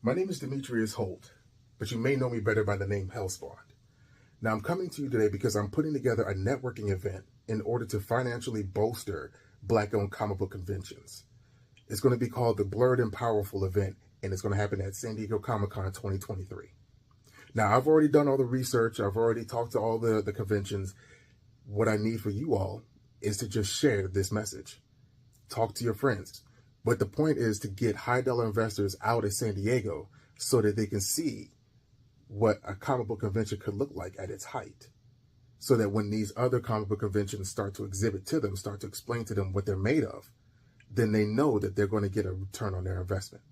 My name is Demetrius Holt, but you may know me better by the name Hellspawned. Now I'm coming to you today because I'm putting together a networking event in order to financially bolster Black-owned comic book conventions. It's going to be called the Blerd and Powerful event, and it's going to happen at San Diego Comic-Con 2023. Now, I've already done all the research. I've already talked to all the conventions. What I need for you all is to just share this message. Talk to your friends. But the point is to get high-dollar investors out of San Diego so that they can see what a comic book convention could look like at its height. So that when these other comic book conventions start to exhibit to them, start to explain to them what they're made of, then they know that they're going to get a return on their investment.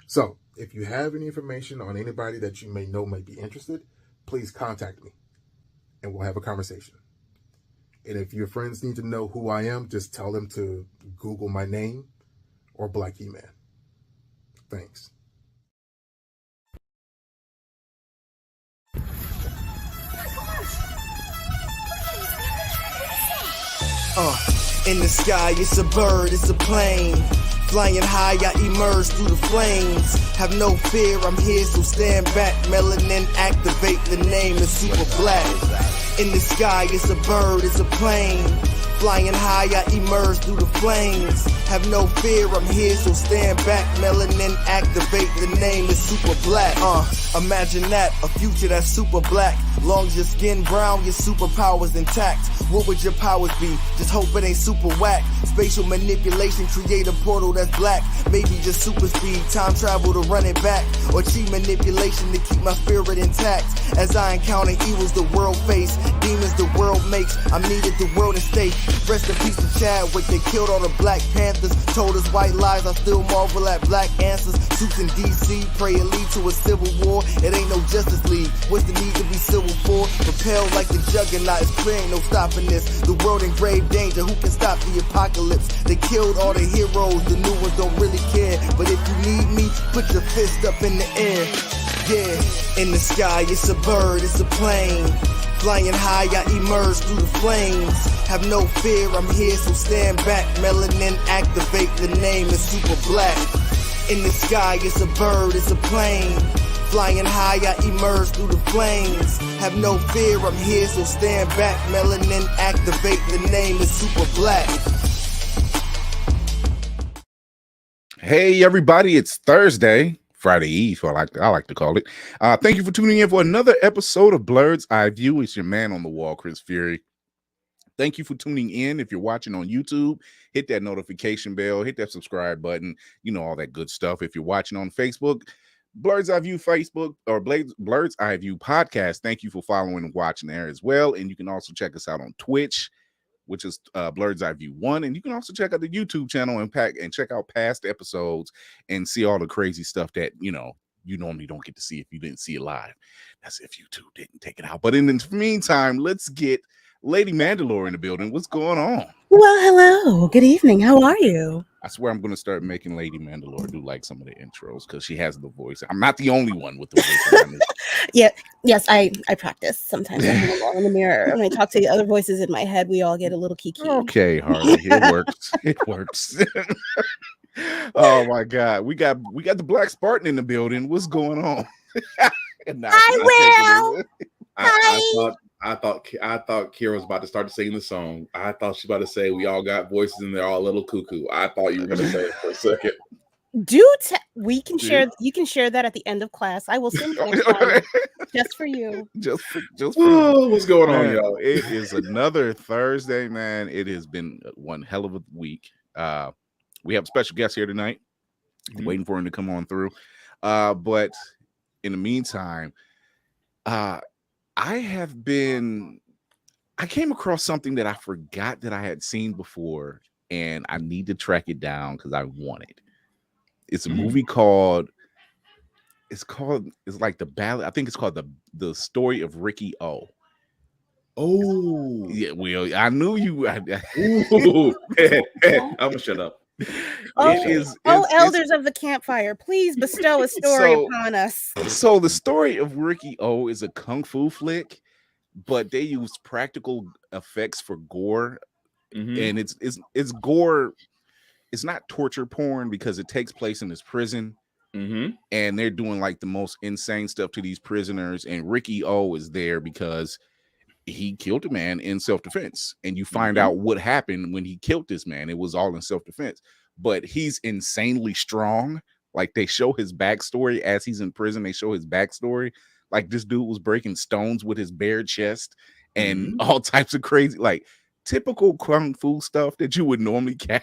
So if you have any information on anybody that you may know may be interested, please contact me and we'll have a conversation. And if your friends need to know who I am, just tell them to Google my name or Black E-Man. Thanks. In the sky, it's a bird, it's a plane. Flying high, I emerge through the flames. Have no fear, I'm here, so stand back. Melanin activate, the name is super black. In the sky, it's a bird, it's a plane. Flying high, I emerge through the flames. Have no fear, I'm here, so stand back. Melanin activate, the name is super black. Imagine that, a future that's super black. Long as your skin brown, your superpowers intact. What would your powers be? Just hope it ain't super whack. Spatial manipulation, create a portal that's black. Maybe just super speed, time travel to run it back. Or cheat manipulation to keep my spirit intact. As I encounter evils the world face, demons the world makes, I'm needed the world in state. Rest in peace to Chadwick, they killed all the Black Panthers. Told us white lies, I still marvel at black answers. Suits in DC, pray it lead to a civil war. It ain't no Justice League, what's the need to be civil for? Propelled like the juggernaut, it's clear ain't no stopping this. The world in grave danger, who can stop the apocalypse? They killed all the heroes, the new ones don't really care. But if you need me, put your fist up in the air. Yeah, in the sky, it's a bird, it's a plane. Flying high, I emerge through the flames. Have no fear, I'm here, so stand back. Melanin activate, the name is super black. In the sky, it's a bird, it's a plane. Flying high, I emerge through the flames. Have no fear, I'm here, so stand back. Melanin activate, the name is super black. Hey everybody, it's Thursday. Friday Eve, I like to call it. Thank you for tuning in for another episode of Blerd's Eye View. It's your man on the wall, Chris Fury. Thank you for tuning in. If you're watching on YouTube, hit that notification bell, hit that subscribe button, you know, all that good stuff. If you're watching on Facebook, Blerd's Eye View Facebook or Blerd's Eye View podcast, thank you for following and watching there as well. And you can also check us out on Twitch, which is Blerd's Eye View 1. And you can also check out the YouTube channel and check out past episodes and see all the crazy stuff that, you know, you normally don't get to see if you didn't see it live. That's if YouTube didn't take it out. But in the meantime, let's get Lady Mandalore in the building. What's going on? Well, hello. Good evening. How are you? I swear I'm going to start making Lady Mandalore do like some of the intros because she has the voice. I'm not the only one with the voice. Yeah. Yes, I practice sometimes. I have in the mirror. When I talk to the other voices in my head, we all get a little kiki. Okay, Harley. It works. It works. Oh my God. We got the Black Spartan in the building. What's going on? I thought Kira was about to start singing the song. I thought she was about to say we all got voices and they're all a little cuckoo. I thought you were going to say it for a second. We can share. You can share that at the end of class. I will sing next time, just for you. Just for what's going on, y'all? It is another Thursday, man. It has been one hell of a week. We have a special guest here tonight. I'm waiting for him to come on through. But in the meantime, I came across something that I forgot that I had seen before, and I need to track it down because I want it. It's a movie called like the ballad. I think it's called the Story of Ricky O. Oh yeah, well, I knew you. I'm gonna shut up. Elders of the campfire, please bestow a story upon us. So the Story of Ricky O is a kung fu flick, but they use practical effects for gore, and it's gore. It's not torture porn because it takes place in this prison, and they're doing like the most insane stuff to these prisoners. And Ricky O is there because he killed a man in self-defense, and you find out what happened when he killed this man. It was all in self-defense, but he's insanely strong. Like they show his backstory as he's in prison. They show his backstory. Like this dude was breaking stones with his bare chest and all types of crazy, like typical kung fu stuff that you would normally catch.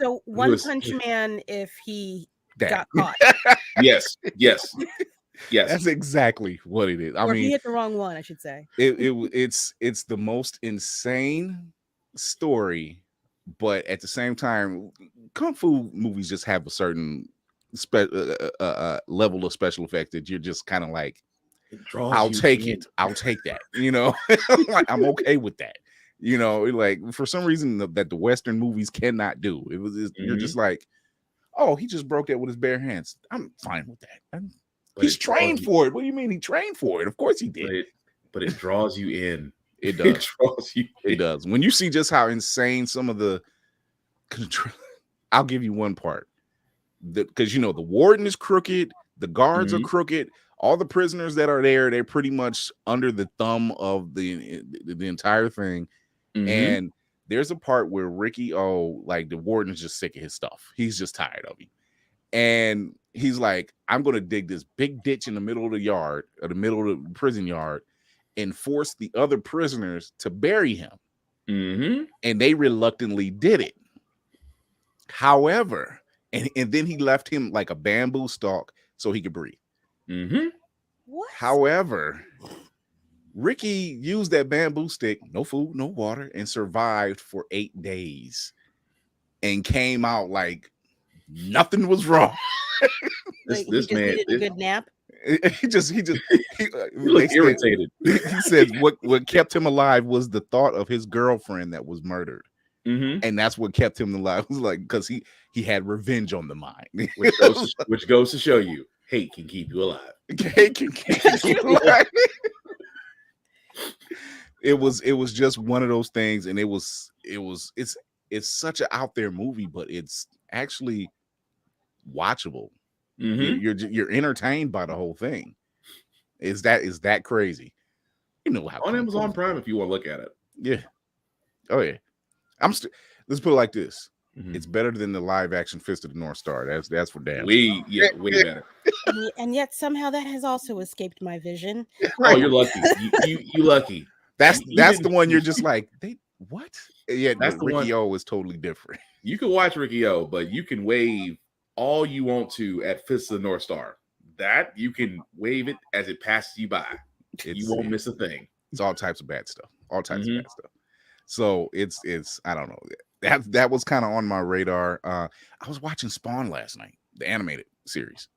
So One Punch Man, if he got caught. Yes. That's exactly what it is. I mean, he hit the wrong one, I should say. It's the most insane story, but at the same time, kung fu movies just have a certain level of special effects that you're just kind of like, I'll take it. I'll take that. You know, like, I'm okay with that. You know, like for some reason that the Western movies cannot do. You're just like, oh, he just broke that with his bare hands. I'm fine with that. He's trained for it. What do you mean he trained for it? Of course he did. But it draws you in. It does. It draws you in. It does. When you see just how insane some of the control, I'll give you one part. Because you know the warden is crooked, the guards are crooked, all the prisoners that are there, they're pretty much under the thumb of the entire thing. And there's a part where Ricky O, like the warden is just sick of his stuff. He's just tired of him. And he's like, I'm going to dig this big ditch in the middle of the yard, or the middle of the prison yard, and force the other prisoners to bury him. Mm-hmm. And they reluctantly did it. However, and then he left him like a bamboo stalk so he could breathe. Mm-hmm. What? However, Ricky used that bamboo stick, no food, no water, and survived for 8 days and came out like nothing was wrong. Like, This he man needed a good nap. He looked irritated. He said what kept him alive was the thought of his girlfriend that was murdered. Mm-hmm. And that's what kept him alive. It was like, because he had revenge on the mind. which goes to show you, hate can keep you alive. Hate can keep you alive. It was just one of those things, and it's such an out there movie, but it's actually watchable. Mm-hmm. You're entertained by the whole thing. Is that crazy? You know how on Amazon Prime if you want to look at it. Yeah. Oh yeah. Let's put it like this. Mm-hmm. It's better than the live action Fist of the North Star. That's for damn. Way better. And yet somehow that has also escaped my vision. Oh, you're lucky. You lucky. That's the one you're just like, what? Yeah, that's the Ricky one. O is totally different. You can watch Ricky O, but you can wave all you want to at Fist of the North Star. That you can wave it as it passes you by. You won't miss a thing. It's all types of bad stuff. All types of bad stuff. So it's I don't know. That was kind of on my radar. I was watching Spawn last night, the animated series.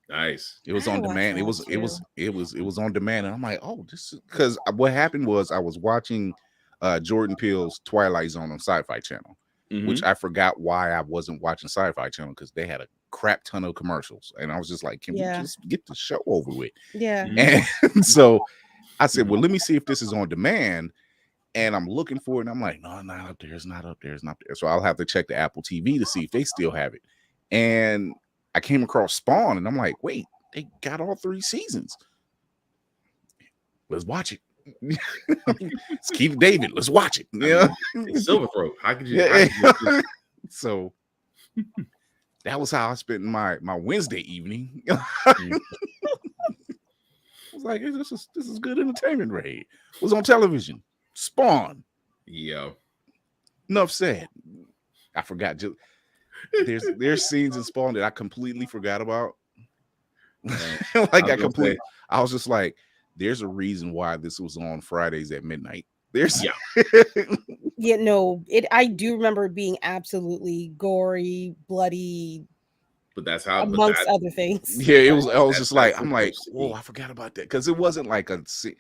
Nice. It was on demand. It was on demand, and I'm like, oh, this is because what happened was I was watching Jordan Peele's Twilight Zone on Sci-Fi Channel, which I forgot why I wasn't watching Sci-Fi Channel because they had a crap ton of commercials, and I was just like, can we just get the show over with? Yeah. And so I said, well, let me see if this is on demand. And I'm looking for it, and I'm like, no, not up there. It's not up there. It's not there. So I'll have to check the Apple TV to see if they still have it. And I came across Spawn, and I'm like, wait, they got all 3 seasons. Let's watch it. It's Keith David. Let's watch it. Yeah, Silver Throat. How could you? So that was how I spent my Wednesday evening. Mm. I was like, this is good entertainment. Ray was on television. Spawn. Yeah. Enough said. I forgot. There's scenes in Spawn that I completely forgot about. I was just like, there's a reason why this was on Fridays at midnight. Yeah, no, I do remember it being absolutely gory, bloody, but that's how amongst other things. Yeah, it was. I was just like, I'm like, whoa, I forgot about that because it wasn't like a scene.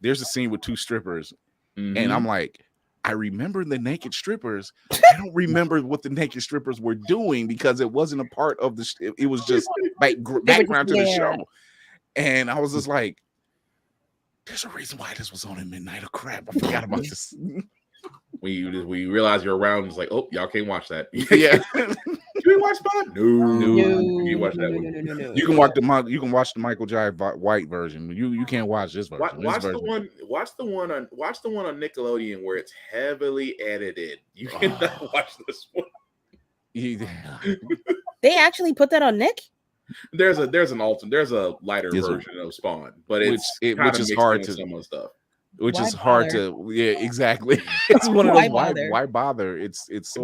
There's a scene with 2 strippers, and I'm like, I remember the naked strippers. I don't remember what the naked strippers were doing because it wasn't a part of the. It was just like background to the show, and I was just like, there's a reason why this was on at midnight. Oh crap, I forgot about this. When you realize you're around, it's like, oh, y'all can't watch that. Yeah. Can we watch Spawn? No. You watch that one. No. You can watch the Michael J. White version. You can't watch this version. Watch the one on Nickelodeon where it's heavily edited. You cannot watch this one. They actually put that on Nick? There's a lighter version of Spawn, but which is hard to some of the stuff. Which is hard to, yeah, exactly. It's one of those why bother? It's so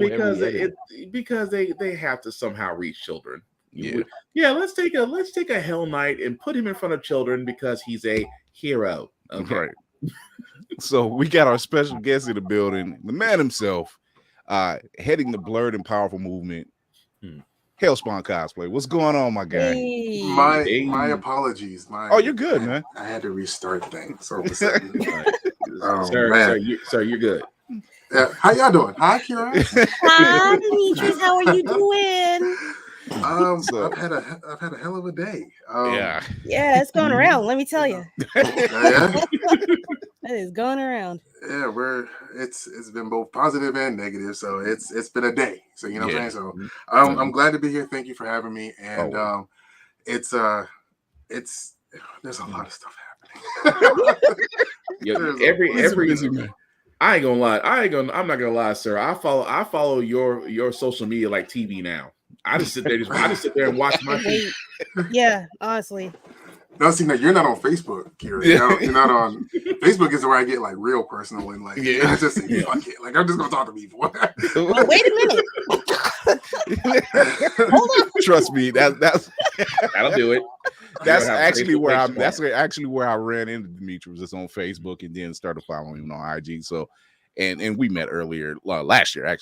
because they have to somehow reach children. Yeah. Let's take a Hell Knight and put him in front of children because he's a hero. Okay. Right. So we got our special guest in the building, the man himself, heading the Blerd and Powerful movement. Hellspawned Cosplay. What's going on, my guy? Hey. My apologies. You're good, man. I had to restart things all of a sudden. Sir, you're good. How y'all doing? Hi, Kira. Hi, Demetrius. How are you doing? I've had a hell of a day. Yeah, it's going around. Let me tell you. Yeah. That is going around. Yeah, it's been both positive and negative, so it's been a day. So you know what I'm saying. So I'm glad to be here. Thank you for having me. And there's a lot of stuff happening. Every I ain't gonna lie. I'm not gonna lie, sir. I follow your social media like TV now. I just sit there and watch my feed. Yeah, honestly. No, see, now you're not on Facebook, Kira. You're not on Facebook. Is where I get like real personal and like I just say, fuck it. Like I'm just gonna talk to people. Well, wait a minute. Hold on. Trust me, that's that'll do it. That's actually where I ran into Demetrius. Just on Facebook, and then started following him on IG. So, and we met last year,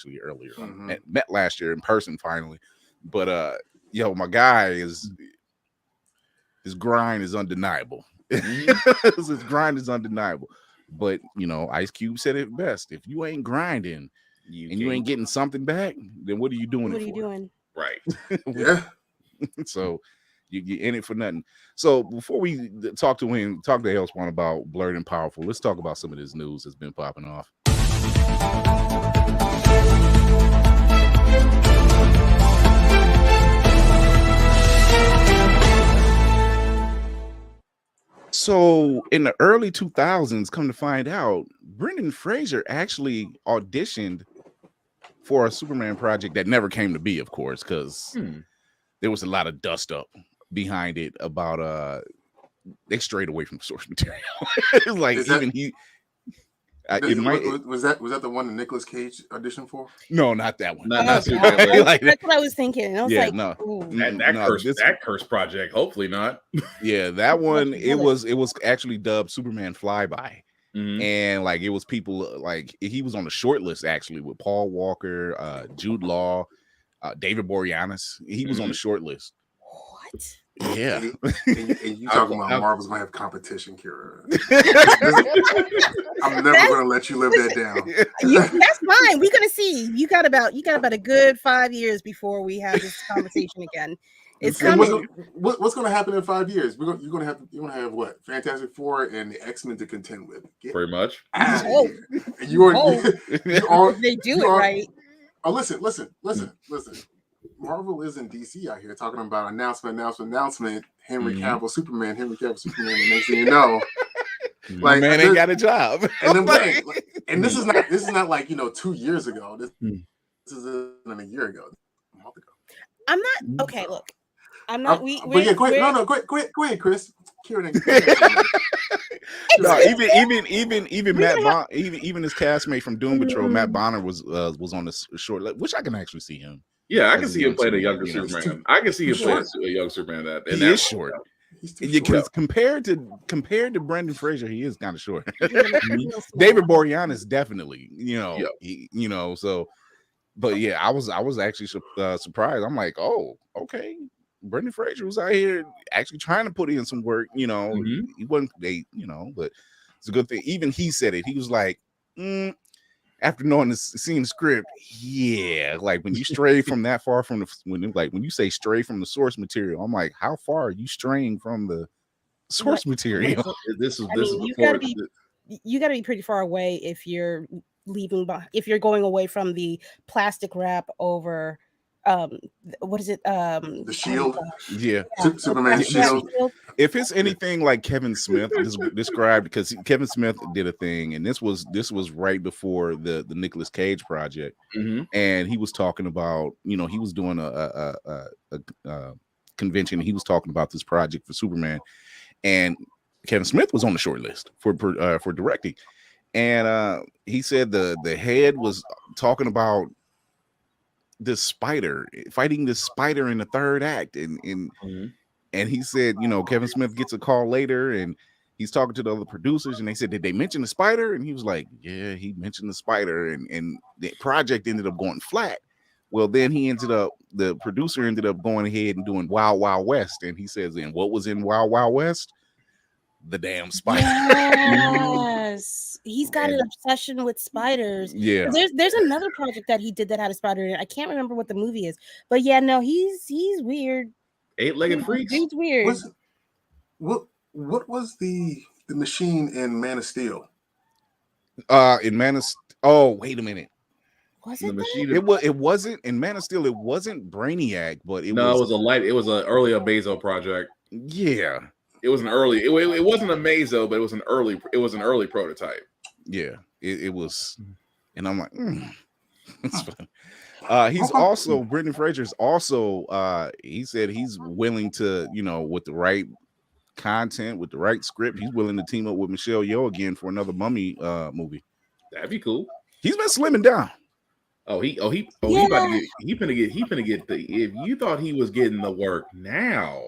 met last year in person finally. But my guy his grind is undeniable. His grind is undeniable. But Ice Cube said it best: if you ain't grinding you ain't getting something back, then what are you doing? What are you doing? Right. Yeah. So you're in it for nothing. So before we talk to Hellspawned about Blerd and Powerful, let's talk about some of this news that's been popping off. So in the early 2000s, come to find out, Brendan Fraser actually auditioned for a Superman project that never came to be, of course, because there was a lot of dust up behind it about they strayed away from the source material. Like even he was that the one that Nicolas Cage auditioned for? No, not that one. That's what I was thinking. I was that curse project. Hopefully not. Yeah, that one. It was actually dubbed Superman Flyby. And like it was people like he was on the short list actually with Paul Walker, Jude Law, David Boreanaz. He was on the short list. What? Yeah. And you talking about Marvel's gonna have competition, Kira. I'm never gonna let you live that down. That's fine. We're gonna see. You got about a good 5 years before we have this conversation again. It's coming. What's going to happen in 5 years? You're going to have what? Fantastic Four and the X-Men to contend with. Pretty much. They do it right. Oh, listen. Marvel is in DC out here talking about announcement. Henry Cavill Superman. And next thing you know, like man ain't got a job. And this is not like 2 years ago. This is a year ago, a month ago. I'm not okay. Look. I'm not. Go ahead. Go ahead, Chris. No, even Matt even his castmate from Doom Patrol, Matt Bonner was on the short, which I can actually see him. Yeah, I can see him playing a younger Superman. I can see him playing a young Superman. He is short. Because compared to Brendan Fraser, he is kind of short. David Boreanaz definitely, so. But yeah, I was actually surprised. I'm like, oh, okay. Brendan Fraser was out here actually trying to put in some work, He wasn't but it's a good thing. Even he said it. He was like, after seeing the script, yeah, like when you stray from that far from when you say stray from the source material, I'm like, how far are you straying from the source material? You got to be pretty far away if you're going away from the plastic wrap over what is it? The Shield. Yeah. Superman Shield. If it's anything like Kevin Smith described, because Kevin Smith did a thing, and this was right before the Nicolas Cage project, and he was talking about, he was doing a convention, and he was talking about this project for Superman, and Kevin Smith was on the short list for directing, and he said the head was talking about this spider, fighting this spider in the third act, and he said, Kevin Smith gets a call later and he's talking to the other producers, and they said, did they mention the spider? And he was like, yeah, he mentioned the spider, and the project ended up going flat. Well, then the producer ended up going ahead and doing Wild Wild West, and he says, and what was in Wild Wild West? The damn spider. Yes. He's got an obsession with spiders. Yeah. There's another project that he did that had a spider in it. I can't remember what the movie is. But yeah, no, he's weird. Eight-legged freaks. He's weird. What was the machine in Man of Steel? In Man of wait a minute. Was it? It wasn't in Man of Steel. It wasn't Brainiac, but it was an early Abezo project. Yeah. It was an early. It wasn't a Mazo, but it was an early prototype. Yeah. It was, and I'm like, it's fun. He's also Brendan Fraser's also. He said he's willing to, with the right content, with the right script, he's willing to team up with Michelle Yeoh again for another Mummy movie. That'd be cool. He's been slimming down. He finna get the. If you thought he was getting the work now,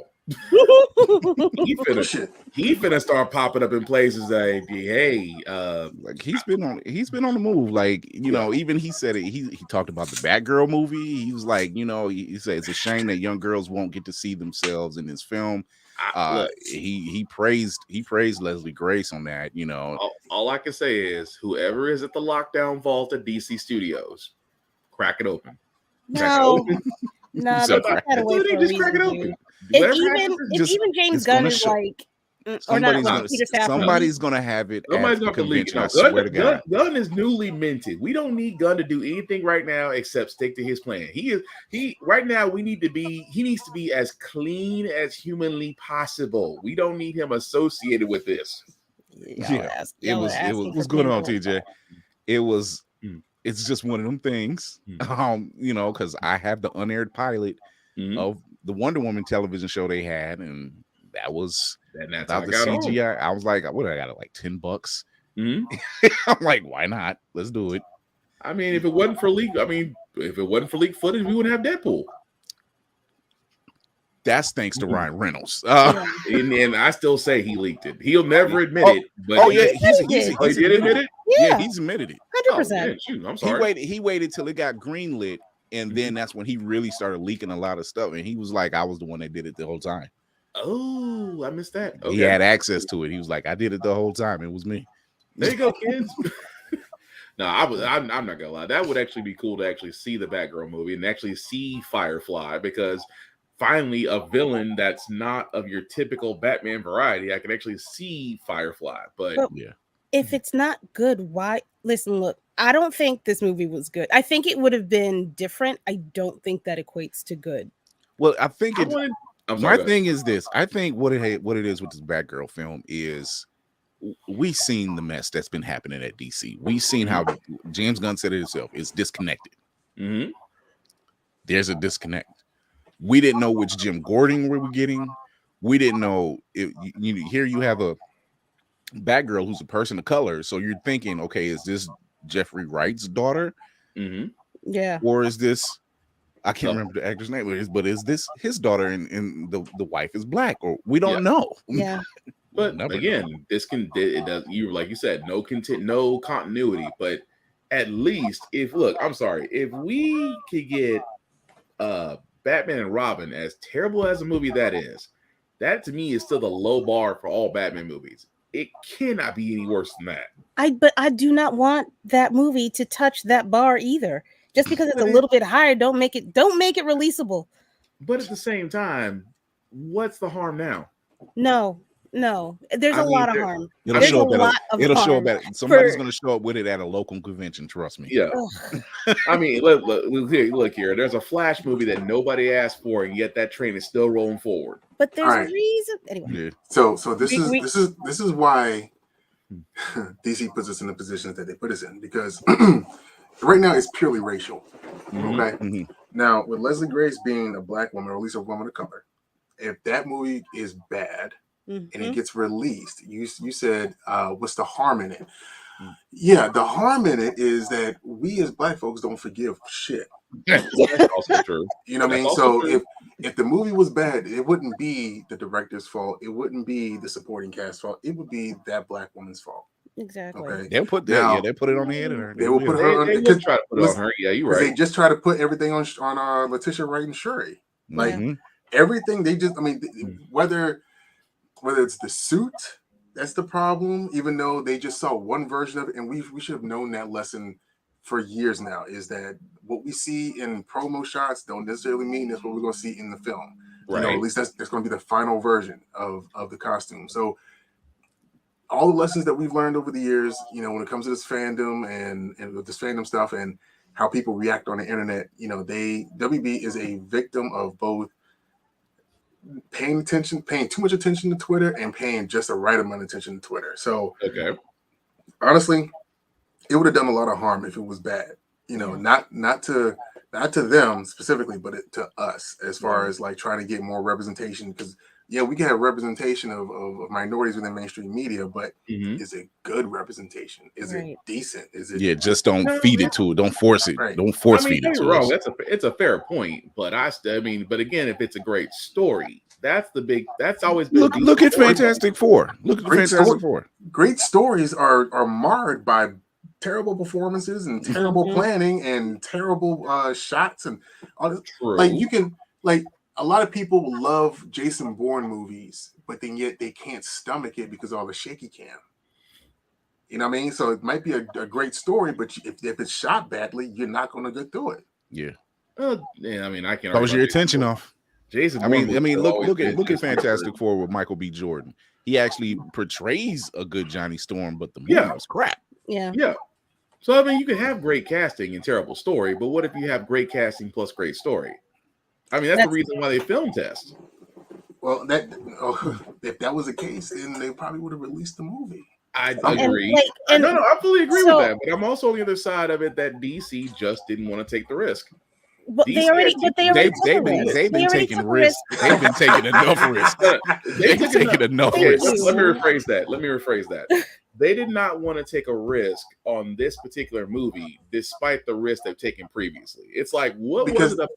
he finna start popping up in places like, hey, like he's been on the move. Like, even he said it. He talked about the Batgirl movie. He was like, he said it's a shame that young girls won't get to see themselves in this film. He praised Leslie Grace on that. All I can say is whoever is at the lockdown vault at DC Studios, crack it open. No, they took that away for a reason, crack it open. dude. If even James Gunn is like, somebody's gonna have it. Somebody's gonna leak. I swear to God, Gunn is newly minted. We don't need Gunn to do anything right now except stick to his plan. He right now. He needs to be as clean as humanly possible. We don't need him associated with this. It was what's going on, TJ? It's just one of them things, because I have the unaired pilot of the Wonder Woman television show they had, and that was without the CGI. I was like, what, I got it like $10. I'm like, why not? Let's do it. I mean, if it wasn't for leak footage, we wouldn't have Deadpool. That's thanks to Ryan Reynolds. And I still say he leaked it. He'll never admit it. But he did admit it. Yeah, he's admitted it. 100%. I'm sorry. He waited till it got greenlit, and then that's when he really started leaking a lot of stuff. And he was like, I was the one that did it the whole time. Oh, I missed that. Okay. He had access to it. He was like, I did it the whole time. It was me. There you go, kids. No, I'm not gonna lie. That would actually be cool to actually see the Batgirl movie and actually see Firefly, because finally a villain that's not of your typical Batman variety. I can actually see Firefly, but yeah. If it's not good, why? Listen, look, I don't think this movie was good. I think it would have been different. I don't think that equates to good. Well, I think my thing is this. I think what it is with this Batgirl film is we've seen the mess that's been happening at DC. We've seen how James Gunn said it himself. It's disconnected. Mm-hmm. There's a disconnect. We didn't know which Jim Gordon we were getting. We didn't know if here you have a Batgirl who's a person of color. So you're thinking, okay, is this Jeffrey Wright's daughter? Mm-hmm. Yeah. Or is this, I can't remember the actor's name, but is this his daughter and the wife is black? Or we don't know. Yeah. But again, it does, you like you said, no content, no continuity. But at least if we could get Batman and Robin, as terrible as a movie that is, that to me is still the low bar for all Batman movies. It cannot be any worse than that. But I do not want that movie to touch that bar either. Just because it's a little bit higher, don't make it releasable. But at the same time, what's the harm now? No. There's a lot of harm. It'll show up at somebody's going to show up with it at a local convention. Trust me. Yeah. I mean, look here. There's a Flash movie that nobody asked for, and yet that train is still rolling forward. But there's a reason. Anyway. Yeah. So this is why DC puts us in the positions that they put us in, because right now it's purely racial. Mm-hmm. Okay. Mm-hmm. Now, with Leslie Grace being a black woman, or at least a woman of color, if that movie is bad and it gets released, you said, what's the harm in it? Yeah, the harm in it is that we as black folks don't forgive shit. That's also true. You know what I mean? So if the movie was bad, it wouldn't be the director's fault. It wouldn't be the supporting cast fault. It would be that black woman's fault. Exactly. Okay? They'll put that. They'll put it on the editor. They will put her on. They will try to put it on her. Yeah, you're right. They just try to put everything on Letitia Wright and Shuri. Like everything. They just. I mean, whether it's the suit. That's the problem, even though they just saw one version of it, and we should have known that lesson for years now, is that what we see in promo shots don't necessarily mean that's what we're going to see in the film. Right. At least that's going to be the final version of the costume. So all the lessons that we've learned over the years, when it comes to this fandom and with this fandom stuff and how people react on the internet, WB is a victim of both paying too much attention to Twitter and paying just the right amount of attention to Twitter. So honestly, it would have done a lot of harm if it was bad. You know, not to them specifically, but to us as far as like trying to get more representation. Because we can have representation of minorities within mainstream media, but is it good representation? Is it decent? Is it? Just don't feed it to it. Don't force it. Right. Don't force feed it to wrong. us. It's a fair point, but but again, if it's a great story, that's always been. Look at Fantastic Four. Look at Fantastic Four. Great stories are marred by terrible performances and terrible planning and terrible shots and all this. Like a lot of people love Jason Bourne movies, but then yet they can't stomach it because of all the shaky cam. You know what I mean? So it might be a great story, but if it's shot badly, you're not going to get through it. Yeah. I can close your attention off. Jason. Look at Fantastic Four with Michael B. Jordan. He actually portrays a good Johnny Storm, but the movie was crap. Yeah. So you can have great casting and terrible story, but what if you have great casting plus great story? That's the reason why they film test. Well, if that was the case, then they probably would have released the movie. I agree. I fully agree with that. But I'm also on the other side of it that DC just didn't want to take the risk. But they've been taking risks. They've been taking enough risks. They've taken enough risks. Let me rephrase that. They did not want to take a risk on this particular movie, despite the risk they've taken previously. It's like, what was it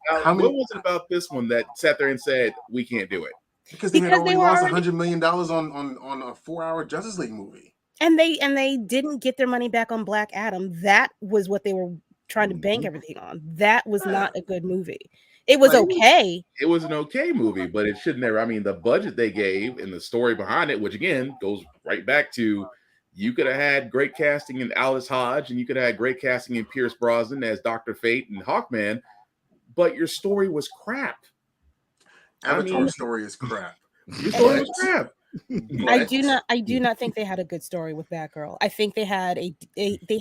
about this one that sat there and said we can't do it? Because they had already lost $100 million on a 4-hour Justice League movie, and they didn't get their money back on Black Adam. That was what they were trying to bank everything on. That was not a good movie. It was okay. It was an okay movie, but it should never. The budget they gave and the story behind it, which again goes right back to. You could have had great casting in Alice Hodge, and you could have had great casting in Pierce Brosnan as Dr. Fate and Hawkman, but your story was crap. Avatar's story is crap. Your story was crap. I do not think they had a good story with Batgirl. I think they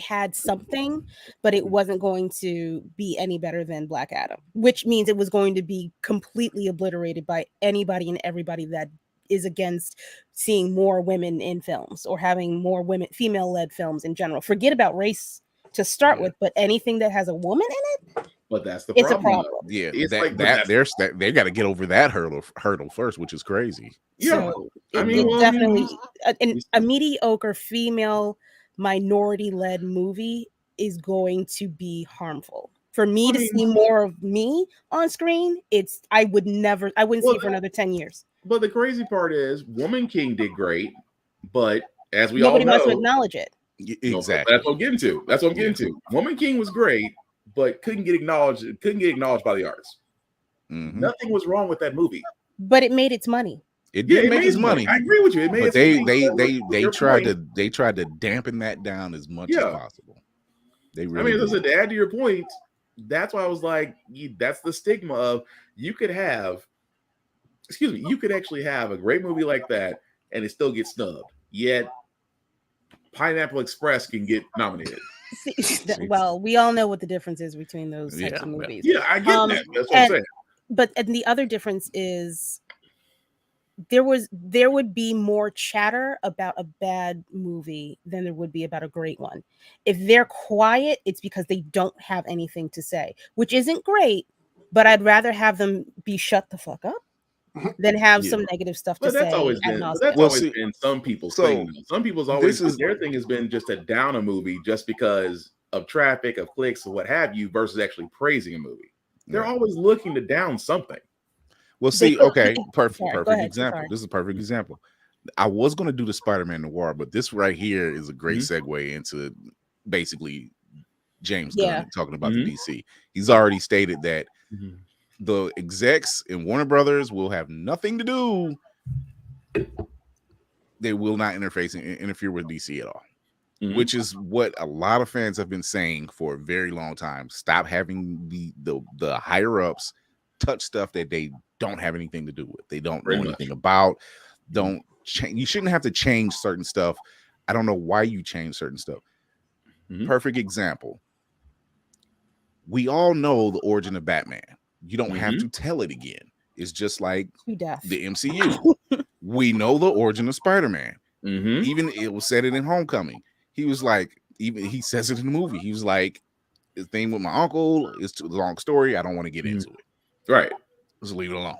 had something, but it wasn't going to be any better than Black Adam, which means it was going to be completely obliterated by anybody and everybody that is against seeing more women in films or having more female-led films in general. Forget about race to start with, but anything that has a woman in it, but that's the problem. It's a problem. Yeah, they got to get over that hurdle first, which is crazy. Yeah, so it definitely a mediocre female minority-led movie is going to be harmful. For me to see more of me on screen, I wouldn't see it for another 10 years. But the crazy part is Woman King did great, but as we nobody all know, wants to acknowledge it. Exactly. That's what I'm getting to. Woman King was great, but couldn't get acknowledged by the artists. Nothing was wrong with that movie. But it made its money. It did make its money. I agree with you. It made but they tried to dampen that down as much as possible. They really as I said, to add to your point, that's why I was like, that's the stigma of you could actually have a great movie like that and it still gets snubbed. Yet Pineapple Express can get nominated. Well, we all know what the difference is between those types of movies. Yeah, I get that. That's what I'm saying. But the other difference is there would be more chatter about a bad movie than there would be about a great one. If they're quiet, it's because they don't have anything to say, which isn't great, but I'd rather have them be shut the fuck up than have some negative stuff to say. That's always been some people's thing. Some people's their thing has been just to down a movie just because of traffic, of clicks, or what have you, versus actually praising a movie. They're always looking to down something. Well, see, perfect example. This is a perfect example. I was going to do the Spider-Man Noir, but this right here is a great segue into basically James Gunn talking about the DC. He's already stated that the execs in Warner Brothers will have nothing to do. They will not interfere with DC at all, which is what a lot of fans have been saying for a very long time. Stop having the higher ups touch stuff that they don't have anything to do with. They don't know anything about. Don't change. You shouldn't have to change certain stuff. I don't know why you change certain stuff. Perfect example. We all know the origin of Batman. You don't have to tell it again. It's just like the MCU. We know the origin of Spider-Man. Even it was said it in Homecoming. He was like, even he says it in the movie. He was like, the thing with my uncle is too long story. I don't want to get into it. Right. Let's leave it alone.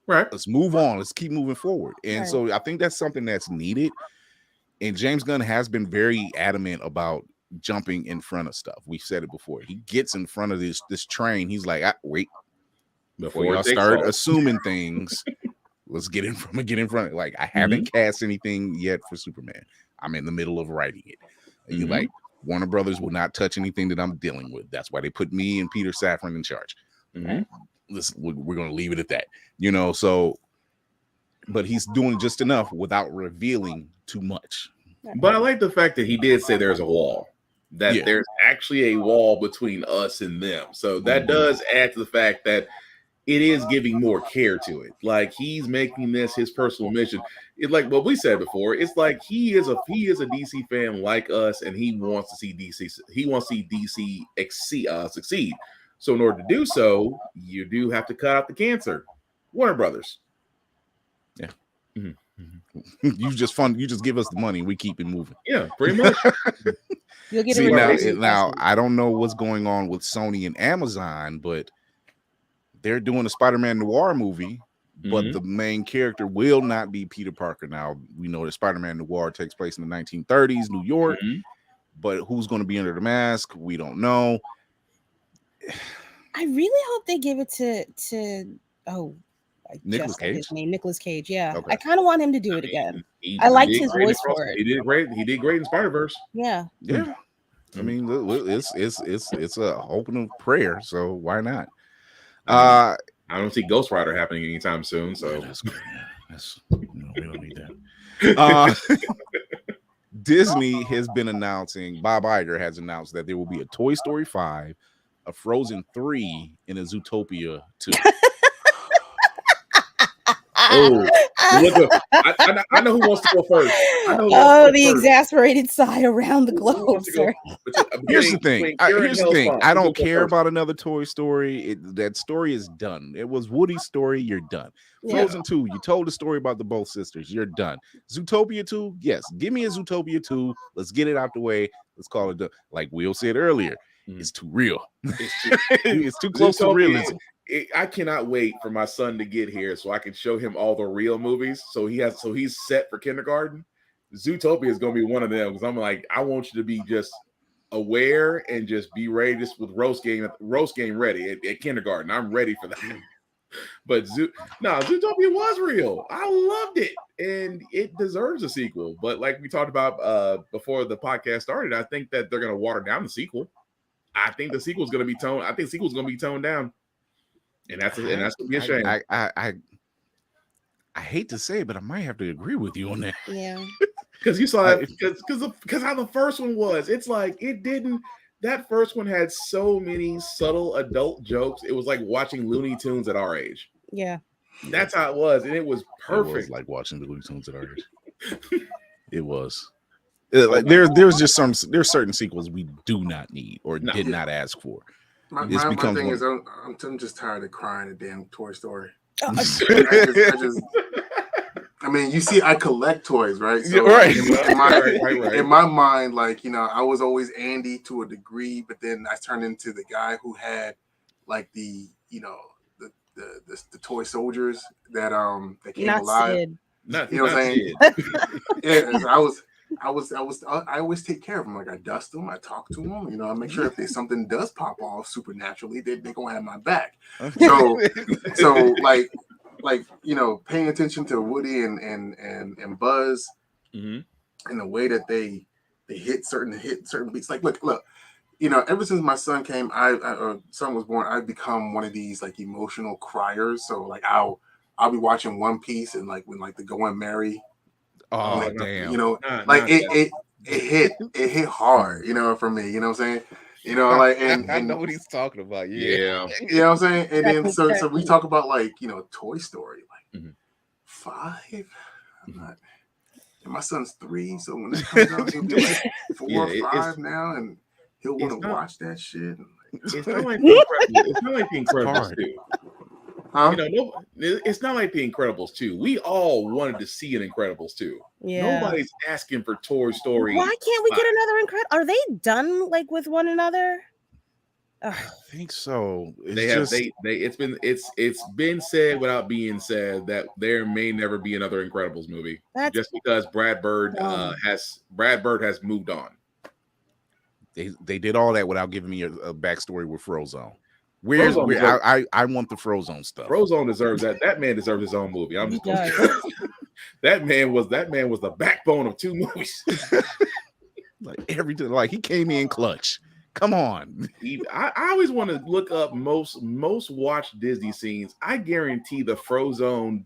Right. Let's move on. Let's keep moving forward. And Right. so I think that's something that's needed. And James Gunn has been very adamant about jumping in front of stuff. We've said it before. He gets in front of this train. He's like, wait, before y'all start assuming things, let's get in front. Like, I haven't cast anything yet for Superman. I'm in the middle of writing it. And you're like, Warner Brothers will not touch anything that I'm dealing with. That's why they put me and Peter Safran in charge. We're going to leave it at that, you know. So, but he's doing just enough without revealing too much. But I like the fact that he did say there's a wall, that there's actually a wall between us and them. So that does add to the fact that it is giving more care to it. Like, he's making this his personal mission. It's like what we said before. It's like he is a DC fan like us, and he wants to see DC. He wants to see DC succeed. So in order to do so, you do have to cut out the cancer. Warner Brothers. Yeah. You just give us the money. We keep it moving. Yeah, pretty much. You'll get now I don't know what's going on with Sony and Amazon, but they're doing a Spider-Man Noir movie, but the main character will not be Peter Parker. Now, we know that Spider-Man Noir takes place in the 1930s, New York, but who's going to be under the mask? We don't know. I really hope they give it to Nicolas Cage. His name, Nicolas Cage. Yeah, Okay. I kind of want him to do it again. I liked his voice for it. He did great. He did great in Spider-Verse. Yeah. I mean, it's a hope and a prayer, so why not? I don't see Ghost Rider happening anytime soon. So that's great. We don't need that. Disney has been announcing. Bob Iger has announced that there will be a Toy Story 5, a Frozen 3, and a Zootopia 2. Oh, I know who wants to go first. The exasperated sigh around the globe, sir. Here's the thing. I don't care about another Toy Story. That story is done. It was Woody's story. You're done. Frozen 2, you told the story about the both sisters. You're done. Zootopia 2, yes. Give me a Zootopia 2. Let's get it out the way. Let's call it done. Like Will said earlier, it's too real. It's too close to realism. I cannot wait for my son to get here so I can show him all the real movies. So he's set for kindergarten. Zootopia is going to be one of them, because I'm like, I want you to be just aware and just be ready, just with roast game ready at kindergarten. I'm ready for that. But Zootopia was real. I loved it, and it deserves a sequel. But like we talked about before the podcast started, I think that they're going to water down the sequel. I think the sequel is going to be toned down. And that's going to be a shame. I hate to say it, but I might have to agree with you on that. Yeah, because you saw that because how the first one was. It's like it didn't. That first one had so many subtle adult jokes. It was like watching Looney Tunes at our age. Yeah, that's how it was, and it was perfect. It was like watching the Looney Tunes at our age. It was. Like there's certain sequels we do not need or did not ask for. My thing is, I'm just tired of crying at damn Toy Story. I mean, you see, I collect toys, right? So right. In my mind, like, you know, I was always Andy to a degree, but then I turned into the guy who had like the toy soldiers that came alive. Sid. You know what I'm saying? I always take care of them. Like, I dust them, I talk to them, you know, I make sure if something does pop off supernaturally, they're gonna have my back. So like you know, paying attention to Woody and Buzz, and the way that they hit certain beats. Like, look, you know, ever since my son came, son was born, I've become one of these like emotional criers. So like I'll be watching One Piece, and like when like the Going Merry. Oh, like, damn! You know, it hit hard. You know, for me. You know what I'm saying? You know, like and I know what he's talking about. Yeah. You know what I'm saying? And then so we talk about like, you know, Toy Story, like 5. I'm not. And my son's 3, so when it comes out, he'll be like 4 or 5 now, and he'll want to watch that shit. It's not like The Incredibles too. Huh? You know, it's not like the Incredibles 2. We all wanted to see an Incredibles 2. Yeah. Nobody's asking for Toy Story. Why can't we get another Incredible? Are they done like with one another? I think so. It's been said without being said that there may never be another Incredibles movie. Just because Brad Bird has moved on. They did all that without giving me a backstory with Frozone. I want the Frozone stuff. Frozone deserves that. That man deserves his own movie. I'm just that man was the backbone of 2 movies. Like he came in clutch. Come on. I always want to look up most watched Disney scenes. I guarantee the Frozone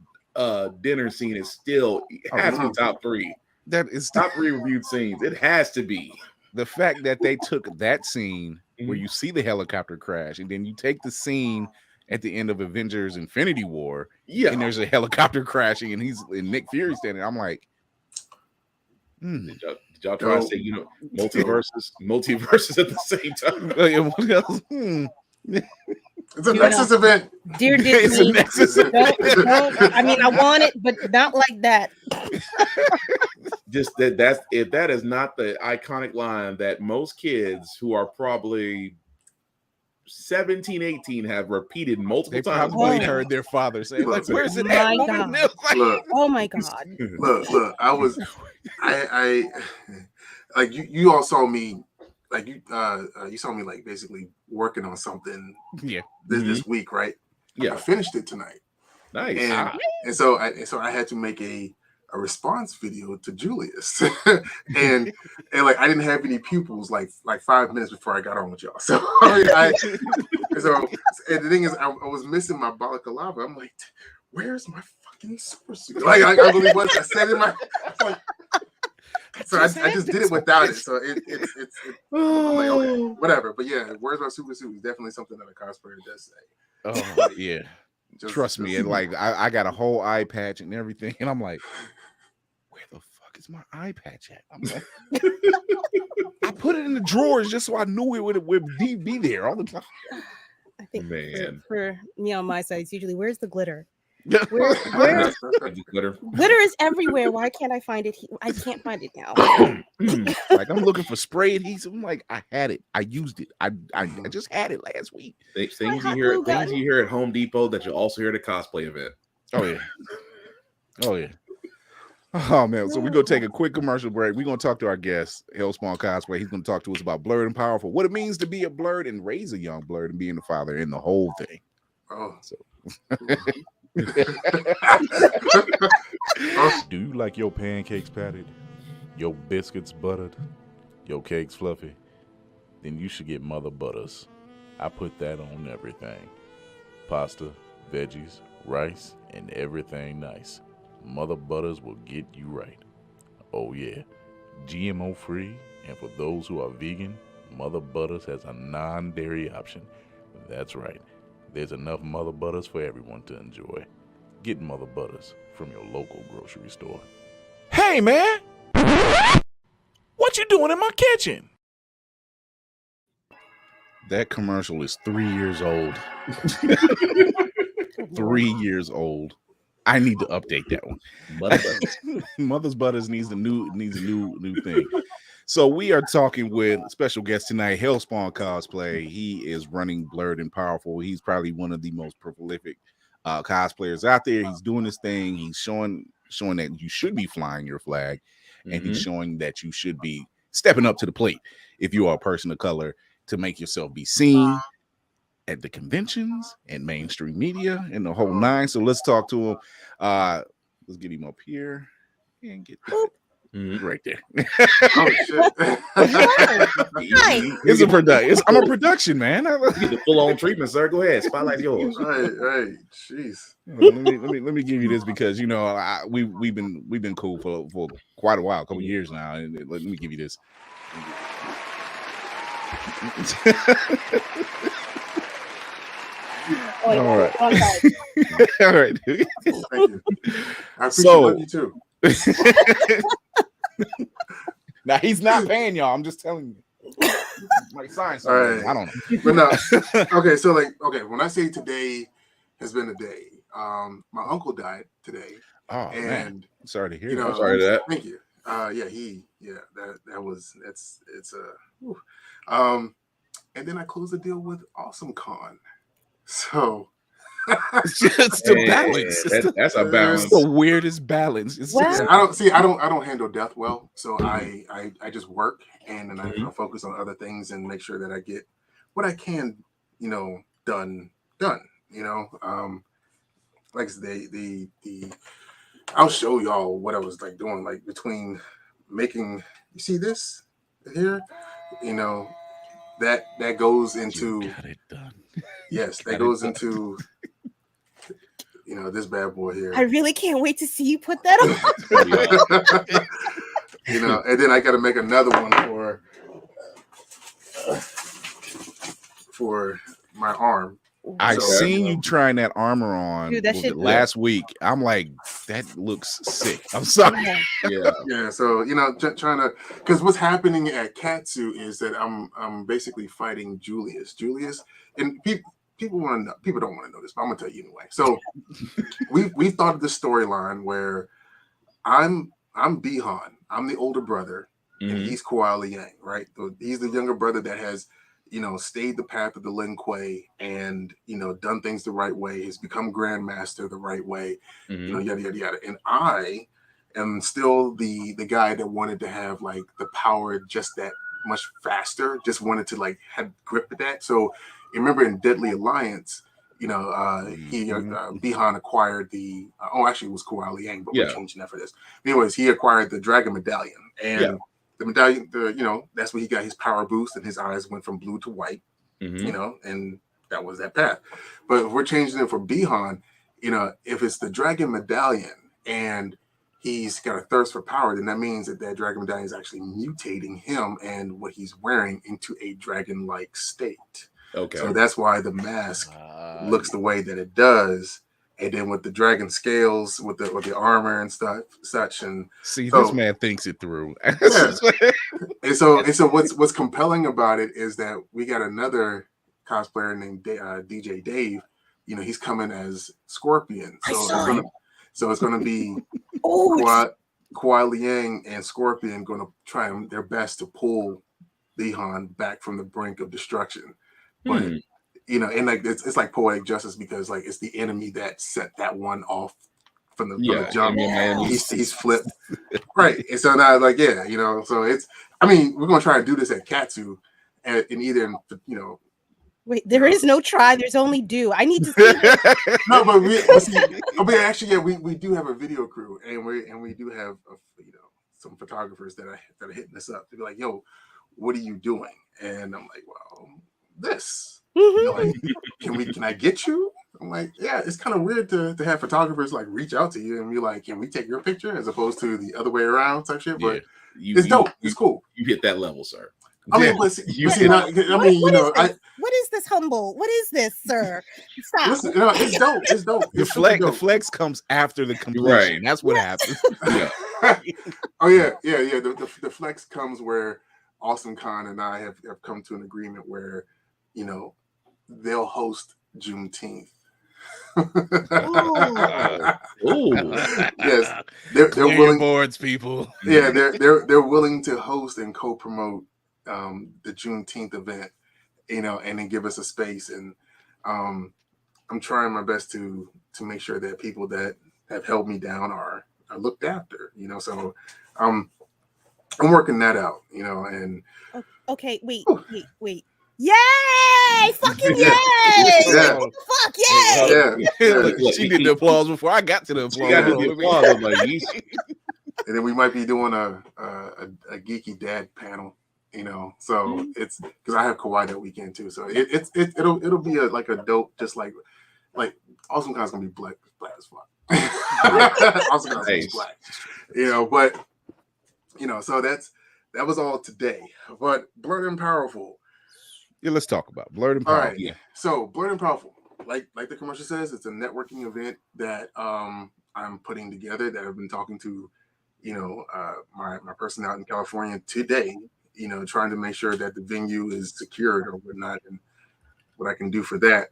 dinner scene is still has to be top 3. That is top 3 reviewed scenes. It has to be. The fact that they took that scene where you see the helicopter crash, and then you take the scene at the end of Avengers Infinity War, and there's a helicopter crashing, and Nick Fury standing. I'm like, Did y'all try to say, multiverses at the same time? It's a Nexus event. Dear Disney, it's a Nexus event. I mean, I want it, but not like that. Just that is not the iconic line that most kids who are probably 17, 18 have repeated multiple times. They probably heard their father say, like, where's it at? Oh my God. Look, I like you all saw me, like you saw me like basically working on something this week, right? I finished it tonight. Nice. And so I had to make a response video to Julius. and like I didn't have any pupils like 5 minutes before I got on with y'all. So and the thing is I was missing my balaclava. I'm like, where's my fucking super suit? Like I really was. I said in my so I just did it without it. So it's I'm like, okay, whatever. But yeah, where's my super suit is definitely something that a cosplayer does say. Oh yeah. Trust me, and like I got a whole eye patch and everything, and I'm like, where the fuck is my eye patch at? I'm like, I put it in the drawers just so I knew it would be there all the time. I think Man. for me on my side, it's usually where's the glitter? Glitter. Glitter is everywhere. Why can't I find it? I can't find it now. Like I'm looking for spray adhesive. I'm like, I had it. I used it. I just had it last week. Things you hear at Home Depot that you also hear at a cosplay event. Oh yeah. Oh yeah. Oh man. So we're gonna take a quick commercial break. We're gonna talk to our guest, Hellspawned Cosplay. He's gonna talk to us about Blerd and Powerful, what it means to be a Blerd and raise a young Blerd and being the father and the whole thing. Oh, so do you like your pancakes patted, your biscuits buttered, your cakes fluffy? Then you should get Mother Butters. I put that on everything. Pasta, veggies, rice, and everything nice. Mother Butters will get you right. Oh yeah, GMO free, and for those who are vegan, Mother Butters has a non-dairy option. That's right. There's enough Mother Butters for everyone to enjoy. Get Mother Butters from your local grocery store. Hey, man! What you doing in my kitchen? That commercial is 3 years old. 3 years old. I need to update that one. Mother's Butters needs a new thing. So we are talking with a special guest tonight, Hellspawned Cosplay. He is running Blerd and Powerful. He's probably one of the most prolific cosplayers out there. He's doing this thing. He's showing that you should be flying your flag, and he's showing that you should be stepping up to the plate if you are a person of color to make yourself be seen at the conventions and mainstream media and the whole nine. So let's talk to him. Let's get him up here and get right there. Oh, shit. It's a production. I'm a production, man. Get the full-on treatment, sir. Go ahead. Spotlight yours. Right. Jeez. Let me give you this because you know we've been cool for quite a while, a couple years now. And let me give you this. All right. All right. Thank you. I appreciate you too. Now he's not paying y'all. I'm just telling you. Like science. All right. I don't know. But no. Okay. So when I say today, has been a day. My uncle died today. Oh and man, sorry to hear. you know, I'm sorry to that. thank you. It's a whew. um and then I closed the deal with Awesome Con. So It's the balance. That's a It's balance. the weirdest balance. It's Well, just, I don't handle death well. So I just work, and then I focus on other things and make sure that I get what I can, done. Like the I'll show y'all what I was like doing, like between making, you see this here, that goes you into, got it done. yes, that Got it goes done. into, this bad boy here. I really can't wait to see you put that on. And then I got to make another one for my arm. I So, seen you trying that armor on. Dude, that was shit- it last week? I'm like, that looks sick. I'm sorry. Yeah. So trying to, because what's happening at Katsu is that I'm basically fighting Julius, and people want to know. People don't want to know this, but I'm gonna tell you anyway. So we thought of this storyline where I'm Bihan. I'm the older brother, and he's Kuai Liang, right? So he's the younger brother that has, stayed the path of the Lin Kuei and, done things the right way. He's become Grandmaster the right way, yada, yada, yada. And I am still the guy that wanted to have like the power just that much faster, just wanted to like have grip of that. So you remember in Deadly Alliance, Bihan acquired the, actually it was Kuai Liang, but we're changing that for this. Anyways, he acquired the Dragon Medallion, and the medallion, that's where he got his power boost, and his eyes went from blue to white, and that was that path. But if we're changing it for Bihan, if it's the Dragon Medallion and he's got a thirst for power, then that means that Dragon Medallion is actually mutating him and what he's wearing into a dragon-like state. Okay. So that's why the mask looks the way that it does. And then with the dragon scales, with the armor and such, and this man thinks it through. And so what's compelling about it is that we got another cosplayer named DJ Dave. He's coming as Scorpion. So it's gonna be Kuai Liang and Scorpion gonna try their best to pull Bihan back from the brink of destruction. But and like it's like poetic justice, because like it's the enemy that set that one off from the jump. He's flipped, right? And so now like so it's, we're gonna try to do this at Katsu, and either Wait, there is no try. There's only do. I need to see. No, but we do have a video crew, and we do have some photographers that are hitting us up to be like, yo, what are you doing? And I'm like, well, this. Like, can I get you? I'm like, yeah, it's kind of weird to have photographers like reach out to you and be like, can we take your picture, as opposed to the other way around type shit. But it's dope. It's cool. You hit that level, sir. What is this humble? What is this, sir? Stop. Listen, it's dope. It's dope. The flex comes after the completion. Right. That's what happens. The flex comes where Awesome Con and I have come to an agreement where, they'll host Juneteenth. Yes, they're willing. Boards, people. Yeah, they're willing to host and co-promote the Juneteenth event, and then give us a space. And I'm trying my best to make sure that people that have held me down are looked after. So I'm working that out. And okay, wait. Yay! Fucking yay! Yeah. Fuck yay! Yeah. She did the applause before I got to the applause. She got to the applause. Like, And then we might be doing a geeky dad panel, So it's because I have Kauai that weekend too. So it'll be a dope, just like Awesome Con's gonna be black as fuck. Awesome Con's gonna be black, But so that was all today. But Blerd and Powerful. Yeah, let's talk about Blerd and Powerful. All right. Yeah. So Blerd and Powerful, like the commercial says, it's a networking event that I'm putting together, that I've been talking to, my person out in California today, trying to make sure that the venue is secured or whatnot, and what I can do for that.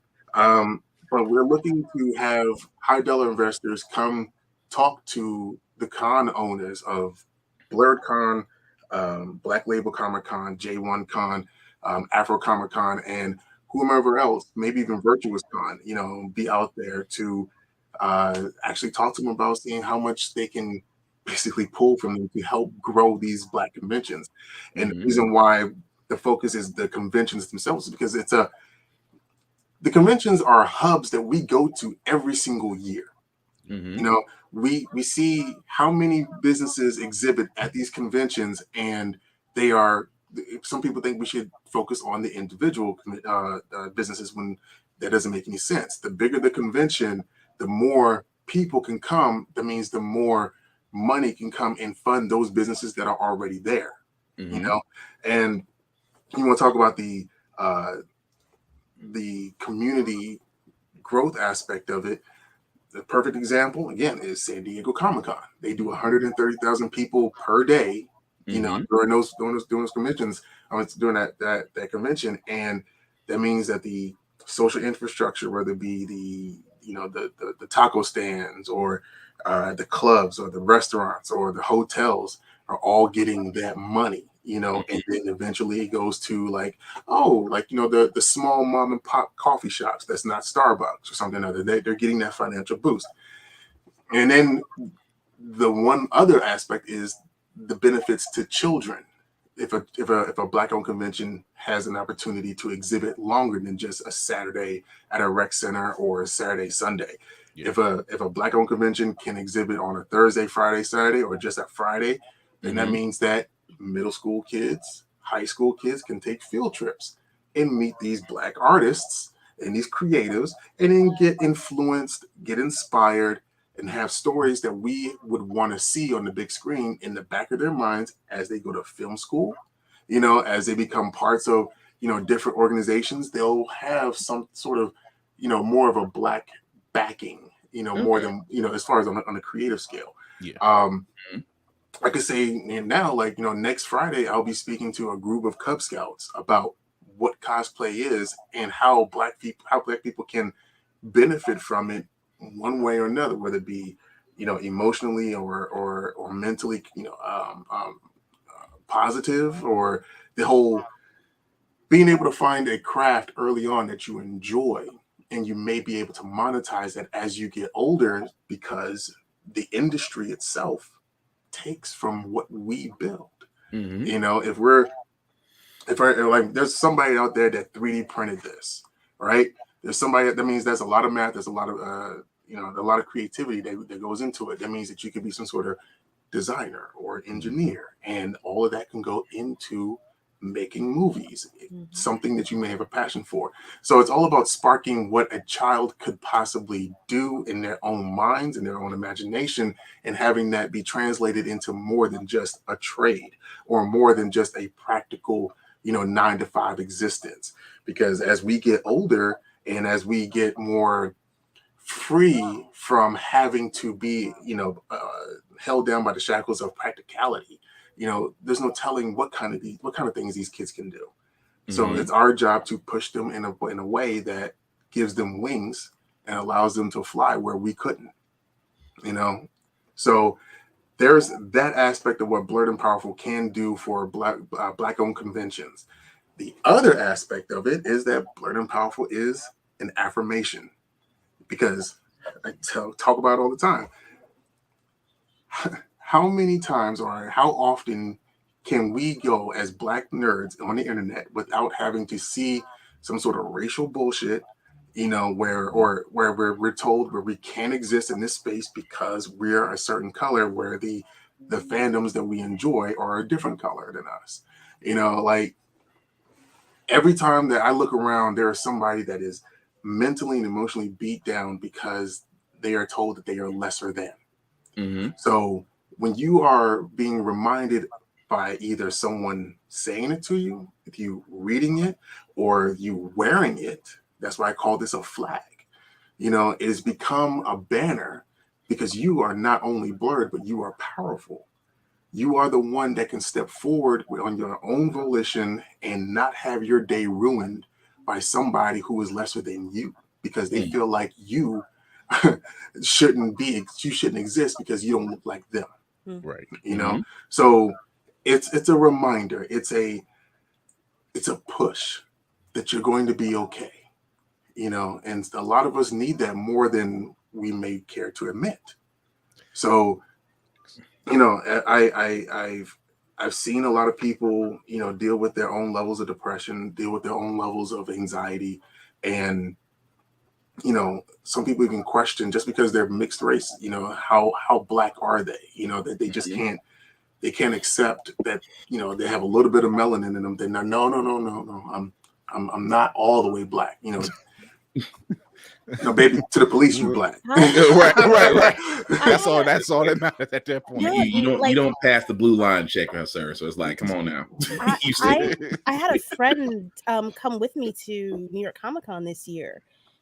but we're looking to have high dollar investors come talk to the con owners of Blerd Con, Black Label Comic Con, J1 Con, Afro Comic Con, and whomever else, maybe even Virtuous Con, be out there to actually talk to them about seeing how much they can basically pull from them to help grow these Black conventions. And the reason why the focus is the conventions themselves is because the conventions are hubs that we go to every single year. We see how many businesses exhibit at these conventions, and they are. Some people think we should focus on the individual businesses when that doesn't make any sense. The bigger the convention, the more people can come. That means the more money can come and fund those businesses that are already there. And you want to talk about the community growth aspect of it. The perfect example, again, is San Diego Comic-Con. They do 130,000 people per day, during those conventions, during that convention. And that means that the social infrastructure, whether it be the taco stands or the clubs or the restaurants or the hotels, are all getting that money, and then eventually it goes to the small mom and pop coffee shops that's not Starbucks or something other. They're getting that financial boost. And then the one other aspect is the benefits to children. If a Black-owned convention has an opportunity to exhibit longer than just a Saturday at a rec center or a Saturday, Sunday. If a Black-owned convention can exhibit on a Thursday, Friday, Saturday, or just a Friday, then that means that middle school kids, high school kids can take field trips and meet these Black artists and these creatives, and then get influenced, get inspired, and have stories that we would want to see on the big screen in the back of their minds as they go to film school. As they become parts of different organizations, they'll have some sort of more of a Black backing, more than as far as on a creative scale. I could say now, next Friday, I'll be speaking to a group of Cub Scouts about what cosplay is and how Black people can benefit from it one way or another, whether it be emotionally or mentally positive, or the whole being able to find a craft early on that you enjoy, and you may be able to monetize that as you get older, because the industry itself takes from what we build. If there's somebody out there that 3D printed this, right? There's somebody that means there's a lot of math, there's a lot of a lot of creativity that goes into it. That means that you could be some sort of designer or engineer, and all of that can go into making movies, something that you may have a passion for. So it's all about sparking what a child could possibly do in their own minds and their own imagination, and having that be translated into more than just a trade or more than just a practical 9-to-5 existence. Because as we get older and as we get more free from having to be held down by the shackles of practicality, there's no telling what kind of things these kids can do. So it's our job to push them in a way that gives them wings and allows them to fly where we couldn't. So there's that aspect of what Blerd and Powerful can do for Black-owned conventions. The other aspect of it is that Blerd and Powerful is an affirmation, because I talk about it all the time. How many times or how often can we go as Black nerds on the internet without having to see some sort of racial bullshit, where we're told where we can't exist in this space because we're a certain color, where the fandoms that we enjoy are a different color than us. Every time that I look around, there is somebody that is mentally and emotionally beat down because they are told that they are lesser than. So when you are being reminded by either someone saying it to you, if you reading it, or you wearing it, that's why I call this a flag. It has become a banner, because you are not only Blerd, but you are powerful. You are the one that can step forward on your own volition and not have your day ruined by somebody who is lesser than you. because they feel like you shouldn't exist because you don't look like them. Right. You know, so it's a reminder. It's a push that you're going to be okay. You know, and a lot of us need that more than we may care to admit. So, you know, I've seen a lot of people, you know, deal with their own levels of depression, deal with their own levels of anxiety, and you know, some people even question, just because they're mixed race, you know, how black are they? You know, that they just can't accept that, you know, they have a little bit of melanin in them. They're not, no, I'm not all the way black. You know, no, baby, to the police, you black. right. That's all that matters at that point. Yeah, You don't pass the blue line check, sir. So it's like, come on now. I had a friend come with me to New York Comic Con this year,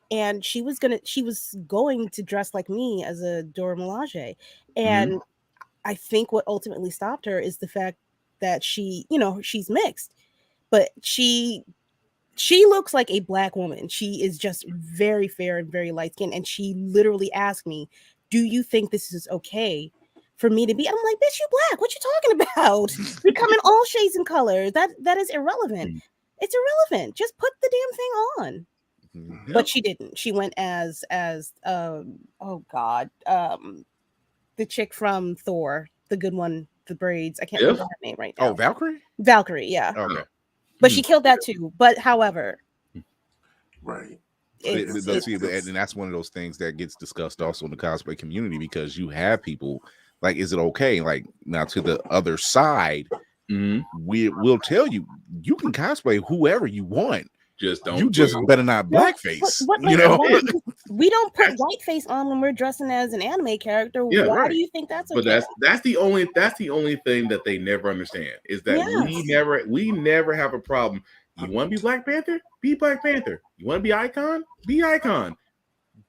and she was going to dress like me as a Dora Milaje, and I think what ultimately stopped her is the fact that she, you know, she's mixed, but she looks like a black woman. She is just very fair and very light skinned. And she literally asked me, "Do you think this is okay for me to be?" I'm like, "Bitch, you black. What you talking about? We come in all shades and colors. That is irrelevant. It's irrelevant. Just put the damn thing on." But she didn't. She went as oh God, the chick from Thor, the good one, the braids. I can't remember her name right now. Oh, Valkyrie? Valkyrie, yeah. Okay. But she killed that too. But however, right. And that's one of those things that gets discussed also in the cosplay community, because you have people like, is it okay? Like, now to the other side, we'll tell you can cosplay whoever you want. Just don't. You just better not blackface. You know, we don't put whiteface on when we're dressing as an anime character. Yeah, Why do you think that's okay? But that's the only thing that they never understand, is that we never have a problem. You want to be Black Panther? Be Black Panther. You want to be Icon? Be Icon.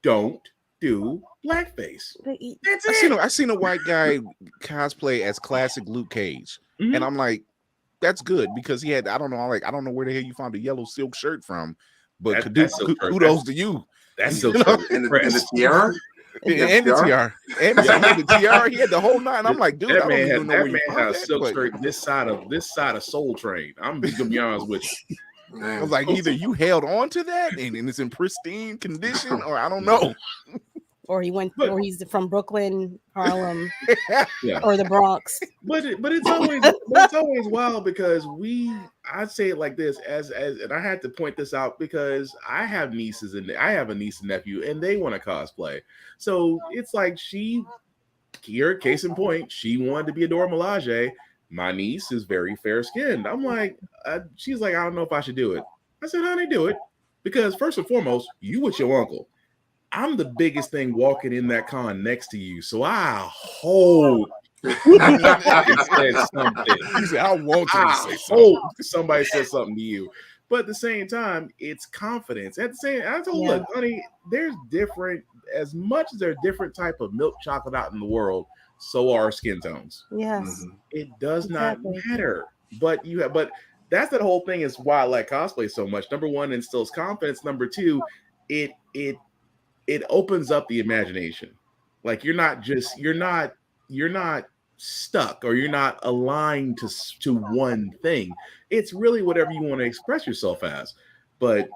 Don't do blackface. That's it. I seen a white guy cosplay as classic Luke Cage, and I'm like, that's good, because he had, I don't know where the hell you found the yellow silk shirt from, but kudos to you. That's so and the tiara. And the tiara. And the tiara. He had the whole nine. I'm like, dude, that man had a silk shirt this side of Soul Train. I'm gonna be honest with you. I was like, either you held on to that and it's in pristine condition, or I don't know. Or he's from Brooklyn, Harlem, or the Bronx. But it's always wild, because I'd say it like this, and I had to point this out because I have nieces and I have a niece and nephew, and they want to cosplay. So it's like case in point, she wanted to be a Dora Milaje. My niece is very fair skinned. I'm like, she's like, I don't know if I should do it. I said, honey, do it, because first and foremost, you with your uncle. I'm the biggest thing walking in that con next to you, so I hope said something. You said, I want to say something. Hope somebody says something to you. But at the same time, it's confidence. At the same, I told look, honey, there's different, as much as there are different type of milk chocolate out in the world, so are skin tones. Yes. It does not matter. But that's that whole thing, is why I like cosplay so much. Number one, it instills confidence. Number two, it opens up the imagination. Like, you're not stuck, or you're not aligned to one thing. It's really whatever you want to express yourself as. But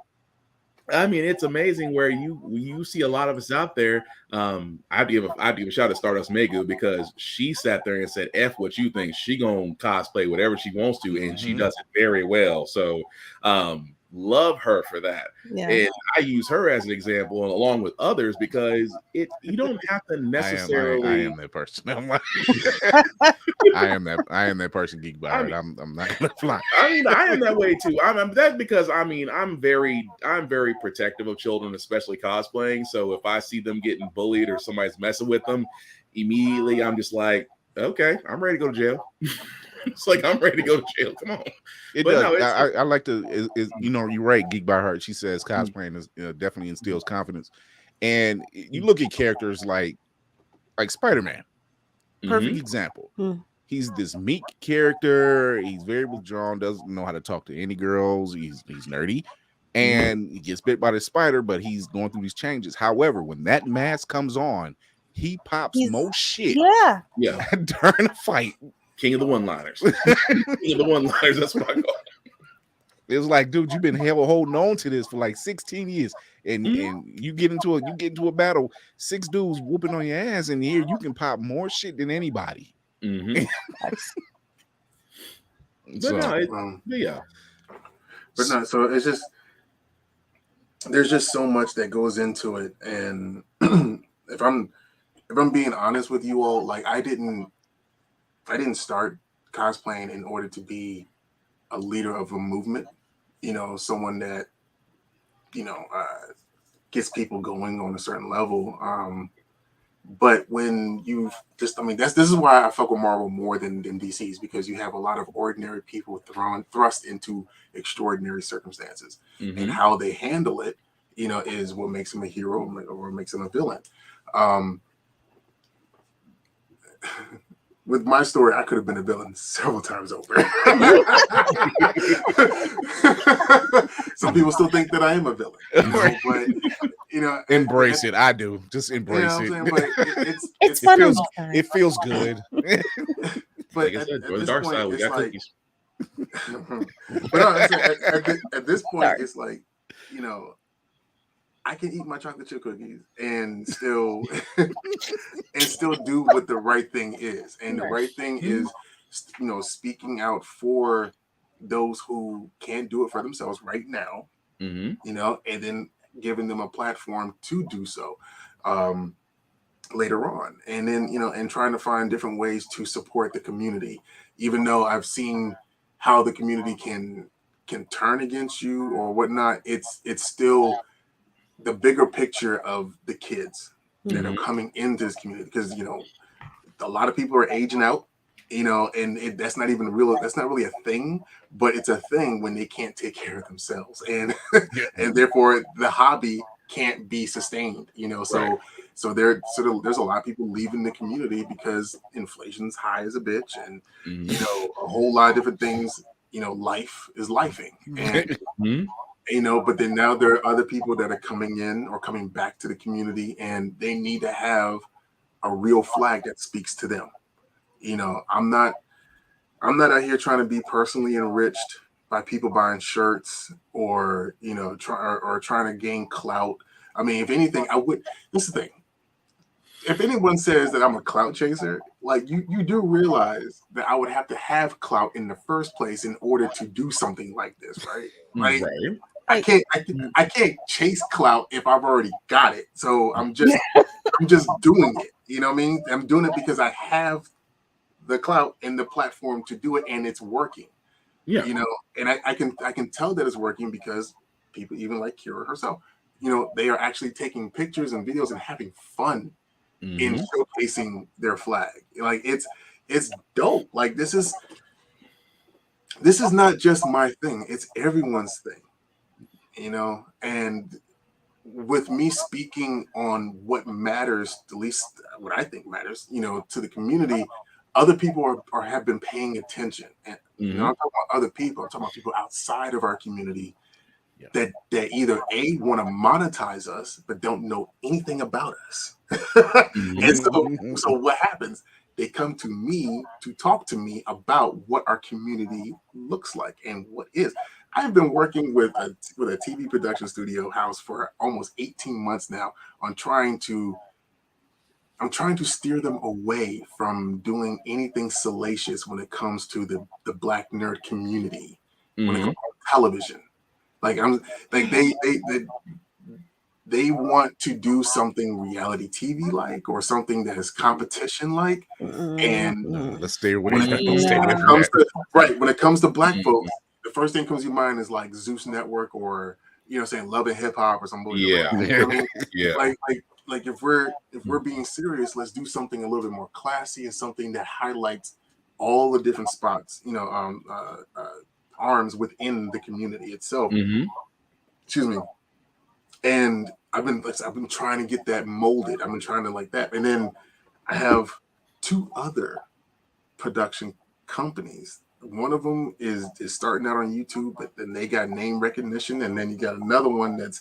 I mean, it's amazing where you see a lot of us out there. I'd give a shout out to Stardust Megu, because she sat there and said, F what you think. She gonna cosplay whatever she wants to, and she does it very well. So love her for that. And I use her as an example, along with others, because you don't have to necessarily. I am that person. I am that person, Geek Blerd. I'm not gonna fly. I mean, I am that way too. That's because I'm very protective of children, especially cosplaying. So if I see them getting bullied or somebody's messing with them, immediately I'm just like, okay, I'm ready to go to jail. It's like, I'm ready to go to jail. Come on. It does. No, I like to, you're right, Geek by Heart. She says cosplaying is, definitely instills confidence. And you look at characters like Spider-Man. Perfect example. He's this meek character. He's very withdrawn, doesn't know how to talk to any girls. He's nerdy. and he gets bit by the spider, but he's going through these changes. However, when that mask comes on, he pops more shit. Yeah. During a fight. King of the one-liners. King of the one-liners. That's what I call it. It was like, dude, you've been holding on to this for like 16 years, and you get into a battle, 6 dudes whooping on your ass, and here you can pop more shit than anybody. So it's just there's just so much that goes into it, and if I'm being honest with you all, like I didn't start cosplaying in order to be a leader of a movement, someone that gets people going on a certain level. But when you've this is why I fuck with Marvel more than DC's, because you have a lot of ordinary people thrust into extraordinary circumstances, and how they handle it, is what makes them a hero or makes them a villain. With my story, I could have been a villain several times over. Some people still think that I am a villain, but embrace it. I do. Just embrace it. But it's fun. It feels good. But the dark side, we got cookies. But at this point, it's like, I can eat my chocolate chip cookies and still do what the right thing is. And the right thing is, speaking out for those who can't do it for themselves right now, and then giving them a platform to do so later on. And then, and trying to find different ways to support the community, even though I've seen how the community can turn against you or whatnot. It's still the bigger picture of the kids that are coming into this community, because a lot of people are aging out, and that's not really a thing, but it's a thing when they can't take care of themselves, and and therefore the hobby can't be sustained, so there's a lot of people leaving the community because inflation's high as a bitch, and a whole lot of different things, life is lifing, and but then now there are other people that are coming in or coming back to the community, and they need to have a real flag that speaks to them. I'm not out here trying to be personally enriched by people buying shirts or trying to gain clout. I mean, if anything, this is the thing. If anyone says that I'm a clout chaser, like you do realize that I would have to have clout in the first place in order to do something like this, right? Right. I can't chase clout if I've already got it. So I'm just doing it. You know what I mean? I'm doing it because I have the clout and the platform to do it, and it's working. Yeah. And I can tell that it's working because people, even like Kira herself, they are actually taking pictures and videos and having fun in showcasing their flag. Like it's dope. Like this is not just my thing, it's everyone's thing. And with me speaking on what matters, at least what I think matters, to the community, other people have been paying attention. And I'm talking about other people. I'm talking about people outside of our community that either want to monetize us but don't know anything about us. And so what happens? They come to me to talk to me about what our community looks like and what is. I've been working with a TV production studio house for almost 18 months now on trying to steer them away from doing anything salacious when it comes to the Black nerd community, when it comes to television. Like they want to do something reality TV like, or something that is competition like, and let's stay away. When it comes to Black folks, the first thing comes to your mind is like Zeus Network, or saying Love and Hip Hop or something. Like if we're being serious, let's do something a little bit more classy and something that highlights all the different spots, arms within the community itself. Excuse me. And I've been trying to get that molded. I've been trying to like that. And then I have 2 other production companies one of them is starting out on YouTube, but then they got name recognition, and then you got another one that's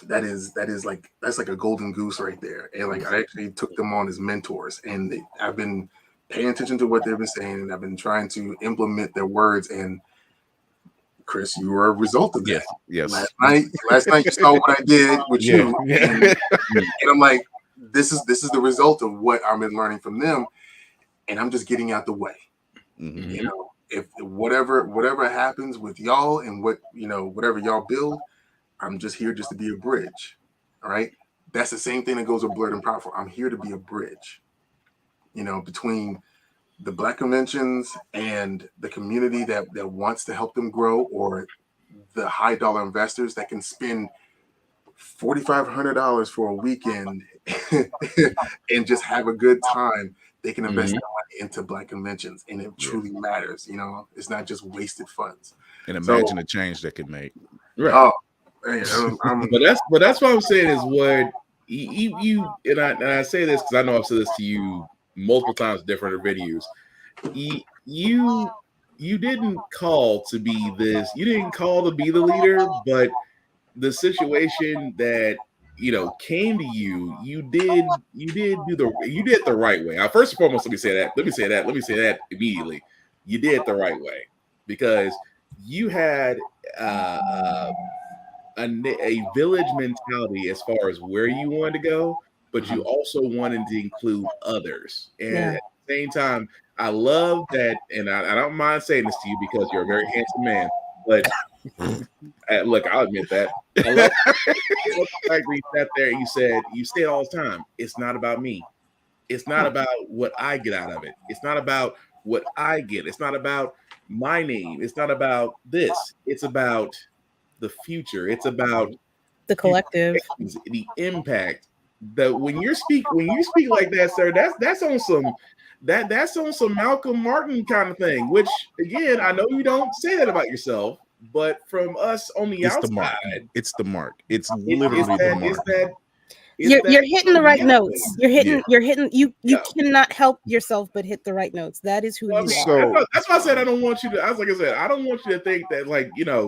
like a golden goose right there. And like I actually took them on as mentors, and I've been paying attention to what they've been saying, and I've been trying to implement their words. And Chris, you were a result of that. Yes. Last night you saw what I did with you, and I'm like, this is the result of what I've been learning from them, and I'm just getting out the way. Mm-hmm. You know, if whatever happens with y'all and whatever y'all build, I'm just here just to be a bridge. All right. That's the same thing that goes with Blerd and Powerful. I'm here to be a bridge, between the Black conventions and the community that wants to help them grow, or the high dollar investors that can spend $4,500 for a weekend and just have a good time. They can invest their money into Black conventions, and it truly matters. It's not just wasted funds. And imagine the change that could make. Right. Oh, but that's what I'm saying is what you and I say this because I know I've said this to you multiple times in different videos. You didn't call to be this. You didn't call to be the leader, but the situation that came to you, you did the right way. First and foremost, let me say that immediately. You did the right way because you had a village mentality as far as where you wanted to go, but you also wanted to include others. And at the same time, I love that, and I don't mind saying this to you because you're a very handsome man. But look, I'll admit that. I love the fact that you sat there and you say it all the time. It's not about me. It's not about what I get out of it. It's not about what I get. It's not about my name. It's not about this. It's about the future. It's about the collective, the impact. That when you speak like that, sir, that's on some Malcolm Martin kind of thing. Which again, I know you don't say that about yourself, but from us on the outside, it's the mark. It's literally the mark. You're hitting the right notes. You're hitting. You cannot help yourself but hit the right notes. That is who you are. So that's why I said I don't want you to. Like I said, I don't want you to think that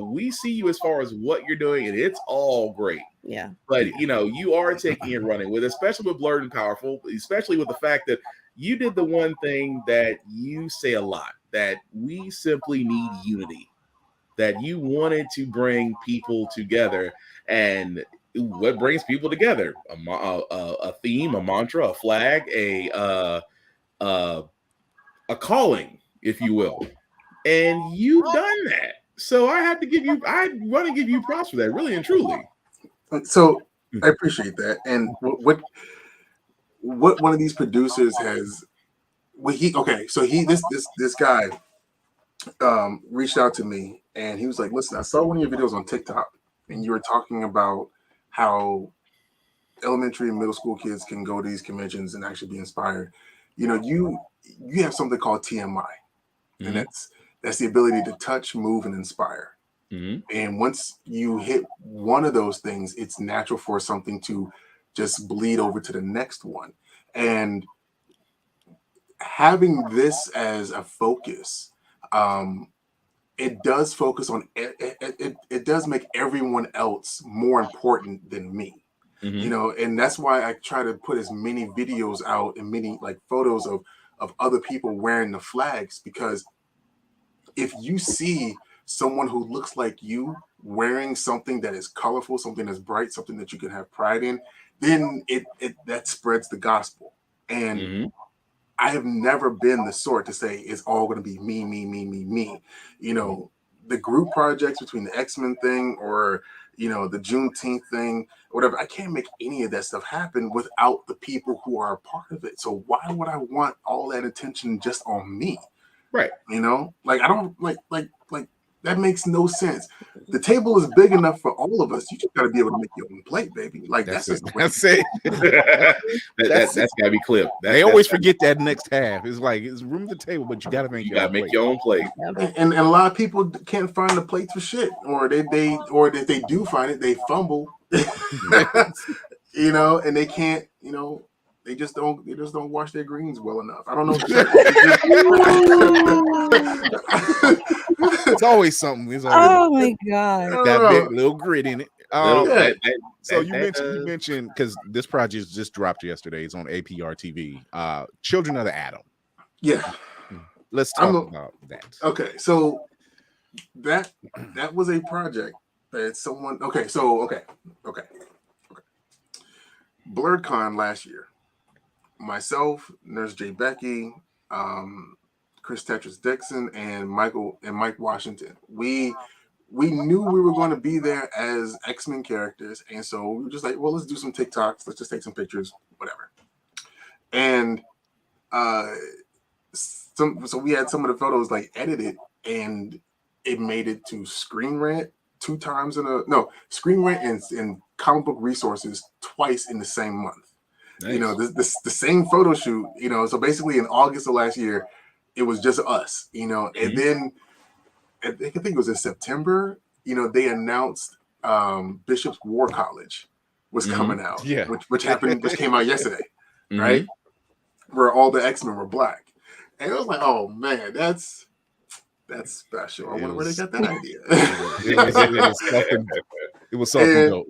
we see you as far as what you're doing, and it's all great. Yeah. But you are taking and running with, especially with Blerd and Powerful, especially with the fact that you did the one thing that you say a lot, that we simply need unity, that you wanted to bring people together. And what brings people together? A theme, a mantra, a flag, a calling, if you will. And you've done that. So I want to give you props for that, really and truly. So I appreciate that. And what one of these producers has, this guy reached out to me, and he was like, listen, I saw one of your videos on TikTok, and you were talking about how elementary and middle school kids can go to these conventions and actually be inspired. You have something called TMI, and that's the ability to touch, move, and inspire. And once you hit one of those things, it's natural for something to just bleed over to the next one. And having this as a focus, it does focus on it does make everyone else more important than me. And that's why I try to put as many videos out and many photos of other people wearing the flags, because if you see someone who looks like you wearing something that is colorful, something that's bright, something that you can have pride in, then that spreads the gospel. And I have never been the sort to say it's all going to be me, me, me, me, me. The group projects between the X-Men thing or the Juneteenth thing, whatever, I can't make any of that stuff happen without the people who are a part of it. So why would I want all that attention just on me? Right. I don't like that makes no sense. The table is big enough for all of us. You just got to be able to make your own plate, baby. That's it. That's gotta be clipped. They always forget that next half. It's like it's room at the table, but you got to make your own plate. And a lot of people can't find the plates for shit, or if they do find it, they fumble. And they can't. They just don't wash their greens well enough. I don't know. It's always something. It's always Oh my god. that big little grit in it. Little, yeah. So you mentioned because this project just dropped yesterday. It's on APR TV. Children of the Atom. Yeah. Let's talk about that. Okay, so that was a project that someone. Okay. BlerdCon last year. Myself, Nurse J. Becky, Chris Tetris Dixon, and Mike Washington. We knew we were going to be there as X-Men characters, and so we were just like, well, let's do some TikToks, let's just take some pictures, whatever. And so we had some of the photos like edited, and it made it to Screen Rant Screen Rant and Comic Book Resources twice in the same month. Nice. You know, the same photo shoot, you know, so basically in August of last year, it was just us, you know, and then I think it was in September, you know, they announced Bishop's War College was coming out, which came out yesterday, right? Where all the X-Men were black. And it was like, oh man, that's special. I wonder where they got that idea. It was something dope.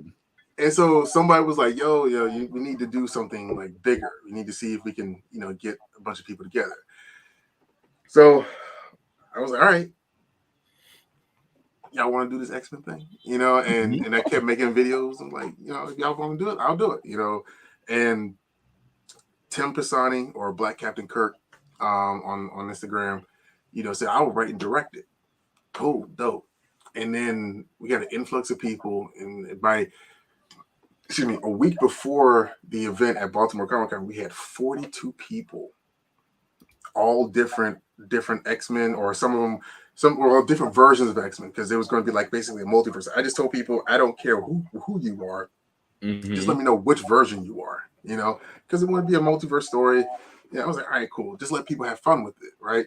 And so somebody was like, yo, we need to do something like bigger. We need to see if we can, you know, get a bunch of people together. So I was like, all right, y'all want to do this X-Men thing? You know, and I kept making videos. I'm like, you know, if y'all want to do it, I'll do it, you know. And Tim Pisani or Black Captain Kirk on Instagram, you know, said I will write and direct it. Cool, dope. And then we got an influx of people, and a week before the event at Baltimore Comic-Con, we had 42 people, all different X-Men, or some of them, all different versions of X-Men, because it was going to be like basically a multiverse. I just told people, I don't care who you are, just let me know which version you are, you know, because it would be a multiverse story. Yeah, I was like, all right, cool. Just let people have fun with it, right?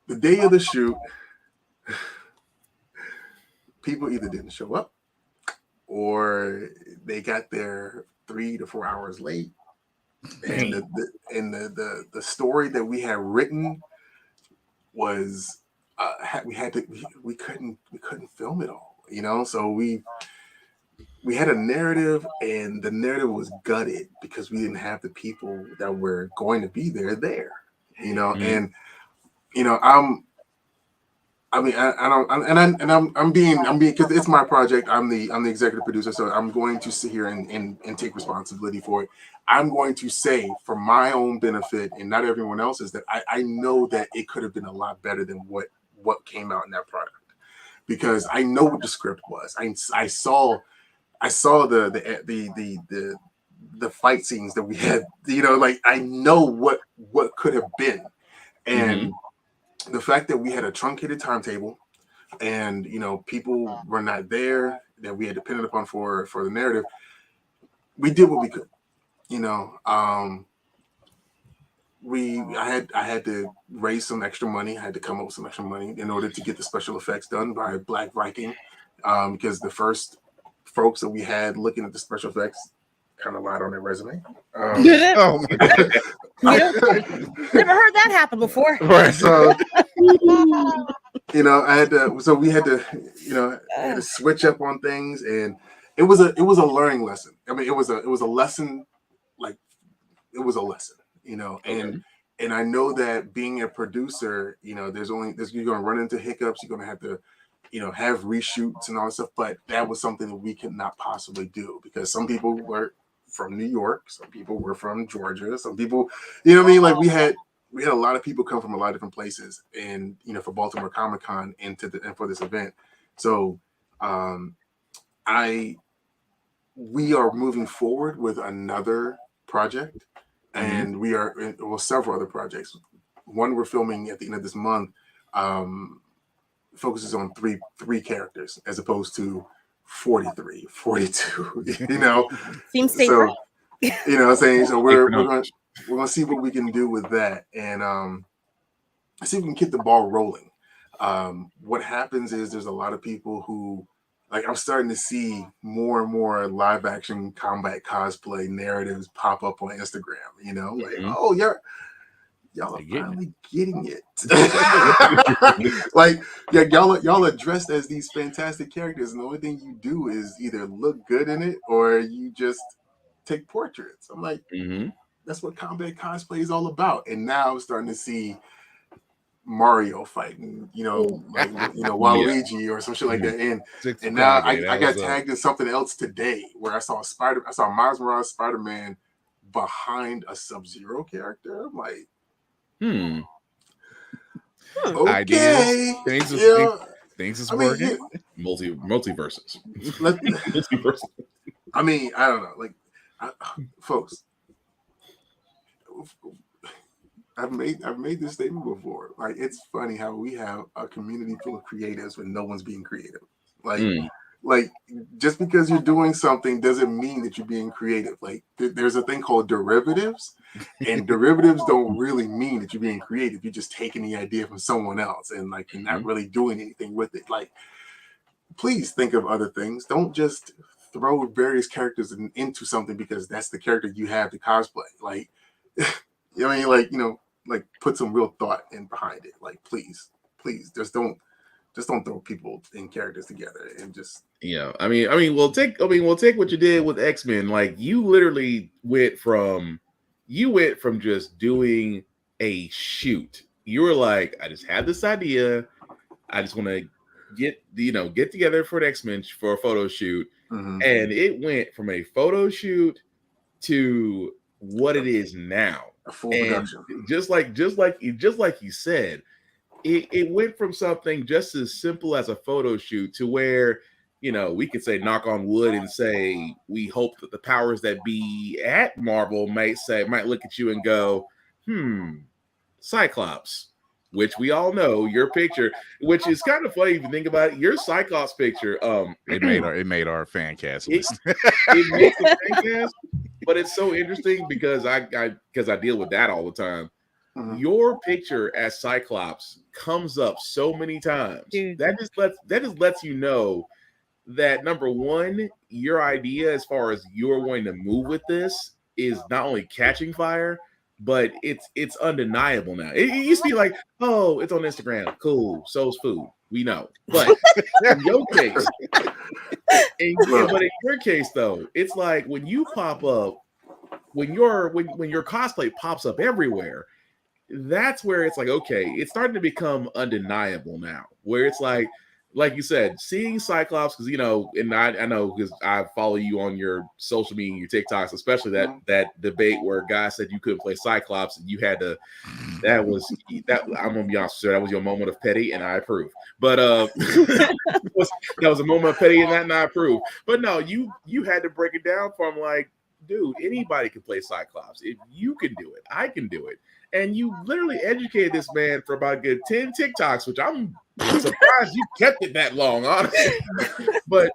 The day of the shoot, people either didn't show up, or they got there 3 to 4 hours late, and the story that we had written was we couldn't film it all, you know. So we had a narrative, and the narrative was gutted because we didn't have the people that were going to be there, you know. And you know, I'm being because it's my project. I'm the executive producer, so I'm going to sit here and take responsibility for it. I'm going to say, for my own benefit and not everyone else's, that I know that it could have been a lot better than what came out in that product, because I know what the script was. I saw the fight scenes that we had. You know, like I know what could have been, and the fact that we had a truncated timetable, and you know, people were not there that we had depended upon for the narrative, we did what we could, you know. I had to raise some extra money. I had to come up with some extra money in order to get the special effects done by Black Viking, because the first folks that we had looking at the special effects kind of lied on their resume. Oh my God. Never heard that happen before. Right. So, you know, we had to switch up on things, and it was a learning lesson. I mean, it was a lesson, like it was a lesson, you know. And I know that being a producer, you know, you're going to run into hiccups. You're going to have to, you know, have reshoots and all that stuff. But that was something that we could not possibly do, because some people were from New York, some people were from Georgia, some people, you know what I mean? Like we had a lot of people come from a lot of different places, and you know, for Baltimore Comic-Con and for this event. So we are moving forward with another project, and we are several other projects. One we're filming at the end of this month focuses on three characters as opposed to 43, 42, you know. Seems safer. So, you know what I'm saying? So we're gonna see what we can do with that, and see if we can get the ball rolling. What happens is there's a lot of people who like I'm starting to see more and more live action combat cosplay narratives pop up on Instagram. You know, like oh y'all are finally getting it. Like yeah, y'all are dressed as these fantastic characters, and the only thing you do is either look good in it or you just take portraits. I'm like, that's what combat cosplay is all about. And now I'm starting to see Mario fighting, Waluigi or some shit like that. And now I got tagged in something else today where I saw Miles Morales Spider-Man behind a Sub-Zero character. I'm like, okay, ideas, things is working. Multiverses. I mean, I don't know, like, folks. I've made this statement before. Like, it's funny how we have a community full of creatives when no one's being creative. Like just because you're doing something doesn't mean that you're being creative. Like there's a thing called derivatives, and derivatives don't really mean that you're being creative. You're just taking the idea from someone else and like you're not really doing anything with it. Like, please think of other things. Don't just throw various characters into something because that's the character you have to cosplay. Like, you know what I mean? Like, like put some real thought in behind it. Like, please, just don't throw people and characters together and just I mean we'll take what you did with X-Men. Like you literally went from just doing a shoot. You were like, I just had this idea. I just want to get together for an X-Men for a photo shoot. And it went from a photo shoot to what it is now. A full production. Just like you said, it went from something just as simple as a photo shoot to where, we could say knock on wood and say we hope that the powers that be at Marvel might look at you and go, Cyclops, which we all know your picture, which is kind of funny if you think about it. Your Cyclops picture, it made our fan cast list. It makes the fan cast, but it's so interesting because I deal with that all the time. Your picture as Cyclops comes up so many times. Dude. That just lets you know that number one, your idea as far as you're going to move with this is not only catching fire, but it's undeniable now. It used to be like, oh, it's on Instagram, cool, so's food, we know. But in your case, but in your case though, it's like when you pop up, when your cosplay pops up everywhere. That's where it's like, okay, it's starting to become undeniable now, where it's like you said, seeing Cyclops, because and I know because I follow you on your social media, your TikToks, especially that debate where guys said you couldn't play Cyclops and you had to. That I'm gonna be honest, sir, that was your moment of petty, and I approve. But that was a moment of petty, and I approve. But no, you had to break it down from like, dude, anybody can play Cyclops. If you can do it, I can do it. And you literally educated this man for about a good 10 TikToks, which I'm surprised you kept it that long, honestly. But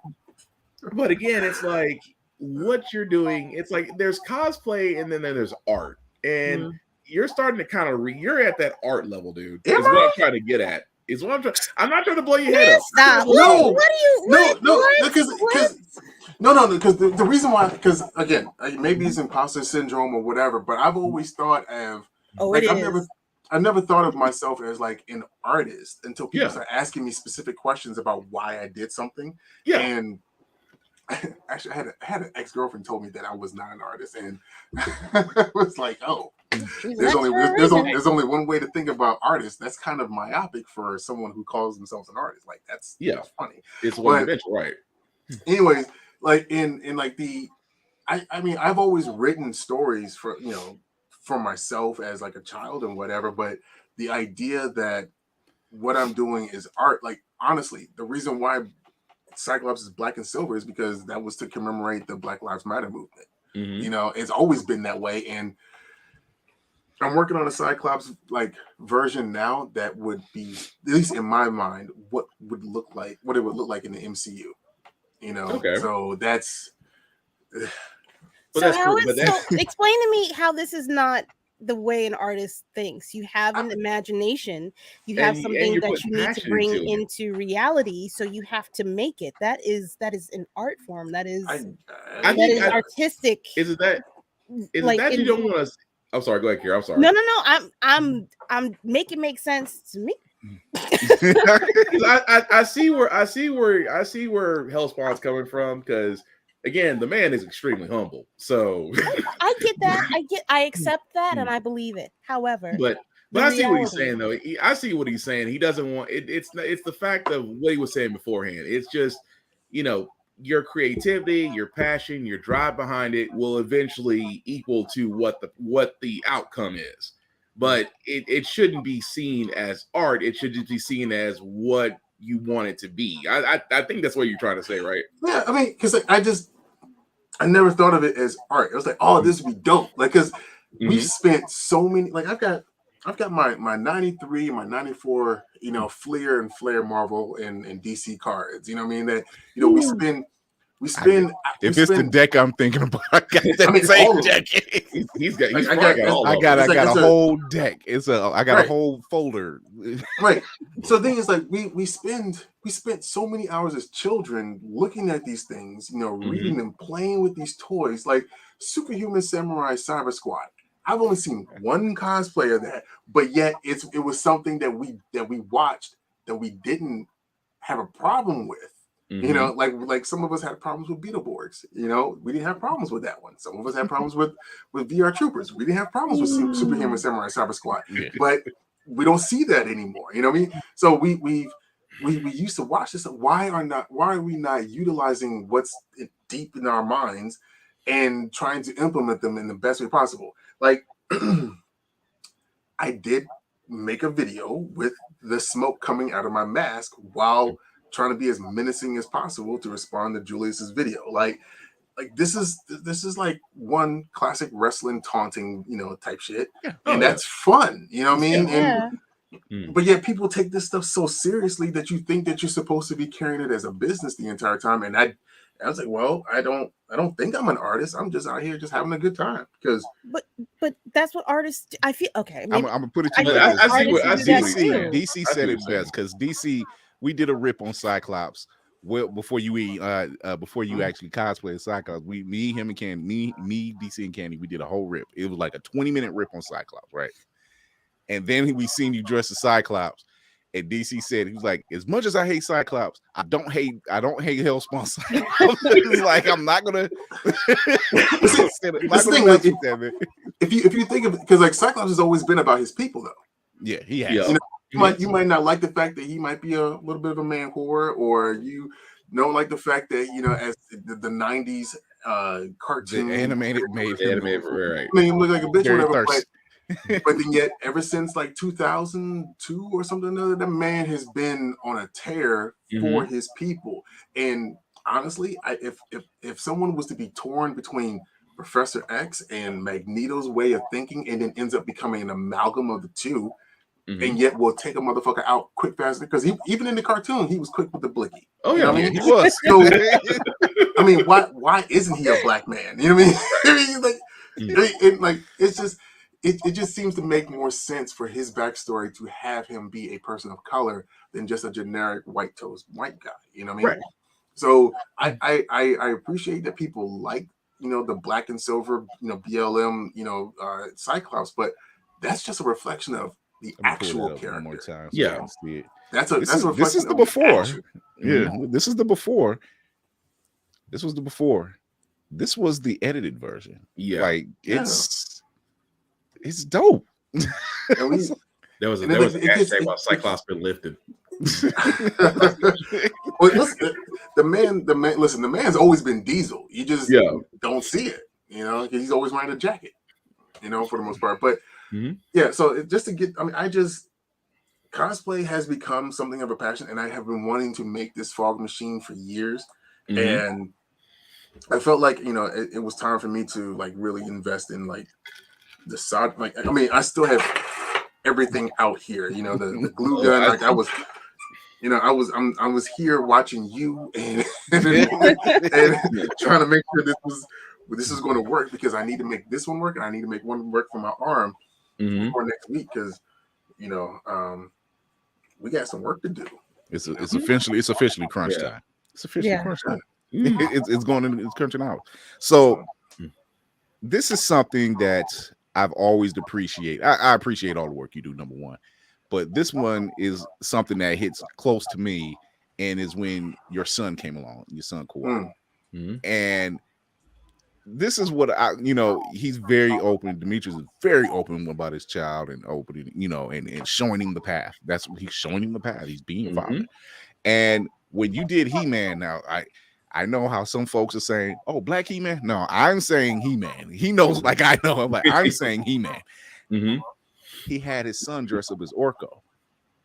again, it's like what you're doing. It's like there's cosplay and then there's art, and you're starting to kind of you're at that art level, dude. Is what I'm trying to get at. Is what I'm trying. I'm not trying to blow your head up. Stop. No, because the reason why, because again, maybe it's imposter syndrome or whatever, but I've always thought of. I never thought of myself as like an artist until people start asking me specific questions about why I did something. Yeah. And actually, I had an ex-girlfriend told me that I was not an artist, and I was like, oh, there's only one way to think about artists. That's kind of myopic for someone who calls themselves an artist. Like that's funny. It's one dimension, right? Anyways, like in like I mean, I've always written stories for for myself as like a child and whatever, but the idea that what I'm doing is art, like honestly, the reason why Cyclops is black and silver is because that was to commemorate the Black Lives Matter movement. It's always been that way, and I'm working on a Cyclops like version now that would be, at least in my mind, what it would look like in the MCU. Okay. So that's. Explain to me how this is not the way an artist thinks. You have an imagination. You have And something you're that putting you need to passion bring into it. into reality. So you have to make it. That is an art form. That is I think artistic. Is it that like you don't want to? I'm sorry. Go ahead, Kira. I'm sorry. No. I'm making make sense to me. I see where Hellspawn's coming from, because again, the man is extremely humble. So I get that. I accept that, and I believe it. However, but I see what he's saying though. I see what he's saying. He doesn't want it. It's the fact of what he was saying beforehand. It's just, your creativity, your passion, your drive behind it will eventually equal to what the outcome is. But it shouldn't be seen as art. It should just be seen as what you want it to be. I think that's what you're trying to say, right? Yeah, I mean, because I never thought of it as art. It was like, oh, this would be dope. Like, because we've spent so many. Like, I've got my 93, my 94, Fleer and Flare Marvel and DC cards. You know what I mean? That we spend. If it's the deck I'm thinking about, I got that same deck. I got a whole deck. I got a whole folder. Right. So the thing is, like, we spent so many hours as children looking at these things, reading them, playing with these toys, like Superhuman Samurai Cyber Squad. I've only seen one cosplay of that, but yet it was something that we watched that we didn't have a problem with. Like some of us had problems with Beetleborgs. We didn't have problems with that one. Some of us had problems with VR Troopers. We didn't have problems with Superhuman Samurai Cyber Squad. But we don't see that anymore. You know what I mean? So we used to watch this. Why are we not utilizing what's deep in our minds and trying to implement them in the best way possible? Like, I did make a video with the smoke coming out of my mask while trying to be as menacing as possible to respond to Julius's video. Like this is like one classic wrestling taunting, type shit. And that's fun. You know what I mean? Yeah. But yet people take this stuff so seriously that you think that you're supposed to be carrying it as a business the entire time. And I was like, well, I don't think I'm an artist. I'm just out here just having a good time. Because but that's what artists do. I feel okay. I'm gonna put it to you. I see DC said it best, because DC, we did a rip on Cyclops before you actually cosplay Cyclops. Me, him, and Candy, me, DC, and Candy, we did a whole rip. It was like a 20-minute rip on Cyclops, right? And then we seen you dress as Cyclops, and DC said, he was like, as much as I hate Cyclops, I don't hate Hellspawned Cyclops. He's like, I'm not gonna. If you think of it, because like Cyclops has always been about his people, though. Yeah, he has. You might not like the fact that he might be a little bit of a man whore, or you don't like the fact that as the 90s cartoon, the animated made him, right? Made him look like a bitch, or whatever. But then yet, ever since like 2002 or something or other, the man has been on a tear for his people. And honestly, if someone was to be torn between Professor X and Magneto's way of thinking, and then ends up becoming an amalgam of the two. And yet we'll take a motherfucker out quick, fast, because even in the cartoon he was quick with the blicky. Oh yeah, he was. So, I mean, why isn't he a black man? You know what I mean? It just seems to make more sense for his backstory to have him be a person of color than just a generic white guy. You know what I mean? Right. So I appreciate that people like the black and silver BLM Cyclops, but that's just a reflection of the actual character. One more time, so yeah, see it. This is the before. Yeah, this is the before. This was the before. This was the edited version. Yeah, like it's dope. There was a hashtag about Cyclops been lifted. Well, listen, the man's always been Diesel. You just don't see it, because he's always wearing a jacket, for the most part. But so just to get, cosplay has become something of a passion, and I have been wanting to make this fog machine for years, and I felt like it was time for me to like really invest in like the side. Like, I still have everything out here, the glue gun. Like I was here watching you and trying to make sure this was going to work, because I need to make this one work, and I need to make one work for my arm. before next week because we got some work to do. It's officially crunch time. It's officially crunch time. It's going into it's crunching out. So this is something that I've always appreciated. I appreciate all the work you do, number one, but this one is something that hits close to me, and is when your son came along, your son Corey, and this is what he's very open. Demetrius is very open about his child and opening, and showing him the path. That's what he's showing him the path. He's being a father. And when you did He-Man, now I know how some folks are saying, "Oh, Black He-Man." No, I'm saying He-Man. He knows, like I know. I'm saying He-Man. He had his son dress up as Orko,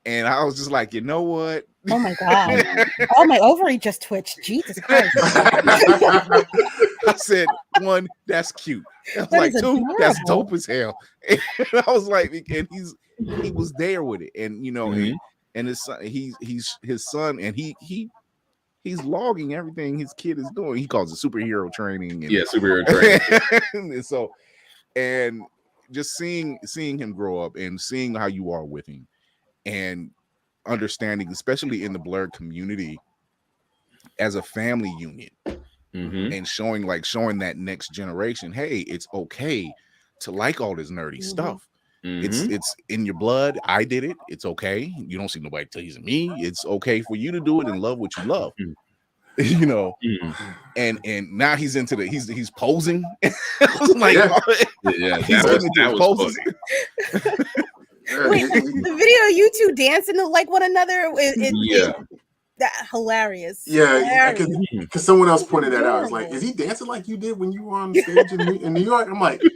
and I was just like, you know what? Oh my god! Oh, my ovary just twitched. Jesus Christ! I said, one, that's cute. I was like, two, that's dope as hell. And I was like, and he was there with it, and and his son, he's his son, and he's logging everything his kid is doing. He calls it superhero training. And, superhero training. And so, and just seeing him grow up and seeing how you are with him, and understanding, especially in the Blerd community, as a family unit, and showing that next generation, hey, it's okay to like all this nerdy stuff. It's in your blood. I did it. It's okay. You don't see nobody teasing me. It's okay for you to do it and love what you love. And now he's into he's posing. I was like, he's that was poses. Wait, the video of you two dancing to like one another, hilarious. Yeah, because someone else pointed that out. It's like, is he dancing like you did when you were on stage in New York? I'm like, you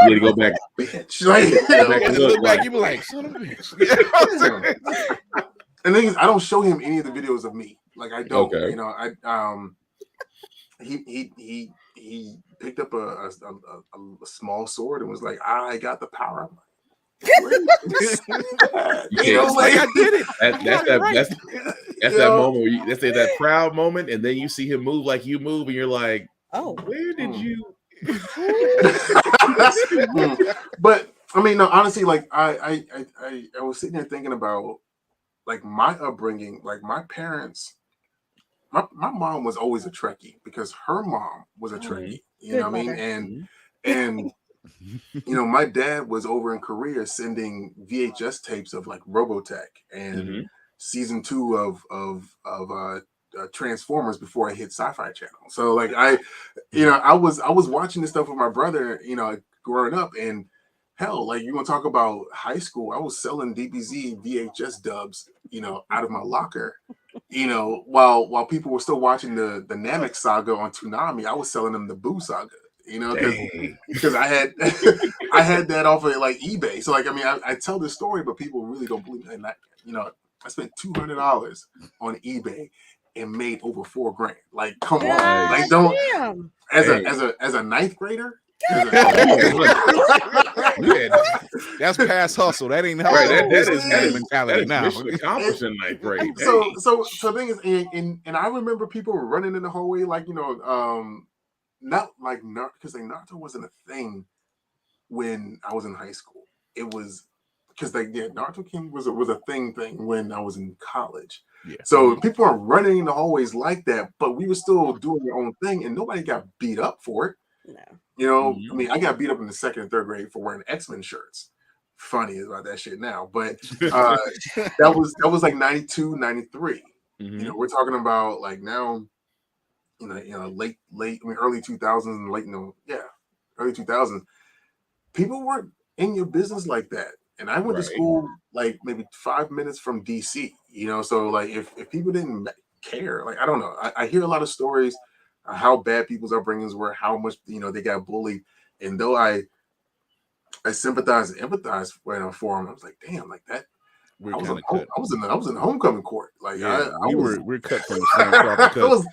need to go back. Bitch. Like, look back, you be like, son of a bitch. And the thing is, I don't show him any of the videos of me. Like, I don't. Okay. He picked up a small sword and was like, I got the power. I'm like, like, I did it. That's that moment where that's that proud moment, and then you see him move like you move, and you're like, oh, where did you? But I mean, no, honestly, like I was sitting there thinking about like my upbringing, like my parents. My mom was always a Trekkie because her mom was a Trekkie. You know what I mean? And my dad was over in Korea sending VHS tapes of like Robotech and season 2 of Transformers before I hit Sci-Fi Channel. So like I was watching this stuff with my brother, growing up, and hell, like you want to talk about high school, I was selling DBZ VHS dubs, out of my locker. While people were still watching the Namek saga on Toonami, I was selling them the Boo saga, because I had I had that off of like eBay. So like, I mean, I tell this story, but people really don't believe it. And I spent $200 on eBay and made over $4,000. Like, come on, like don't as a ninth grader. That's past hustle. That ain't how that is mentality now. Accomplishing ninth grade. So the thing is, and I remember people running in the hallway like not because Naruto wasn't a thing when I was in high school. It was because Naruto King was a thing when I was in college. Yeah. So people are running in the hallways like that, but we were still doing our own thing, and nobody got beat up for it. No. I mean, I got beat up in the 2nd and 3rd grade for wearing X-Men shirts. Funny about that shit now, but that was like 92, 93. We're talking about like now, late, early 2000s and early 2000s. People weren't in your business like that. And I went to school like maybe 5 minutes from DC, so like if people didn't care, like, I don't know. I hear a lot of stories how bad people's upbringings were, how much they got bullied, and though I sympathize and empathize for them, I was like, damn, like that. I was in the homecoming court. Like we're cut from the same cloth because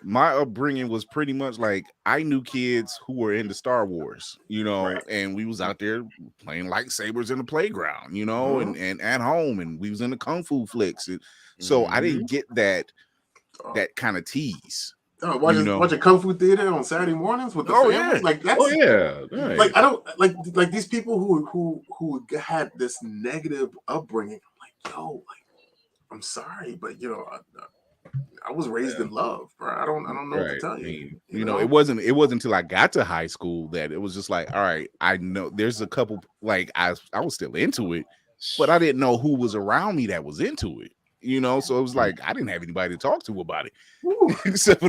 my upbringing was pretty much like I knew kids who were into Star Wars, and we was out there playing lightsabers in the playground, and at home, and we was in the kung fu flicks. So I didn't get that kind of tease. watching Kung Fu Theater on Saturday mornings with the family. Yeah. Like that's Right. like I don't like these people who had this negative upbringing. I'm like, yo, like I'm sorry, but I was raised in love, bro. I don't know what to tell you. I mean, You know, it wasn't until I got to high school that it was just like, all right, I know there's a couple, like I was still into it, but I didn't know who was around me that was into it. You know, so it was like I didn't have anybody to talk to about it. Except for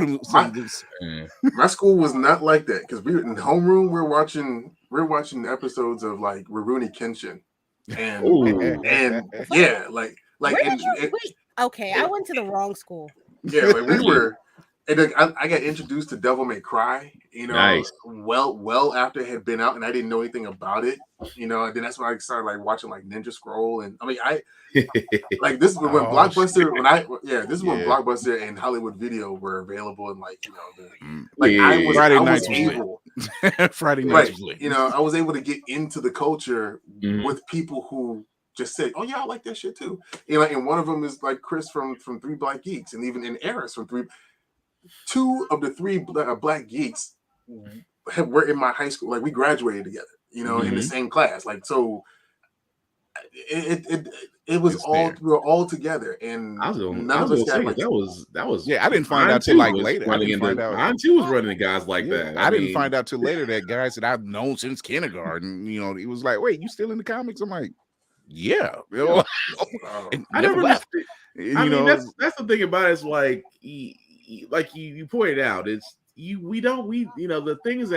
my school was not like that, because we were in homeroom. We're watching episodes of like Rurouni Kenshin, and yeah, like wait, okay, I went to the wrong school. Yeah, like we were, and then I got introduced to Devil May Cry, well after it had been out, and I didn't know anything about it, and then that's when I started like watching like Ninja Scroll, and I mean like this is when Blockbuster, when Blockbuster and Hollywood Video were available, and like I was Friday able, nights was lit. I was able to get into the culture with people who just said, "Oh yeah, I like that shit too." And one of them is like Chris from Three Black Geeks, and even in Eris from two of the three Black Geeks were in my high school. Like we graduated together, in the same class. Like so, it was all we were all together, and none of us got like that was. Yeah, I didn't find out till like later. Mine too was running into guys like that. I didn't find out till later that guys that I've known since kindergarten. He was like, "Wait, you still in the comics?" I'm like, "Yeah." I never left it. I mean, that's the thing about it. Is like you pointed out, it's the things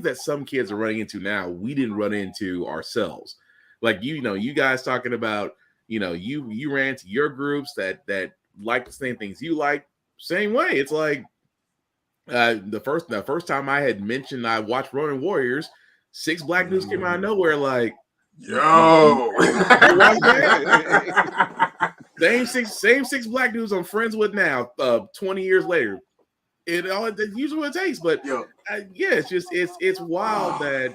that some kids are running into now, we didn't run into ourselves. Like you guys talking about, you ran to your groups that like the same things you like. Same way, it's like the first time I had mentioned I watched Ronin Warriors, 6 black dudes came out of nowhere like, yo. Same six black dudes I'm friends with now, 20 years later. It's usually what it takes, but it's wild that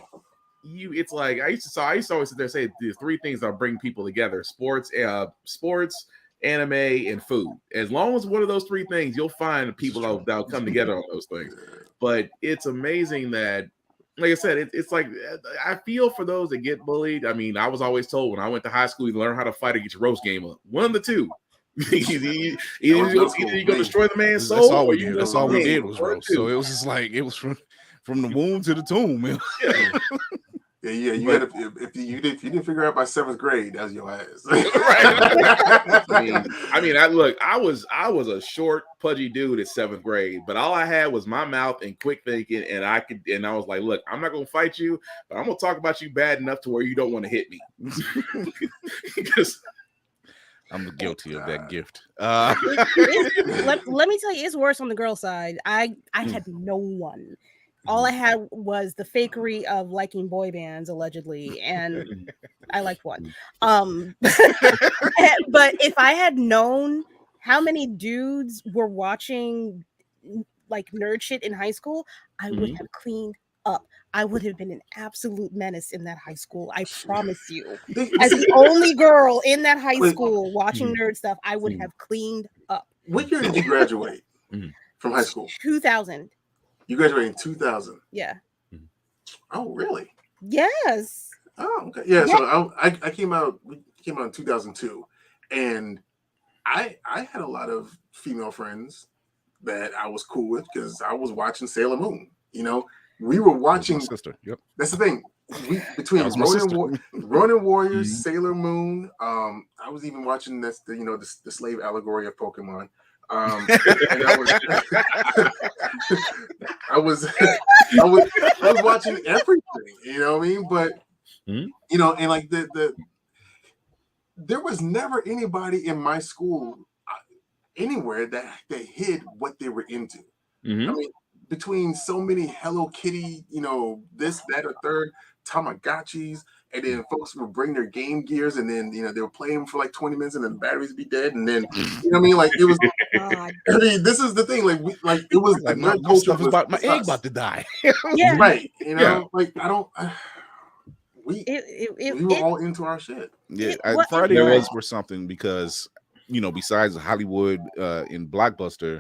it's like I used to always sit there and say the 3 things that bring people together: sports, anime, and food. As long as one of those 3 things, you'll find people that'll come together on those things. But it's amazing that, like I said, it's like I feel for those that get bullied. I mean, I was always told when I went to high school, you learn how to fight or get your roast game up. One of the two. either you go destroy the man's soul. That's all we did was roast. So it was just like it was from the womb to the tomb. Man. Yeah. You had if you didn't figure out by 7th grade, that's your ass. I mean, I was a short, pudgy dude at 7th grade, but all I had was my mouth and quick thinking, and I was like, look, I'm not gonna fight you, but I'm gonna talk about you bad enough to where you don't want to hit me. Because I'm guilty of that gift. Let me tell you, it's worse on the girl side. I had no one. All I had was the fakery of liking boy bands, allegedly, and I liked one. But if I had known how many dudes were watching like nerd shit in high school, I would have cleaned up. I would have been an absolute menace in that high school. I promise you. As the only girl in that high school watching nerd stuff, I would have cleaned up. What year did you graduate from high school? 2000. You graduated in 2000. Yeah. Oh, really? Yes. Oh, okay. Yeah. So I came out. We came out in 2002, and I had a lot of female friends that I was cool with because I was watching Sailor Moon. We were watching. Sister. Yep. That's the thing. Between Ronin Warriors, Sailor Moon. I was even watching the slave allegory of Pokemon. And I was watching everything, you know what I mean? But and like there was never anybody in my school anywhere that they hid what they were into. I mean, between so many Hello Kitty, this, that, or third, Tamagotchis, and then folks would bring their Game Gears, and then they would play them for like 20 minutes, and then the batteries would be dead, and then what I mean, like it was. I mean, this is the thing, like it was like my stuff is about my egg about to die. Yeah, right. Like I don't. We were all into our shit. Yeah, Friday nights were something because besides Hollywood and Blockbuster,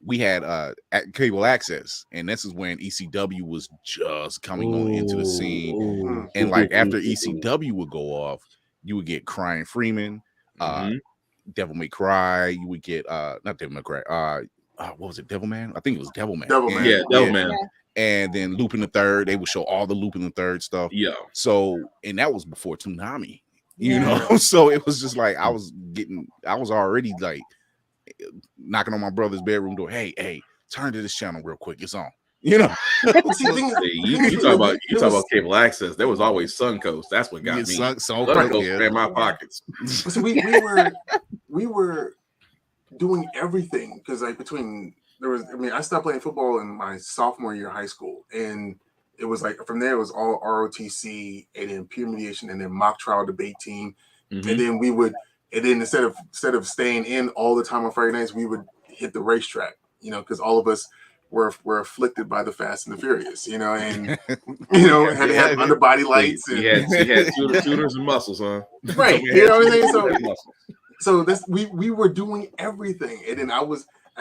we had cable access, and this is when ECW was just coming on into the scene. And like after ECW would go off, you would get Crying Freeman, Devil May Cry. You would get not Devil May Cry. What was it? Devilman? I think it was Devilman. Yeah, Devilman. And then Lupin the Third. They would show all the Lupin the Third stuff. Yeah. So, and that was before Toonami. You know, so it was just like I was already like knocking on my brother's bedroom door. Hey, turn to this channel real quick. It's on. You know, you talk about cable access. There was always Suncoast. That's what got me. Suncoast in my pockets. So we were doing everything because like I stopped playing football in my sophomore year of high school, and it was like from there it was all ROTC and then peer mediation and then mock trial debate team, and then instead of staying in all the time on Friday nights, we would hit the racetrack, you know, because all of us were afflicted by the Fast and the Furious, you know, and you know had to have underbody lights. And, you had tutors and muscles, huh? Right, you know what I mean? So this we were doing everything, and then I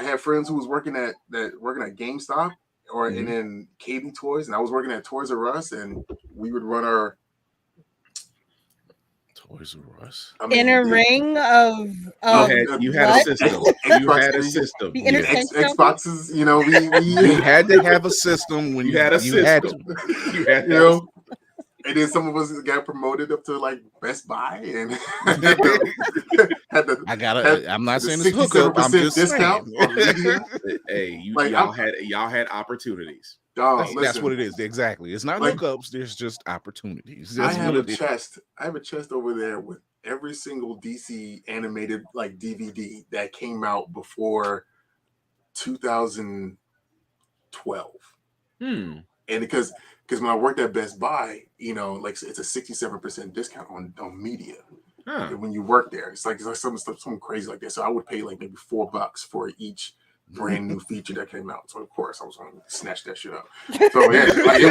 had friends who was working at GameStop and then KB Toys, and I was working at Toys R Us, and we would run our Toys R Us in a ring of you had a system. You had a system. Xboxes, you know, we had to have a system when you had a system. You know. And then some of us got promoted up to like Best Buy, and I'm not saying it's hookup. I'm just discount. Hey, y'all had opportunities. That's what it is. Exactly. It's not hookups. There's just opportunities. I have a chest over there with every single DC animated like DVD that came out before 2012. And because when I worked at Best Buy, you know, like it's a 67% discount on media. When you work there, it's like something crazy like that. So I would pay like maybe $4 for each brand new feature that came out. So of course I was going to snatch that shit up. So yeah, like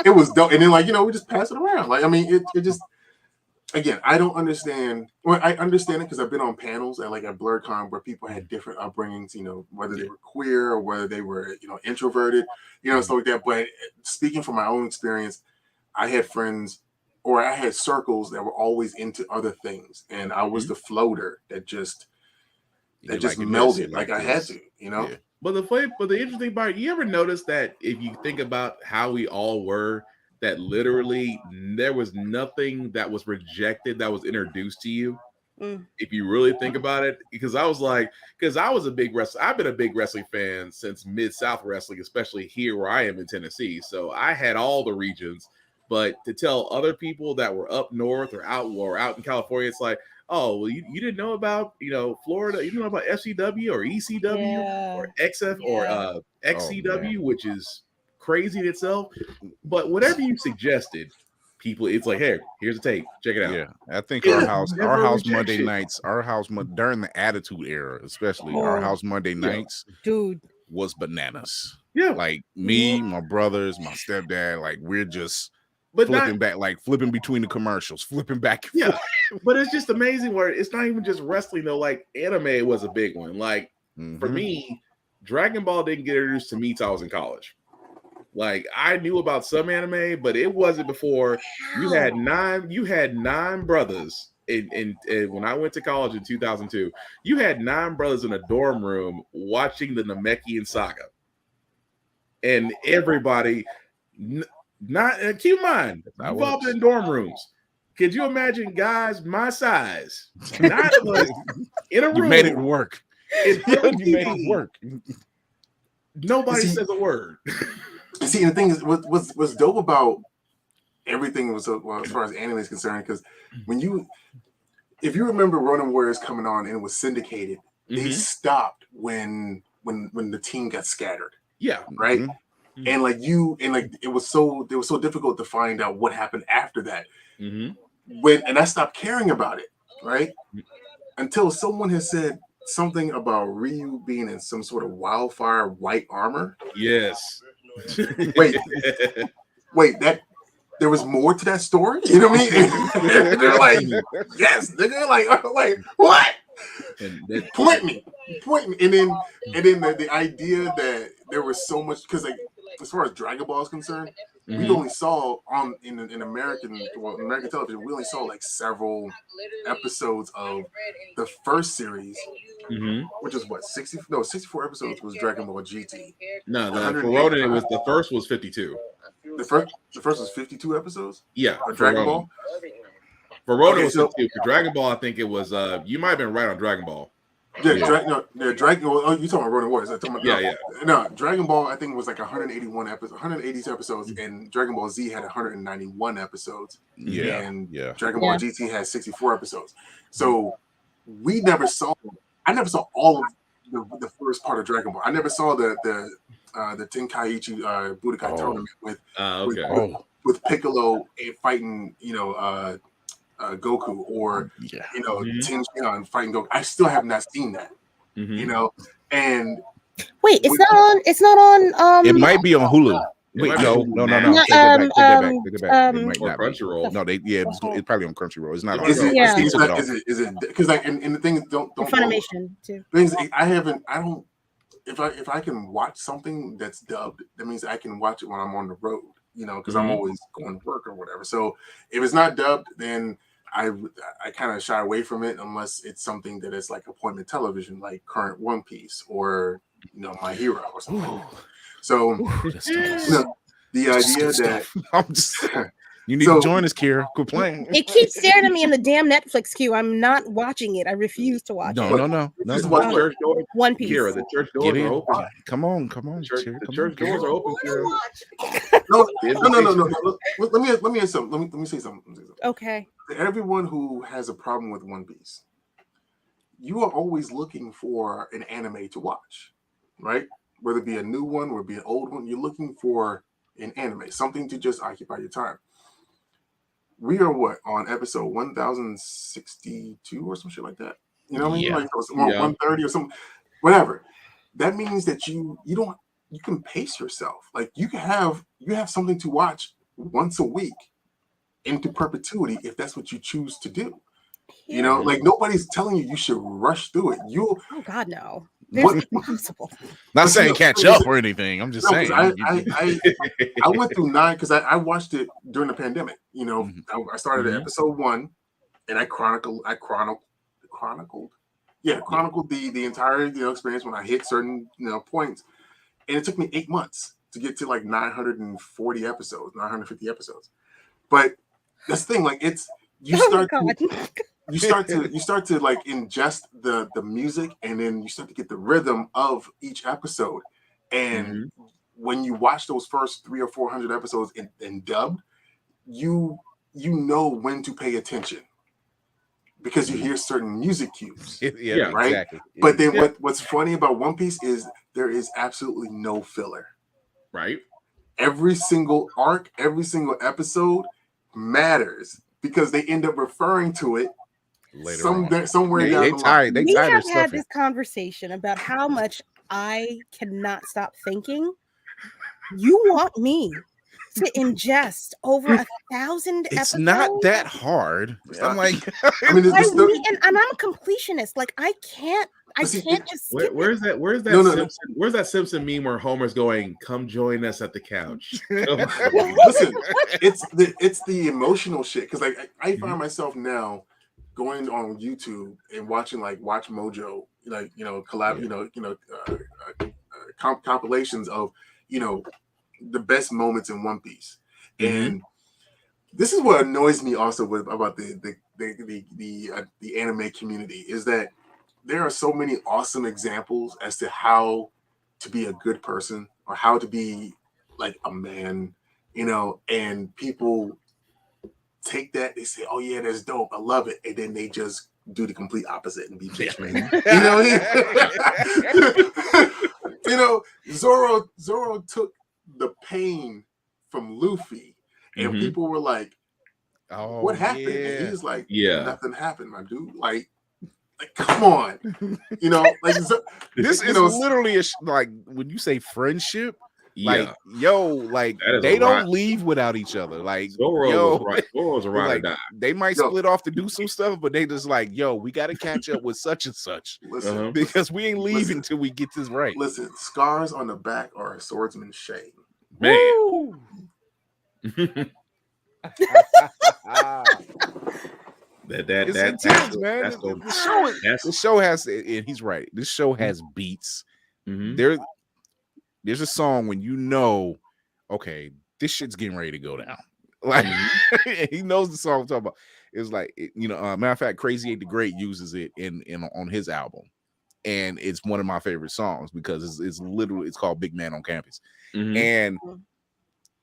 it was dope. And then like, you know, we just pass it around. Like, I mean, it just, again, I don't understand. Well, I understand it because I've been on panels at BlerdCon where people had different upbringings, you know, whether they were queer or whether they were, you know, introverted, you know, stuff like that. But speaking from my own experience, I had friends or I had circles that were always into other things. And I was the floater that just melded like I had to, you know. Yeah. But the interesting part, you ever notice that if you think about how we all were, that literally there was nothing that was rejected that was introduced to you. If you really think about it, because I was a big wrestler. I've been a big wrestling fan since Mid-South wrestling, especially here where I am in Tennessee. So I had all the regions, but to tell other people that were up north or out in California, it's like, oh, well, you didn't know about, you know, Florida, you didn't know about FCW or ECW or XF or XCW, which is crazy in itself. But whatever you suggested, people, it's like, hey, here's a tape, check it out. Yeah, I think our house Monday nights, during the Attitude Era, especially our house Monday nights, dude, was bananas. Yeah, like me, my brothers, my stepdad, like we're just flipping between the commercials, flipping back. Yeah, but it's just amazing where it's not even just wrestling though. Like anime was a big one. Like for me, Dragon Ball didn't get introduced to me till I was in college. Like I knew about some anime, but it wasn't before you had nine brothers. And when I went to college in 2002, you had 9 brothers in a dorm room watching the Namekian Saga, and everybody. Keep in mind, you've all been in dorm rooms. Could you imagine guys my size, 9 of us in a room? You made it work. You made it work. Nobody says a word. See, and the thing is, what's dope about everything was as far as anime is concerned, because if you remember Ronin Warriors coming on and it was syndicated, they stopped when the team got scattered. Yeah, right. And it was so difficult to find out what happened after that. And I stopped caring about it, right? Until someone has said something about Ryu being in some sort of wildfire white armor. Yes. Wait, that there was more to that story? You know what I mean? They're like, yes, nigga, like what? And that, point me, and then the idea that there was so much, because like as far as Dragon Ball is concerned, we only saw in American television, we only saw like several episodes of the first series, which is what 64 episodes was Dragon Ball GT. No, for Ronin it was the first was 52. The first was 52 episodes. Yeah, of Dragon Ball. For Ronin was 52. For Dragon Ball, I think it was. You might have been right on Dragon Ball. Yeah, Dragon Ball. Oh, you talking about Ronin Wars? Yeah. No, Dragon Ball. I think it was like 180 episodes, and Dragon Ball Z had 191 episodes. Yeah, and Dragon Ball GT had 64 episodes. So I never saw all of the first part of Dragon Ball. I never saw the Tenkaichi Budokai tournament with Piccolo fighting, Goku, or Tenshinhan fighting Goku. I still have not seen that. And wait, it's not on it might be on Hulu. Wait, no. Take it back. It might not Crunchyroll. No, it's probably on Crunchyroll. It's not on. Is it because like and the thing is don't Funimation too. Things if I can watch something that's dubbed, that means I can watch it when I'm on the road, because I'm always going to work or whatever. So if it's not dubbed, then I kind of shy away from it unless it's something that is like appointment television, like current One Piece or My Hero or something like that. So the idea that I'm just you need to join us, Kira. Quit playing. It keeps staring at me in the damn Netflix queue. I'm not watching it. I refuse to watch it. No. Church doors. One Piece. Kira, the church doors are open. Come on. The church doors are open. No. Let me say something. Okay. To everyone who has a problem with One Piece, you are always looking for an anime to watch, right? Whether it be a new one or be an old one, you're looking for an anime, something to just occupy your time. We are on episode 1062 or some shit like that. You know what I mean? Like 130 or something, whatever. That means that you can pace yourself. Like you have something to watch once a week into perpetuity if that's what you choose to do. Like nobody's telling you should rush through it. Oh God, no. It's impossible. Not saying catch up or anything. I'm just saying. I went through 9 because I watched it during the pandemic. I started at episode 1, and I chronicled the entire experience when I hit certain points, and it took me 8 months to get to like 950 episodes. But that's the thing, like you start to like ingest the music, and then you start to get the rhythm of each episode. And when you watch those first 300 or 400 episodes in dubbed, you know when to pay attention because you hear certain music cues. Right. Exactly. But then what's funny about One Piece is there is absolutely no filler. Right. Every single arc, every single episode matters because they end up referring to it somewhere down the line. We have had this conversation about how much I cannot stop thinking. You want me to ingest over 1,000 episodes? It's not that hard. I'm like, and I'm a completionist. Like I can't just skip where's that Simpson meme where Homer's going, "Come join us at the couch"? Listen, it's the emotional shit because like I find myself now going on YouTube and watching like Watch Mojo, like compilations of the best moments in One Piece, and this is what annoys me also about the anime community is that there are so many awesome examples as to how to be a good person or how to be like a man, and people take that, they say, "Oh yeah, that's dope, I love it," and then they just do the complete opposite and be bitch man. Zoro took the pain from Luffy, and people were like, "What happened?" And he's like, "Nothing happened, my dude. Like come on, like this is literally like when you say friendship." Like, like they don't leave without each other. Like, Zoro was a ride or die. They might split off to do some stuff, but they just like, we got to catch up with such and such. Listen, because we ain't leaving till we get this right. Listen, scars on the back are a swordsman's shame. Man. It's intense, man. The show has, and he's right. This show has beats. There's a song when you know, okay, this shit's getting ready to go down. Like he knows the song I'm talking about. It's like, matter of fact, Crazy 8 the Great uses it in on his album, and it's one of my favorite songs because it's literally, it's called Big Man on Campus. And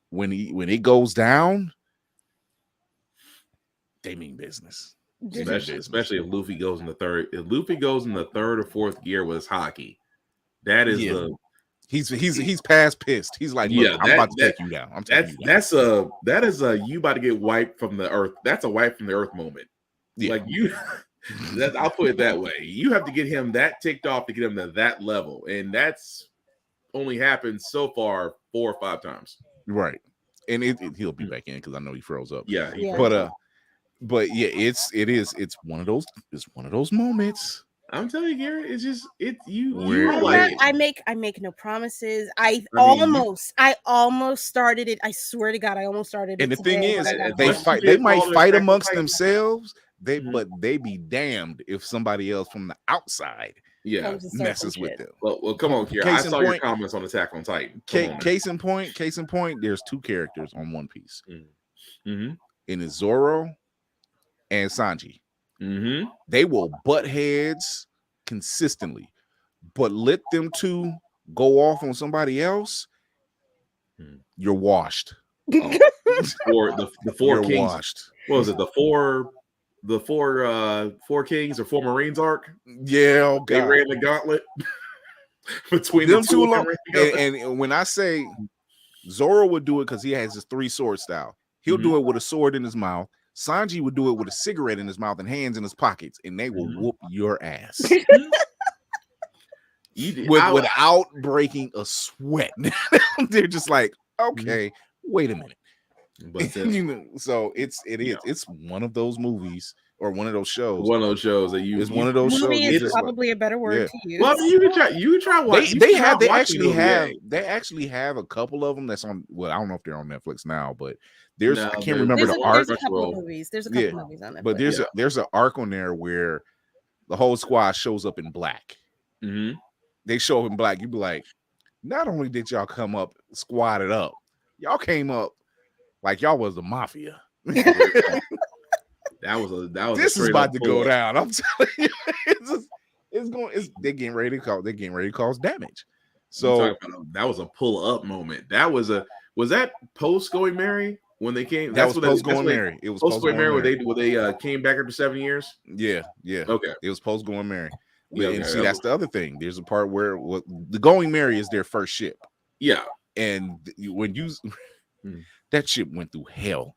when it goes down, they mean business. Especially if Luffy goes in the third. If Luffy goes in the third or fourth gear with his hockey, that is he's past pissed. He's like, I'm about to take you down. That is a you about to get wiped from the earth. That's a wipe from the earth moment. Yeah. Like you, I'll put it that way. You have to get him that ticked off to get him to that level, and that's only happened so far 4 or 5 times. Right, and he'll be back in because I know he froze up. Yeah. But yeah, it's one of those moments. I'm telling you, Gary, it's just I make no promises. I almost started it. I swear to God, I almost started it. And the thing is, they might fight amongst themselves. But they be damned if somebody else from the outside messes with them. Well, come on, Gary. I saw your comments on Attack on Titan. Case in point, there's 2 characters on One Piece. And it's Zoro and Sanji. They will butt heads consistently, but let them 2 go off on somebody else, you're washed. Or the 4 you're kings. Washed. What was it? The four kings or 4 Marines arc? Yeah, they ran the gauntlet between them 2. And when I say Zoro would do it because he has his 3 sword style, he'll do it with a sword in his mouth. Sanji would do it with a cigarette in his mouth and hands in his pockets, and they will whoop your ass without breaking a sweat. They're just like, okay, wait a minute. But so it's one of those movies or one of those shows. One of those shows that it's one of those shows. Is probably a better word to use. Well, you can try watching. They actually have a couple of them that's on. Well, I don't know if they're on Netflix now, but I can't remember the arc. There's a couple of movies. There's a couple movies on Netflix. But there's an arc on there where the whole squad shows up in black. They show up in black. You'd be like, not only did y'all come up squatted up, y'all came up like y'all was the mafia. That was this is about to go down. I'm telling you, they're getting ready to cause damage. So that was a pull up moment. Was that post Going Merry when they came? That was post Going Merry. It was post Going Merry where they came back after 7 years. Yeah. Okay, it was post Going Merry. And see, that's the other thing. There's a part where the Going Merry is their first ship. Yeah, and when that ship went through hell.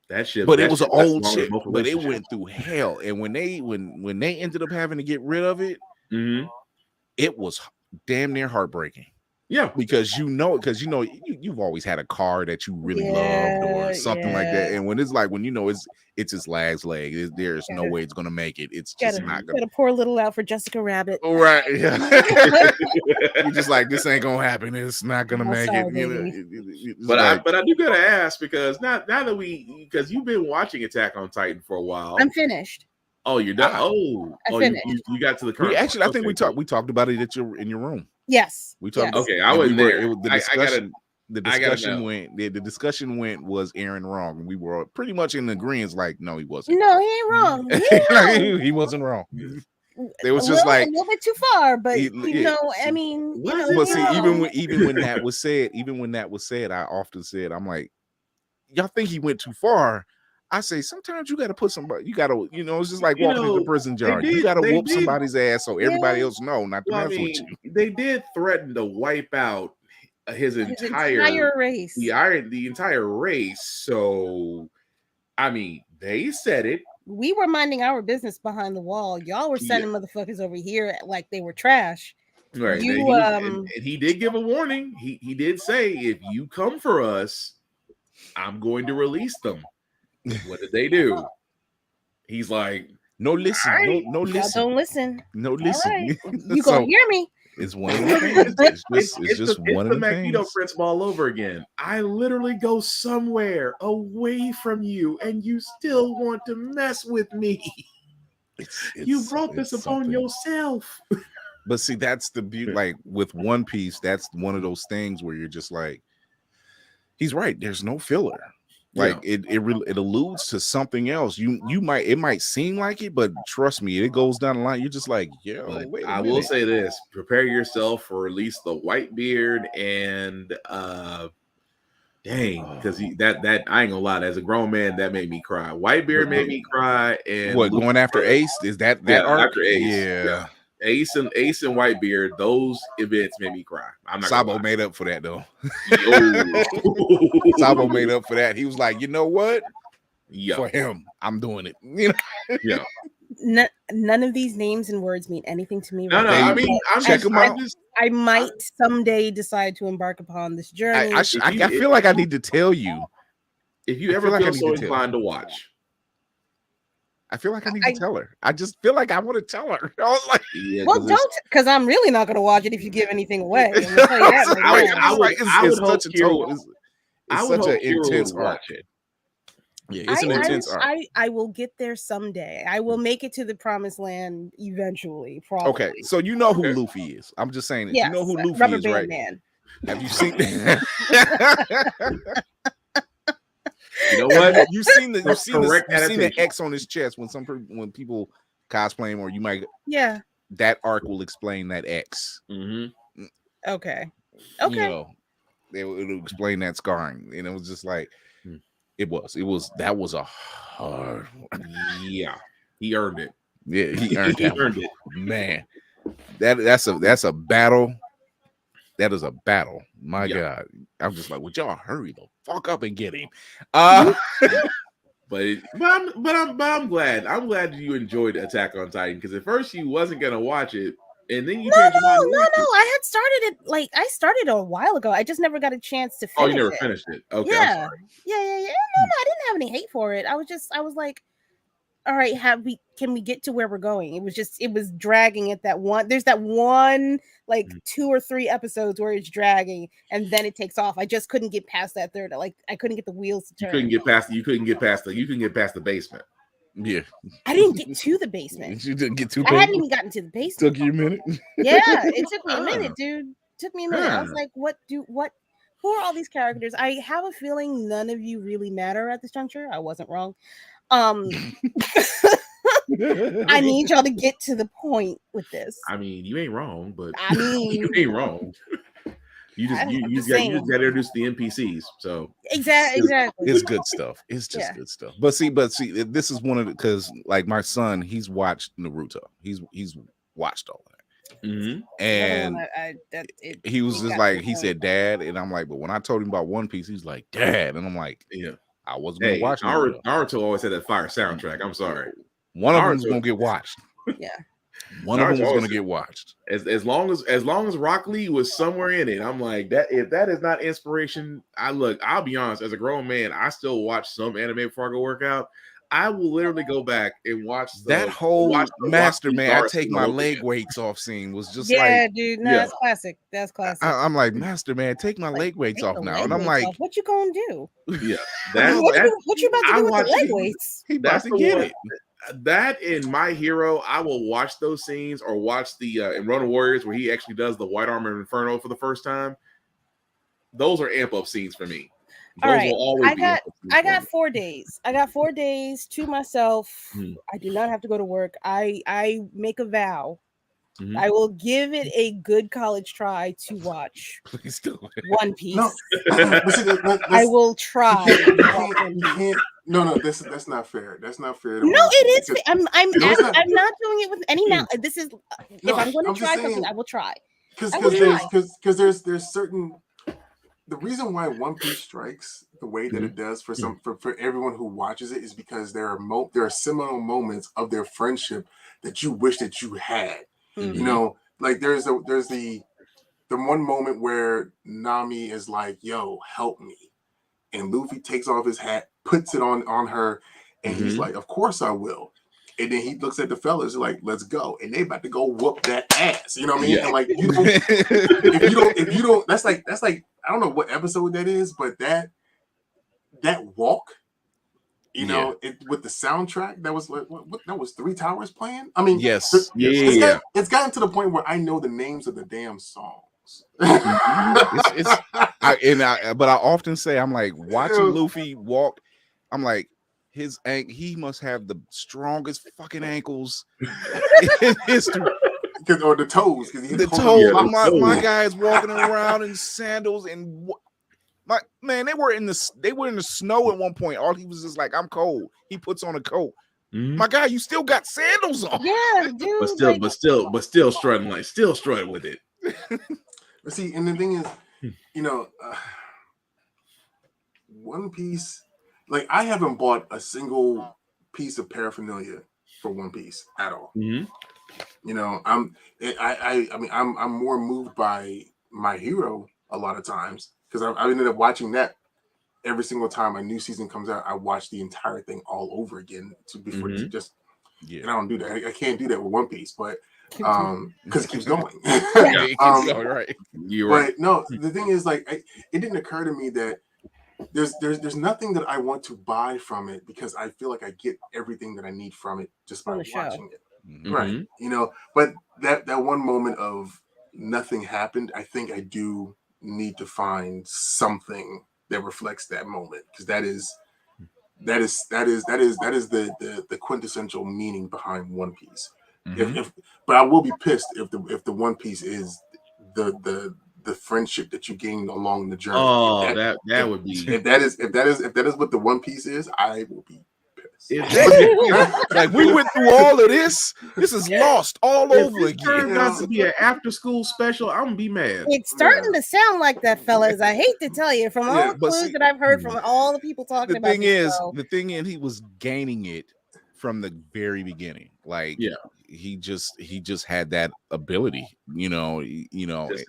That ship, but it was an old ship, but it went through hell. And when they ended up having to get rid of it, it was damn near heartbreaking. Yeah, because you've always had a car that you really loved or something like that, and when it's its last leg, there's no way it's gonna make it. It's just not gonna. Got a poor little out for Jessica Rabbit. Right? Yeah. You're just like, this ain't gonna happen. It's not gonna make it. But I do gotta ask because now that because you've been watching Attack on Titan for a while. I'm finished. Oh, you're done. You got to the current. I think we talked about it in your room. Yes. We talked. Okay, I wasn't there. The discussion was Aaron wrong, and we were pretty much in agreement. Like, no, he wasn't. No, he ain't wrong. He wasn't wrong. It was just like a little bit too far, but I mean, but see, even when that was said, I often said, I'm like, y'all think he went too far. I say sometimes you got to put somebody. You got to, it's just like walking into the prison yard. You got to whoop somebody's ass so everybody else know not to mess with you. They did threaten to wipe out his entire race. The entire race. So, I mean, they said it. We were minding our business behind the wall. Y'all were sending motherfuckers over here like they were trash. Right. You And he did give a warning. He did say, if you come for us, I'm going to release them. What did they do? He's like, no listen, right. no y'all listen, don't listen. no All listen. right. You So gonna hear me? it's one of the things. It's just one of the the Magneto things. principle all over again. I literally go somewhere away from you, and you still want to mess with me. You brought this upon yourself. But see, that's the beauty. Like with One Piece, that's one of those things where you're just like, he's right. There's no filler. Like it alludes to something else. It might seem like it, but trust me, it goes down the line. You're just like, yo, But wait a I minute. will say this: prepare yourself for at least the Whitebeard and because that I ain't gonna lie, as a grown man, that made me cry. Whitebeard made me cry, and what going after Ace is that arc? after Ace, yeah. Ace and Whitebeard, those events made me cry. I'm not. Sabo made up for that though. Yo. Sabo made up for that. He was like, you know what? Yeah. For him, I'm doing it. You know? Yeah. None of these names and words mean anything to me. No, I mean, I might someday decide to embark upon this journey. I feel like I need to tell you. If you ever feel so inclined to watch, I feel like I need to tell her. I just feel like I want to tell her. I was like, well, don't, because I'm really not going to watch it if you give anything away. I would hope intense watch it. Yeah, it's an intense arc. I will get there someday. I will make it to the promised land eventually. Probably. Okay, so you know who Luffy is. I'm just saying it. Yes, you know who Luffy Rubber is, Band right? Man. Have you seen? You know what? You've seen the X on his chest when people cosplay him, or you might. Yeah. That arc will explain that X. Mm-hmm. Okay. You know, it'll explain that scarring, and it was just like, that was a hard one. Yeah, he earned it. Yeah, he earned it. Man, that's a battle. That is a battle. My God, I'm just like, would y'all hurry the fuck up and get him? But I'm glad. I'm glad you enjoyed Attack on Titan, because at first you wasn't gonna watch it, and then you no. I had started it I started a while ago. I just never got a chance to finish. Oh, you never finished it? Okay. Yeah. Yeah. No, I didn't have any hate for it. I was like, all right, can we get to where we're going? It was dragging at that one. There's that one like 2 or 3 episodes where it's dragging and then it takes off. I just couldn't get past that third. Like I couldn't get the wheels to turn. You couldn't get past the basement. Yeah. I didn't get to the basement. You didn't get to. I hadn't even gotten to the basement. Took you a minute. Yeah, it took me a minute, dude. Took me a minute. I was like, who are all these characters? I have a feeling none of you really matter at this juncture. I wasn't wrong. I need y'all to get to the point with this. I mean, you ain't wrong, but I mean, you ain't wrong. You just got to introduce the NPCs. So exactly, it's good stuff. It's just good stuff. But see, this is one of the, because like my son, he's watched Naruto. He's watched all of that. Mm-hmm. And he was just like, he said, "Dad," and I'm like, but when I told him about One Piece, he's like, "Dad," and I'm like, yeah. I wasn't gonna watch Naruto always had that fire soundtrack. I'm sorry. One of them was gonna get watched. Yeah. One of them was gonna get watched. As long as Rock Lee was somewhere in it, I'm like, that if that is not inspiration, I'll be honest, as a grown man, I still watch some anime before I go work out. I will literally go back and watch that whole Master Man, I take my leg weights off scene was just dude. No, that's classic. That's classic. I'm like, Master Man, take my leg weights off now. And I'm like, what you gonna do? Yeah. What you about to do with the leg weights? He about to get it. That in My Hero, I will watch those scenes, or watch the in Ronin Warriors where he actually does the White Armor Inferno for the first time. Those are amp up scenes for me. All right, I got 4 days. I got 4 days to myself. I do not have to go to work. I make a vow. Mm-hmm. I will give it a good college try to watch. Please do it. One Piece. No, I will try. No, that's not fair. That's not fair. No, it is. I'm not doing it with any mouth. This is if I'm going to try something, I will try. Because there's certain. The reason why One Piece strikes the way that it does for everyone who watches it is because there are seminal moments of their friendship that you wish that you had. Mm-hmm. You know, like there's the one moment where Nami is like, "Yo, help me," and Luffy takes off his hat, puts it on her, and he's like, "Of course I will." And then he looks at the fellas like, "Let's go," and they about to go whoop that ass. You know what I mean? Yeah. And like, if you don't, that's like I don't know what episode that is, but that walk. You know, with the soundtrack, that was what that was 3 Towers playing. I mean, yes, it's gotten to the point where I know the names of the damn songs. but I often say, I'm like, watching Luffy walk, I'm like, he must have the strongest fucking ankles in history. Or the toes, because the toes. My guy is walking around in sandals and. They were in the snow at one point. All he was just like, I'm cold. He puts on a coat. My guy, you still got sandals on. Yeah, dude. But still strutting with it. But see, and the thing is, you know, One Piece, like I haven't bought a single piece of paraphernalia for One Piece at all. You know, I'm more moved by My Hero a lot of times. Because I ended up watching that every single time a new season comes out. I watch the entire thing all over again and I don't do that. I can't do that with One Piece, but because it keeps going. It keeps going, right? You're right. But no, the thing is, like, it didn't occur to me that there's nothing that I want to buy from it because I feel like I get everything that I need from it just by watching it, right? You know, but that one moment of nothing happened, I think I do need to find something that reflects that moment because that is the quintessential meaning behind One Piece. But I will be pissed if the One Piece is the friendship that you gain along the journey. Oh, that would be if that is what the One Piece is, I will be pissed. Like we went through all of this. This is lost all over again. Turns out to be an after school special. I'm gonna be mad. It's starting to sound like that, fellas. I hate to tell you, from all the clues that I've heard from all the people talking about. The thing is, he was gaining it from the very beginning. Like, he just had that ability. You know.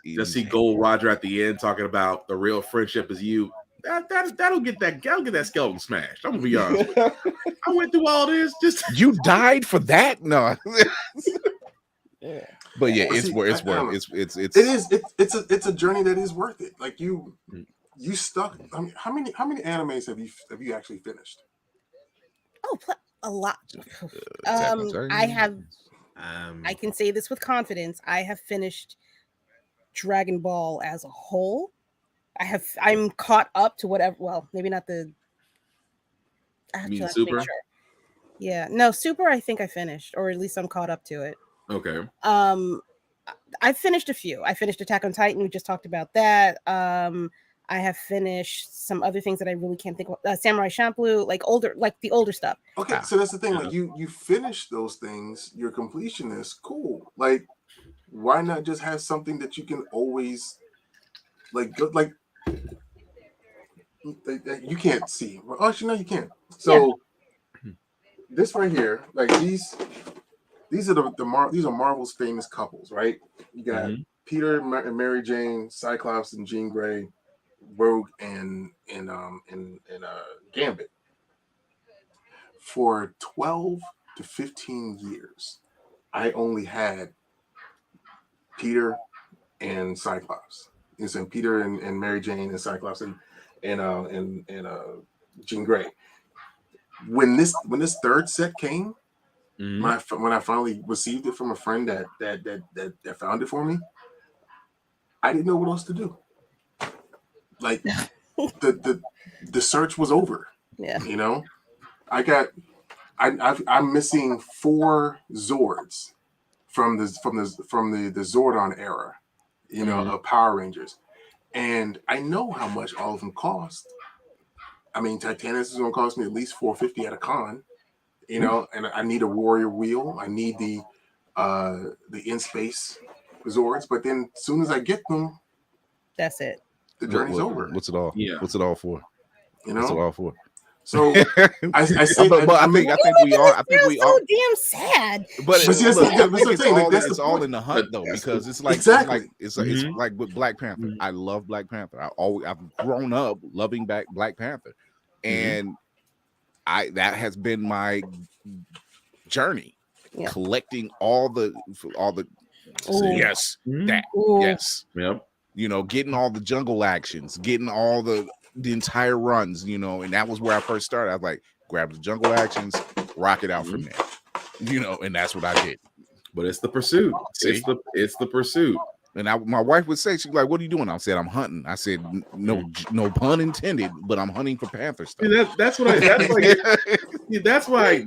Just see Gold Roger at the end talking about the real friendship is you. That'll get that skeleton smashed. I'm gonna be honest. I went through all this. Just you died for that? No. But yeah, it's a journey that is worth it. Like you stuck. I mean, how many animes have you actually finished? Oh, a lot. I have. I can say this with confidence. I have finished Dragon Ball as a whole. I'm caught up to whatever. Well, maybe not the. You mean Super? Sure. Yeah, no, Super. I think I finished, or at least I'm caught up to it. Okay. I finished a few. I finished Attack on Titan. We just talked about that. I have finished some other things that I really can't think of. Samurai Champloo, like the older stuff. Okay, so that's the thing. Like you finish those things. Your completionist, cool. Like, why not just have something that you can always you can't see. Well, actually, no, you can. So this right here, like these are these are Marvel's famous couples, right? You got Peter and Mary Jane, Cyclops and Jean Grey, Rogue and Gambit. For 12 to 15 years, I only had Peter and Cyclops. You know, Peter and Mary Jane and Cyclops and Jean Grey. When this third set came, when I finally received it from a friend that found it for me, I didn't know what else to do. Like the search was over. Yeah, you know, I'm missing 4 Zords from the Zordon era, you know, of Power Rangers, and I know how much all of them cost. I mean, Titanus is going to cost me at least $450 at a con, you know, and I need a Warrior Wheel. I need the in space Zords, but then as soon as I get them, that's it. The journey's over. What's it all? Yeah. What's it all for? You know, what's it all for? So I say, but I think we are. I think we so are. damn sad. But see, that's look, the- I think that's the thing, like, that's it's the all point. in the hunt though, because it's like Exactly. it's Mhm. like with Black Panther. Mhm. I love Black Panther. I've grown up loving Black Panther, and that has been my journey, collecting all the yes, that yes, Yep. you know, getting all the jungle actions, getting all the entire runs, you know, and that was where I first started. I was like, grab the jungle actions, rock it out from there, you know, and that's what I did. But it's the pursuit. See? It's the pursuit. And my wife would say, she's like, "What are you doing?" I said, "I'm hunting." I said, "No pun intended, but I'm hunting for panther stuff." See, that's why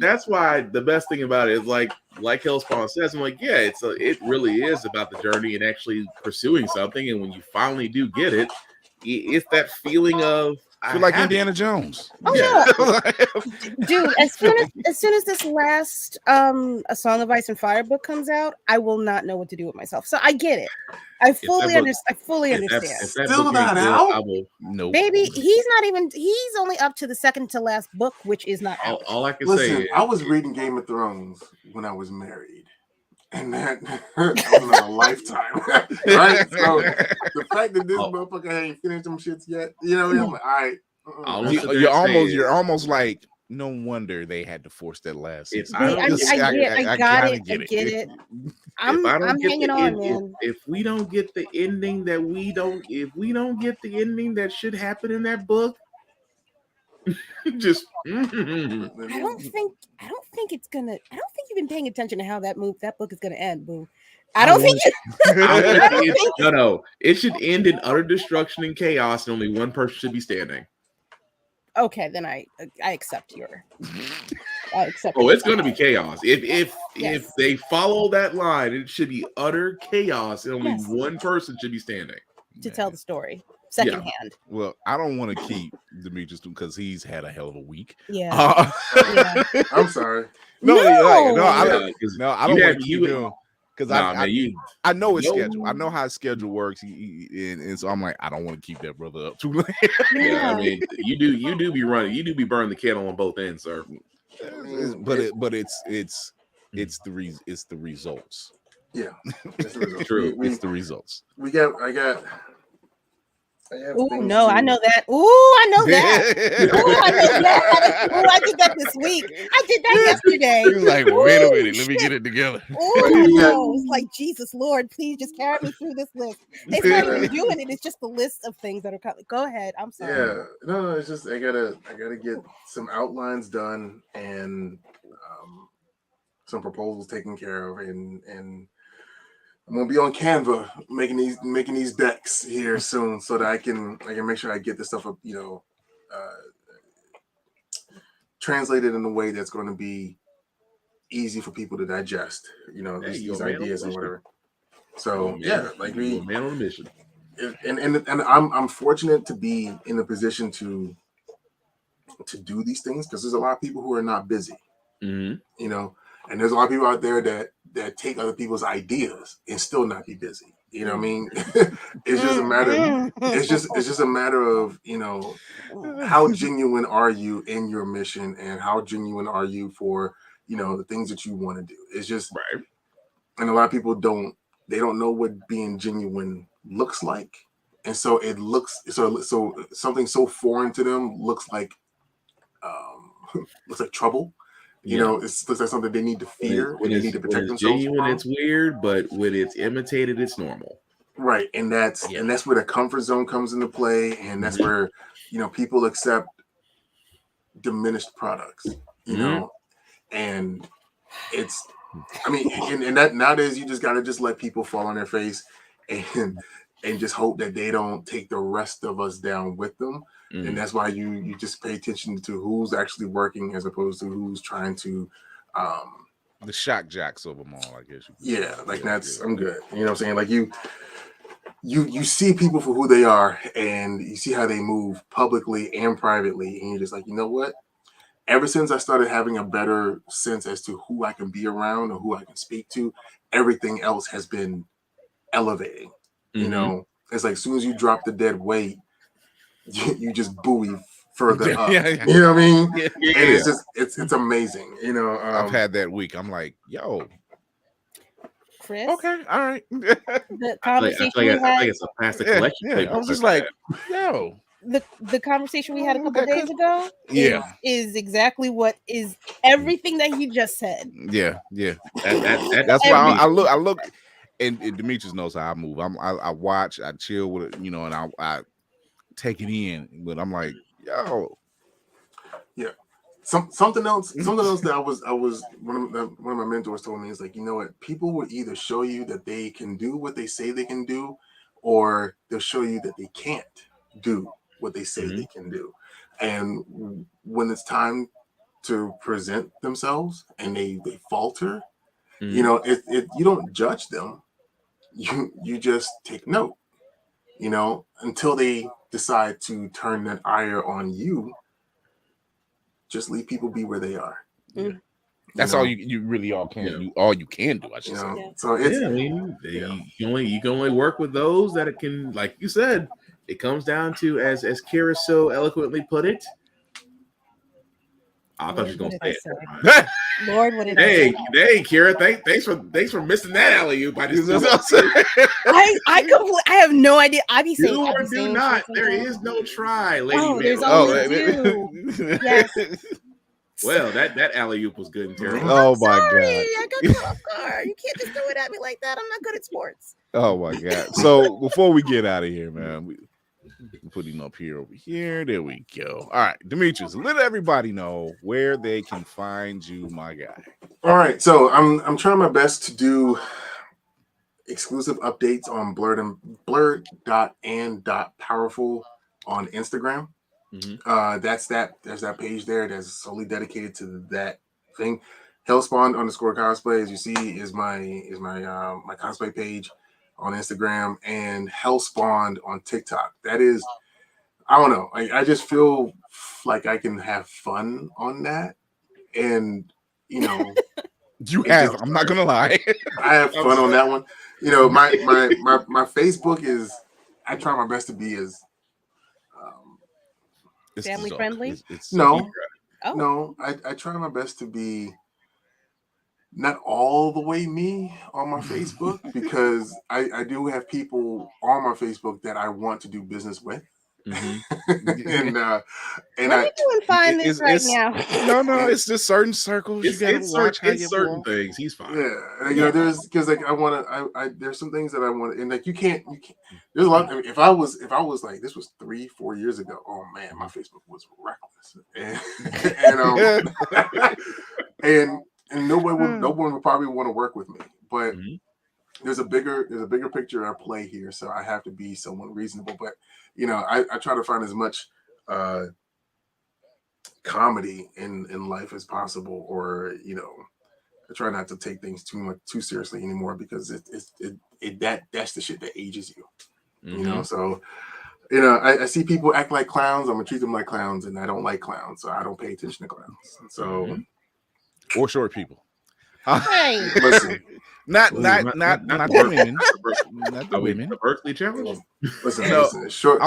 the best thing about it is like Hellspawned says, I'm like, yeah, it really is about the journey and actually pursuing something. And when you finally do get it, it's that feeling of I feel like Indiana Jones. Dude, as soon as this last A Song of Ice and Fire book comes out, I will not know what to do with myself. So I get it. I fully understand. Still not out? No, baby. He's only up to the second to last book, which is not out. All I can Listen, say is, I was reading Game of Thrones when I was married. And that was a lifetime, right? So the fact that this motherfucker ain't finished them shits yet, you know, I'm like, all right. You're almost like, no wonder they had to force that last. I get it. I'm hanging on, man. If we don't get the ending that should happen in that book, just I don't think it's gonna. I don't think you've been paying attention to how that book is gonna end, boo. No. It should end in utter destruction and chaos, and only one person should be standing. Okay, then I accept your. I accept. Oh, it's going to be chaos. If they follow that line, it should be utter chaos, and only one person should be standing to tell the story secondhand. Well, I don't want to keep Demetrius because he's had a hell of a week. Yeah. I'm sorry. No, I don't want to keep him. Because I know his schedule. I know how his schedule works, and so I'm like, I don't want to keep that brother up too late. Yeah, I mean, you do be running, you do be burning the candle on both ends, sir. But it's the results. Yeah, it's the results. True. It's the results. Oh no, I know that. Oh, I know that. Oh, I did that this week. I did that yesterday. He was like, wait a minute, let me get it together. Oh, it's like, Jesus Lord, please just carry me through this list. It's not even doing it. It's just the list of things that are coming. Go ahead. I'm sorry. Yeah, no, it's just I gotta get some outlines done and some proposals taken care of, and I'm gonna be on Canva making these decks here soon, so that I can make sure I get this stuff up, translated in a way that's going to be easy for people to digest, these ideas and whatever. So we man on a mission, and I'm fortunate to be in a position to do these things because there's a lot of people who are not busy, and there's a lot of people out there that take other people's ideas and still not be busy. You know what I mean? It's just a matter. It's just a matter of how genuine are you in your mission and how genuine are you for the things that you want to do. It's just right. And a lot of people don't know what being genuine looks like, and so it looks so something so foreign to them looks like trouble. It looks like something they need to fear and they need to protect themselves genuine, from. It's weird, but when it's imitated, it's normal. Right, and that's where the comfort zone comes into play, and that's where people accept diminished products. And it's, and that nowadays you just gotta let people fall on their face and just hope that they don't take the rest of us down with them. And that's why you just pay attention to who's actually working as opposed to who's trying to the shock jacks of them all, I guess. I'm good. You know what I'm saying? Like you see people for who they are and you see how they move publicly and privately, and you're just like, you know what? Ever since I started having a better sense as to who I can be around or who I can speak to, everything else has been elevating. It's like as soon as you drop the dead weight, you just buoy further up. Yeah. You know what I mean? Yeah. And it's just it's amazing. You know, I've had that week. I'm like, yo, Chris, okay, all right. the I conversation feel we like had, it's a plastic collection plate. I was just like, yo, the conversation we had a couple that days ago, Yeah. is exactly what is everything that you just said. yeah. That's That's why everything. I look, and Demetrius knows how I move. I watch, I chill with it, you know, and I take it in. But I'm like, yo, yeah. Something else that I was one of my mentors told me is like, you know what, people will either show you that they can do what they say they can do, or they'll show you that they can't do what they say they can do. And when it's time to present themselves and they falter, you know, you don't judge them, you just take note, you know, until they decide to turn that ire on you. Just leave people be where they are. that's all you really all can do. All you can do, I should say. Yeah. So it's I mean, you can only work with those that it can, like you said, it comes down to, as Kira so eloquently put it. I thought she was gonna say it. Lord, what did Hey, I say? hey, Kira, thanks for missing that alley oop. I just I have no idea. I be saying, do I or be do saying not. shit There sometimes. is no try, lady. Oh, there's Mabel. only two. Yes. Well, that alley oop was good and terrible. Oh my Sorry, god. I got caught off guard. You can't just throw it at me like that. I'm not good at sports. Oh my god. So before we get out of here, man, we put him up here over here. There we go. All right, Demetrius, let everybody know where they can find you, my guy. all right. So I'm trying my best to do exclusive updates on Blerd.and.powerful on Instagram. There's that page there that's solely dedicated to that thing. Hellspawned _cosplay, as you see, is my my cosplay page on Instagram, and Hellspawned on TikTok. That is, I don't know. I just feel like I can have fun on that, and you know, I'm not gonna lie. I have fun on that one. You know, my Facebook is. I try my best to be as Family friendly? no. Oh. No, I try my best to be not all the way me on my Facebook, because I do have people on my Facebook that I want to do business with. Mhm. and Let me go and find this right now. No, it's just certain circles. You gotta watch how you certain walk. things. He's fine. Yeah, you know, there's because like I there's some things that I want, and like you can't. There's a lot. I mean, if I was like, this was 3-4 years ago, oh man, my Facebook was reckless, and no one would probably want to work with me. But there's a bigger picture at play here, so I have to be somewhat reasonable. But you know, I try to find as much comedy in life as possible, or you know, I try not to take things too seriously anymore, because that's the shit that ages you. You know, so you know, I see people act like clowns. I'm gonna treat them like clowns, and I don't like clowns, so I don't pay attention to clowns. So or short people. Hey. Listen, not the women. Not the women. The Berkeley challenge. Listen. Short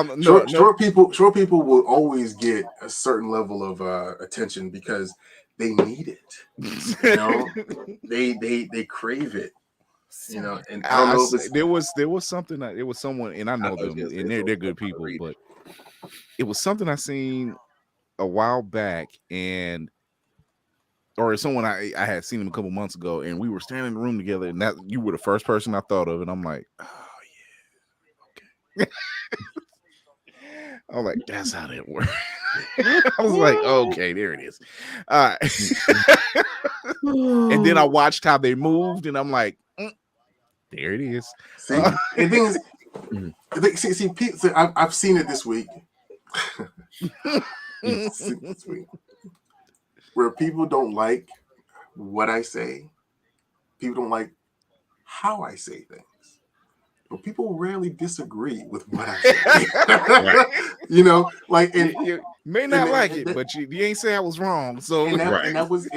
people will always get a certain level of attention because they need it. You know, they crave it. You know, and I don't know if it's, there was something it was someone, and I know them, and they're good people, but it was something I seen a while back, or someone I had seen him a couple months ago, and we were standing in the room together, and that you were the first person I thought of, and I'm like, oh yeah, okay. I'm like, that's how that works. I was like, okay, there it is. All right. And then I watched how they moved, and I'm like, there it is. See, the thing is, I've seen it this week. Where people don't like what I say, people don't like how I say things, but people rarely disagree with what I say. Right. You know, like, and you may not like it, but you ain't say I was wrong. So and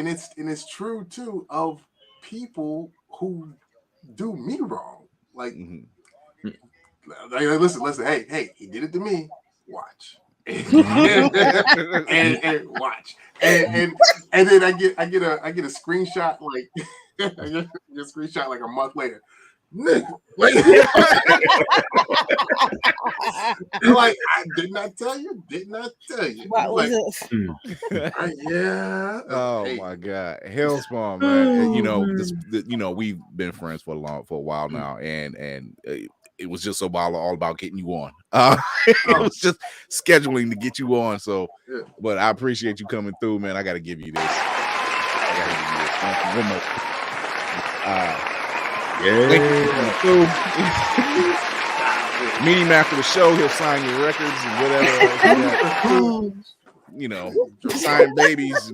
it's true too of people who do me wrong. Like, like listen, hey, he did it to me. Watch. and watch, and then I get a screenshot like I get a screenshot like a month later, nigga. Like, like I did not tell you. What was like, it? yeah. Oh Hey. my God, Hellspawned, man. You know, we've been friends for a while now, and it was just all about getting you on. It was just scheduling to get you on. So, but I appreciate you coming through, man. I got to give you this. One more. Thank you for coming through. Meet him after the show. He'll sign your records and whatever. You know, sign babies.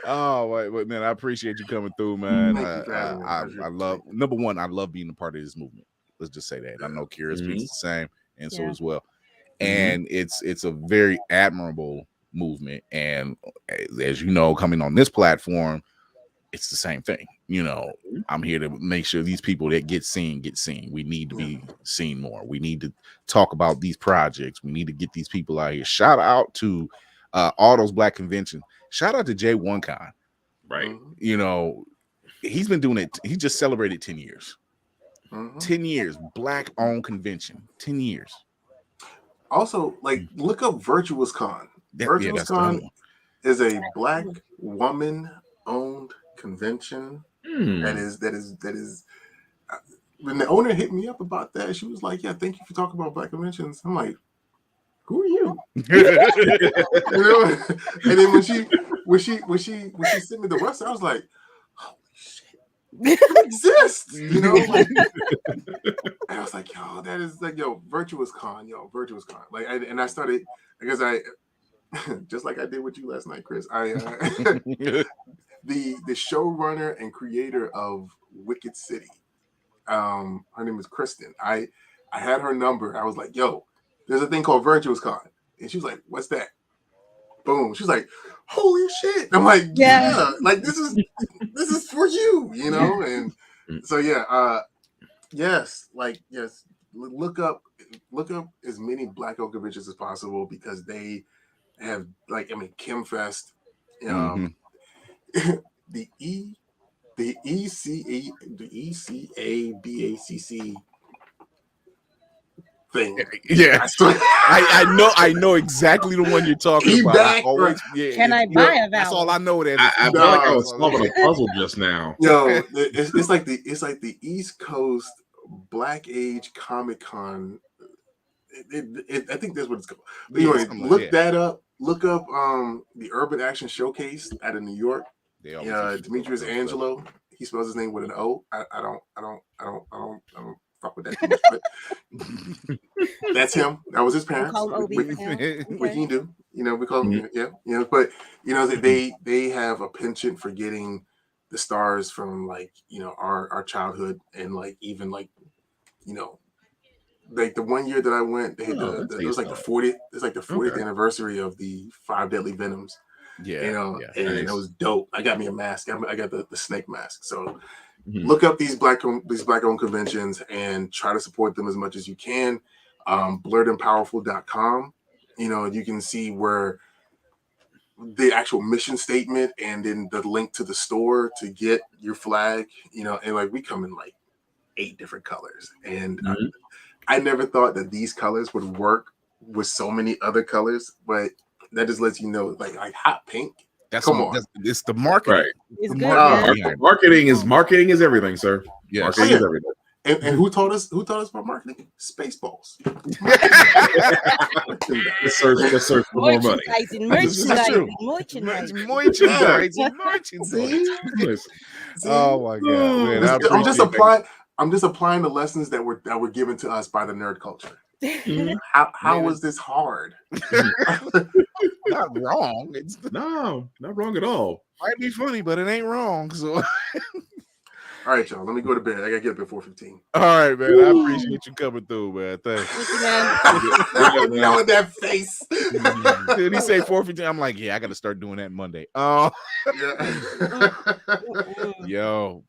Oh, wait, man, I appreciate you coming through, man. I love, number one, I love being a part of this movement. Let's just say that. I know Curious Beats the same, and so as well. And it's a very admirable movement. And as you know, coming on this platform, it's the same thing. You know, I'm here to make sure these people that get seen. We need to be seen more. We need to talk about these projects. We need to get these people out here. Shout out to all those black conventions. Shout out to J1Con. Right. You know, he's been doing it. He just celebrated 10 years. 10 years, black owned convention. 10 years. Also, like, look up Virtuous Con. Virtuous Con is a black woman owned convention. That is when the owner hit me up about that, she was like, yeah, thank you for talking about black conventions. I'm like, who are you? You know? And then when she sent me the website, I was like, holy shit, you exist, you know? Like, and I was like, yo, that is like, Virtuous Con. Like, and I started, because I just like I did with you last night, Chris. The showrunner and creator of Wicked City, her name is Kristen. I had her number. I was like, yo, there's a thing called Virtuous Con. And she was like, what's that? Boom. She's like, holy shit. I'm like, yeah. Like, this is for you, you know? And so, yes, look up as many black owned conventions as possible, because they have, like, I mean, Kim Fest, the ECABACC thing. Yeah, I know exactly the one you're talking about. Can I buy a vowel? That's all I know. That I feel like I was solving a puzzle just now. Yo, it's like the East Coast Black Age Comic Con. I think that's what it's called. But anyway, look that up. Look up the Urban Action Showcase out of New York. Demetrius Angelo. He spells his name with an O. I don't fuck with that too much, but that's him. That was his parents. What can you do? You know, we call him, but you know, they have a penchant for getting the stars from, like, you know, our childhood, and like even like, you know, like the one year that I went, they had it was like the 40th. It's like the 40th anniversary of the 5 Deadly Venoms. Yeah, you know, and it was dope. I got me a mask. I got the snake mask. So look up these black-owned conventions and try to support them as much as you can. Blerdandpowerful.com. You know, you can see where the actual mission statement, and then the link to the store to get your flag. You know, and like, we come in like 8 different colors, and I never thought that these colors would work with so many other colors, but that just lets you know, like hot pink. It's the marketing. Right. It's good. Marketing is everything, sir. Yes. Marketing is everything. And who taught us about marketing? Spaceballs. Let's search for more money. Merchandising. Oh my God, man! I'm just applying the lessons that were given to us by the nerd culture. How was this hard? Not wrong. Not wrong at all. Might be funny, but it ain't wrong. So, all right, y'all. Let me go to bed. I gotta get up at 4:15. All right, man. I appreciate you coming through, man. Thanks. Knowing that face. Did he say 4:15? I'm like, yeah, I gotta start doing that Monday. Yo,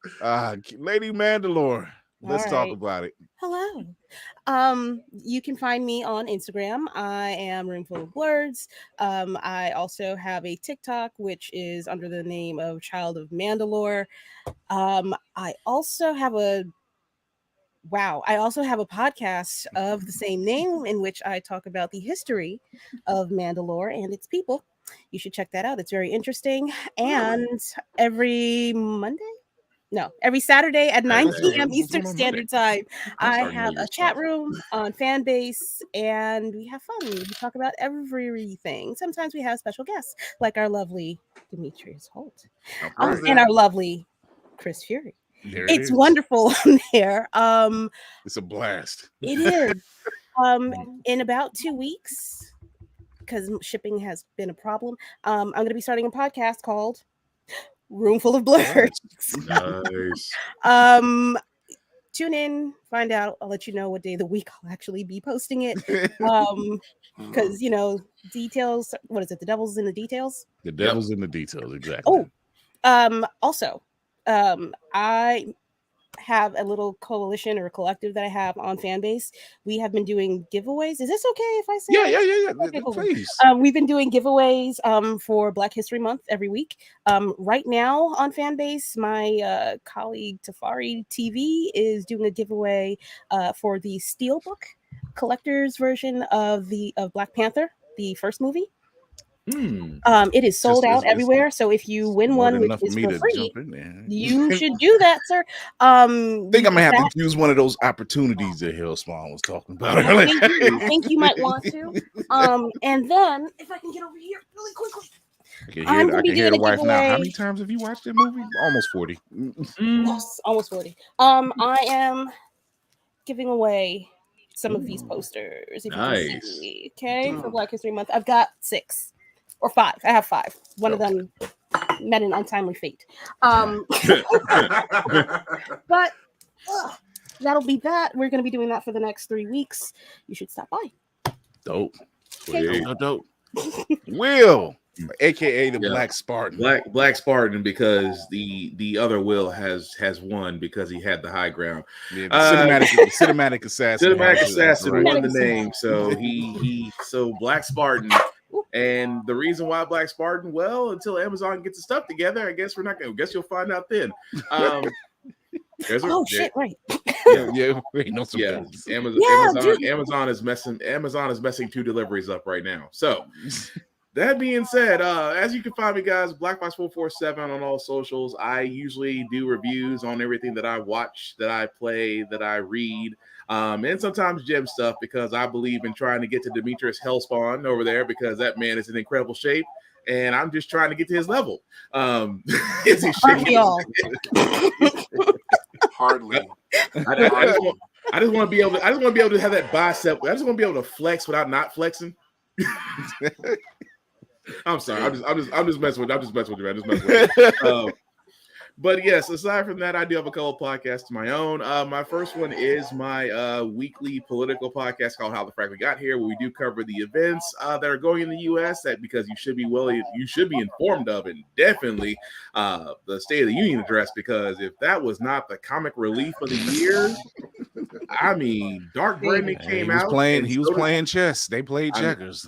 Lady Mandalore. Let's talk about it. Hello. You can find me on Instagram. I am Roomful of Blerds. I also have a TikTok, which is under the name of Child of Mandalore. I also have a podcast of the same name in which I talk about the history of Mandalore and its people. You should check that out. It's very interesting. And every Saturday at 9 p.m. Eastern Standard Time, I have a chat room on Fanbase, and we have fun. We talk about everything. Sometimes we have special guests, like our lovely Demetrius Holt and our lovely Chris Fury. It's wonderful on there. It's a blast. It is. In about 2 weeks, because shipping has been a problem, I'm going to be starting a podcast called Roomful of Blerd. Nice. Tune in, find out. I'll let you know what day of the week I'll actually be posting it. Because details. What is it? The devil's in the details. The devil's in the details, exactly. Also, I have a little coalition or a collective that I have on Fanbase. We have been doing giveaways. Is this okay if I say? Yeah. Okay, cool. Please. We've been doing giveaways for Black History Month every week. Right now on Fanbase, my colleague Tafari TV is doing a giveaway for the Steelbook collector's version of Black Panther, the first movie. It is sold out everywhere. So if you win one, which is for free, you should do that, sir. I think I'm gonna have to use one of those opportunities that Hellspawned was talking about earlier. I think you might want to. And then if I can get over here really quickly. I can hear the wife now. How many times have you watched that movie? Almost 40. Yes, almost 40. I am giving away some of these posters. If you can see, okay, for Black History Month. I've got 6. Or 5. I have 5. One of them met an untimely fate. But that'll be that. We're going to be doing that for the next 3 weeks. You should stop by. Dope. Okay. Dope. Will, aka the Black Spartan. Black Spartan, because the other Will has won because he had the high ground. Yeah, cinematic assassin. Cinematic assassin won the name. So so Black Spartan. And the reason why Black Spartan, well, until Amazon gets its stuff together, I guess we're not gonna. I guess you'll find out then. Right? Amazon is messing 2 deliveries up right now. So that being said, as you can find me, guys, BlackBox447 on all socials. I usually do reviews on everything that I watch, that I play, that I read. And sometimes gem stuff, because I believe in trying to get to Demetrius Hellspawned over there, because that man is in incredible shape, and I'm just trying to get to his level. Is he shaking? Hardly. I just want to be able to have that bicep. I just want to be able to flex without not flexing. I'm sorry. I'm just messing with you. I'm just messing with you. But yes, aside from that, I do have a couple of podcasts of my own. My first one is my weekly political podcast called How the Frack We Got Here, where we do cover the events that are going in the U.S. that because you should be informed of, and definitely the State of the Union address, because if that was not the comic relief of the year, I mean, Dark Brandon came out. He was playing chess. They played checkers.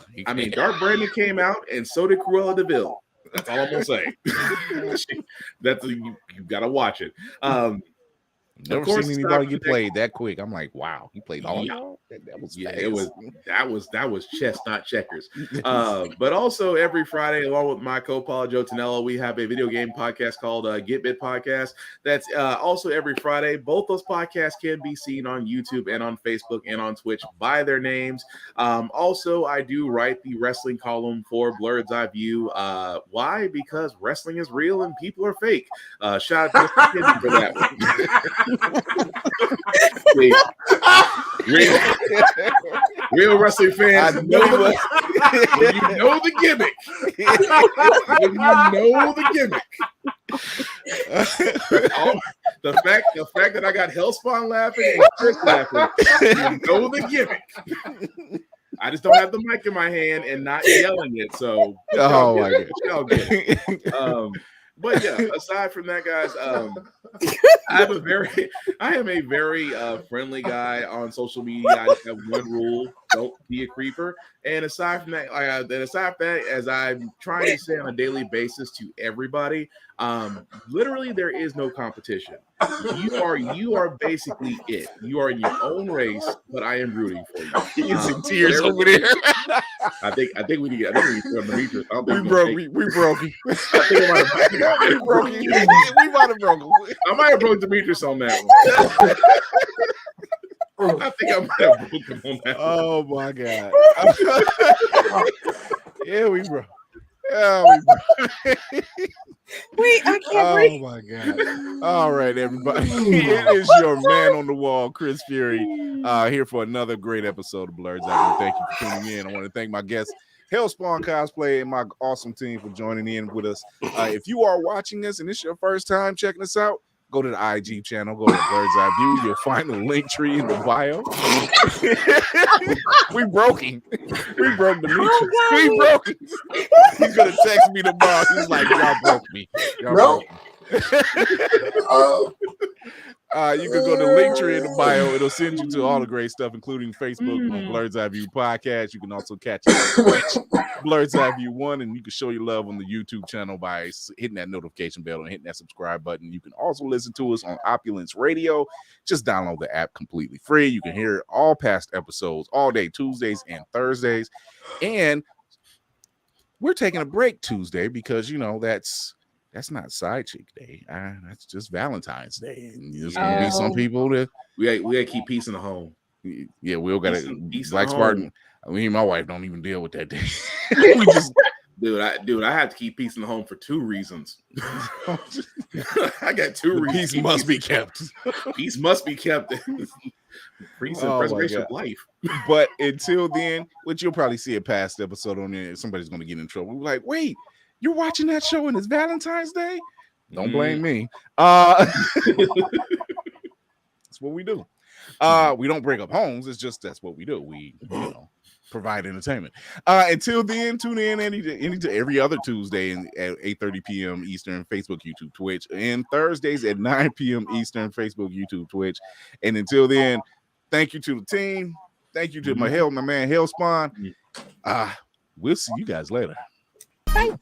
Dark Brandon came out, and so did Cruella DeVille. That's all I'm gonna say. You gotta watch it. Never seen anybody get played that quick. I'm like, wow, he played all y'all. That was that was chess, not checkers. But also every Friday, along with my co-pilot Joe Tonello, we have a video game podcast called Get Bit Podcast. That's also every Friday. Both those podcasts can be seen on YouTube and on Facebook and on Twitch by their names. Also, I do write the wrestling column for Blerd's Eye View. Why? Because wrestling is real and people are fake. Shout out to Mr. Kid for that one. Real wrestling fans know when you know the gimmick. When you know the gimmick. The fact that I got Hellspawned laughing and Chris laughing, you know the gimmick. I just don't have the mic in my hand and not yelling it. So my God. But yeah, aside from that, guys, I am a very friendly guy on social media. I just have one rule: don't be a creeper. And aside from that, as I'm trying to say on a daily basis to everybody, literally there is no competition. You are basically it. You are in your own race, but I am rooting for you. He's in tears over there. I think we need to throw Demetrius. I don't think We broke him. I think I might have broke him. I might have broke Demetrius on that one. I think I might have broke him on that one. Oh my god. Yeah, we broke. Wait, I can't breathe. Oh my god. All right, everybody. It is your man on the wall, Chris Fury, here for another great episode of Blerd's Eye View. Thank you for tuning in. I want to thank my guests, Hellspawned Cosplay, and my awesome team for joining in with us. If you are watching this and it's your first time checking us out, go to the IG channel, go to Blerd's Eye View. You'll find the link tree in the bio. We broke him. We broke Demetrius. We broke him. He's gonna text me tomorrow. He's like, y'all broke me. Y'all broke me. You can go to the link tree in the bio. It'll send you to all the great stuff, including Facebook on Blerd's Eye View podcast. You can also catch it on Twitch, Blerd's Eye View 1, and you can show your love on the YouTube channel by hitting that notification bell and hitting that subscribe button. You can also listen to us on Opulence Radio. Just download the app completely free. You can hear all past episodes all day, Tuesdays and Thursdays. And we're taking a break Tuesday because, you know, that's not Side Chick Day. That's just Valentine's Day. And there's gonna be some people that we gotta keep peace in the home. Yeah, we all gotta peace Black Spartan. I mean, my wife don't even deal with that day. We just Dude, I have to keep peace in the home for two reasons. I got two reasons. Peace must be kept. Peace must be kept. Peace and preservation of life. But until then, which you'll probably see a past episode on there, somebody's gonna get in trouble. We're like, wait, you're watching that show and it's Valentine's Day? Don't blame me. That's what we do. We don't break up homes. It's just that's what we do. We, provide entertainment. Until then, tune in every other Tuesday at 8:30 p.m. Eastern, Facebook, YouTube, Twitch, and Thursdays at 9 p.m. Eastern, Facebook, YouTube, Twitch. And until then, thank you to the team. Thank you to my man Hellspawn. We'll see you guys later. Bye.